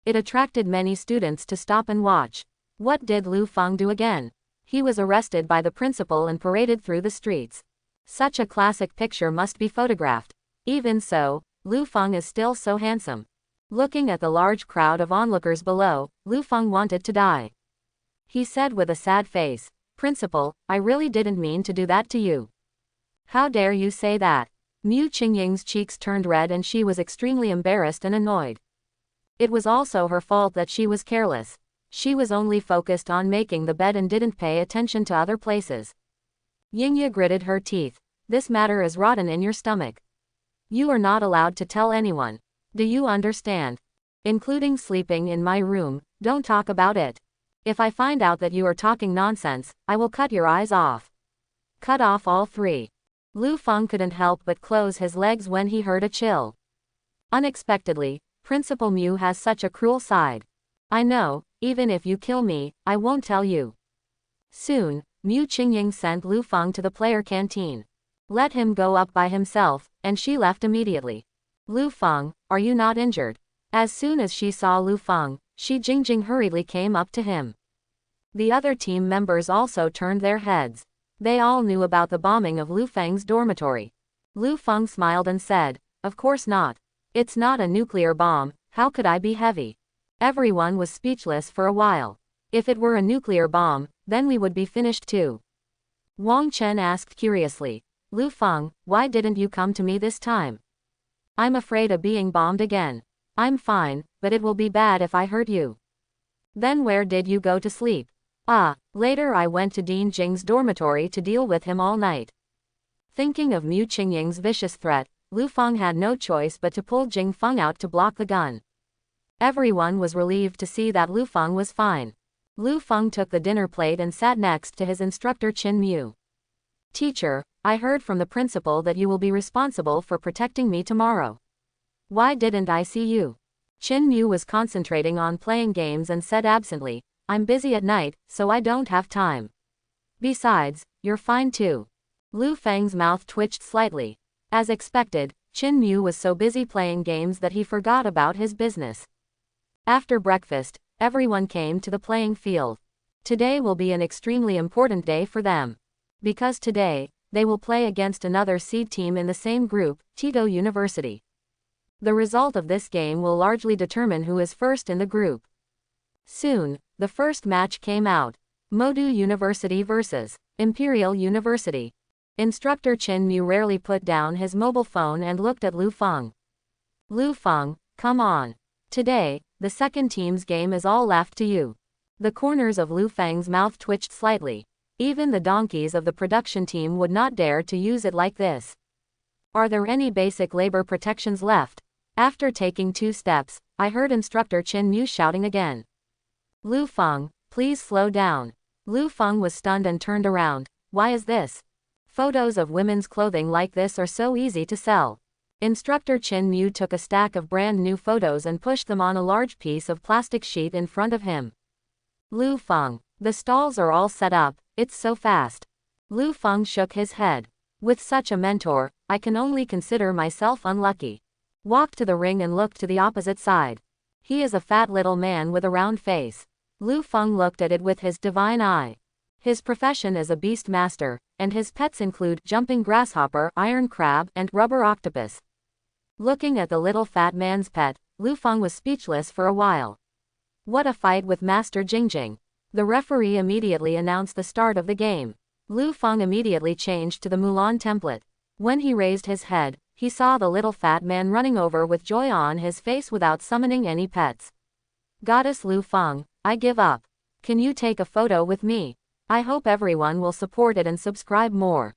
Speaker 1: It attracted many students to stop and watch. What did Lu Feng do again? He was arrested by the principal and paraded through the streets. Such a classic picture must be photographed. Even so, Lu Feng is still so handsome. Looking at the large crowd of onlookers below, Lu Feng wanted to die. He said with a sad face, "Principal, I really didn't mean to do that to you." "How dare you say that?" Mu Qingying's cheeks turned red and she was extremely embarrassed and annoyed. It was also her fault that she was careless. She was only focused on making the bed and didn't pay attention to other places. Yingya gritted her teeth. This matter is rotten in your stomach. You are not allowed to tell anyone. Do you understand? Including sleeping in my room, don't talk about it. If I find out that you are talking nonsense, I will cut your eyes off. Cut off all 3. Lu Feng couldn't help but close his legs when he heard a chill. Unexpectedly, Principal Mu has such a cruel side. I know, even if you kill me, I won't tell you. Soon, Mu Qingying sent Lu Feng to the player canteen. Let him go up by himself, and she left immediately. Lu Feng, are you not injured? As soon as she saw Lu Feng, Shi Jingjing hurriedly came up to him. The other team members also turned their heads. They all knew about the bombing of Lu Feng's dormitory. Lu Feng smiled and said, "Of course not. It's not a nuclear bomb, how could I be heavy?" Everyone was speechless for a while. If it were a nuclear bomb, then we would be finished too. Wang Chen asked curiously, "Lu Feng, why didn't you come to me this time?" "I'm afraid of being bombed again. I'm fine, but it will be bad if I hurt you." "Then where did you go to sleep?" Later I went to Dean Jing's dormitory to deal with him all night." Thinking of Mu Qingying's vicious threat, Lu Feng had no choice but to pull Jing Feng out to block the gun. Everyone was relieved to see that Lu Feng was fine. Lu Feng took the dinner plate and sat next to his instructor Qin Mu. "Teacher, I heard from the principal that you will be responsible for protecting me tomorrow. Why didn't I see you?" Qin Mu was concentrating on playing games and said absently, "I'm busy at night, so I don't have time. Besides, you're fine too." Lu Feng's mouth twitched slightly. As expected, Qin Mu was so busy playing games that he forgot about his business. After breakfast, everyone came to the playing field. Today will be an extremely important day for them. Because today, they will play against another seed team in the same group, Tito University. The result of this game will largely determine who is first in the group. Soon, the first match came out. Modu University vs. Imperial University. Instructor Qin Mu rarely put down his mobile phone and looked at Lu Feng. "Lu Feng, come on. Today, the second team's game is all left to you." The corners of Lu Feng's mouth twitched slightly. Even the donkeys of the production team would not dare to use it like this. Are there any basic labor protections left? After taking 2 steps, I heard Instructor Qin Mu shouting again. "Lu Feng, please slow down." Lu Feng was stunned and turned around. Why is this? Photos of women's clothing like this are so easy to sell. Instructor Chin Mu took a stack of brand new photos and pushed them on a large piece of plastic sheet in front of him. Lu Feng, the stalls are all set up, it's so fast. Lu Feng shook his head. With such a mentor, I can only consider myself unlucky. Walk to the ring and look to the opposite side. He is a fat little man with a round face. Lu Feng looked at it with his divine eye. His profession is a beast master, and his pets include jumping grasshopper, iron crab, and rubber octopus. Looking at the little fat man's pet, Lu Feng was speechless for a while. What a fight with Master Jingjing. The referee immediately announced the start of the game. Lu Feng immediately changed to the Mulan template. When he raised his head, he saw the little fat man running over with joy on his face without summoning any pets. Goddess Lu Feng, I give up. Can you take a photo with me? I hope everyone will support it and subscribe more.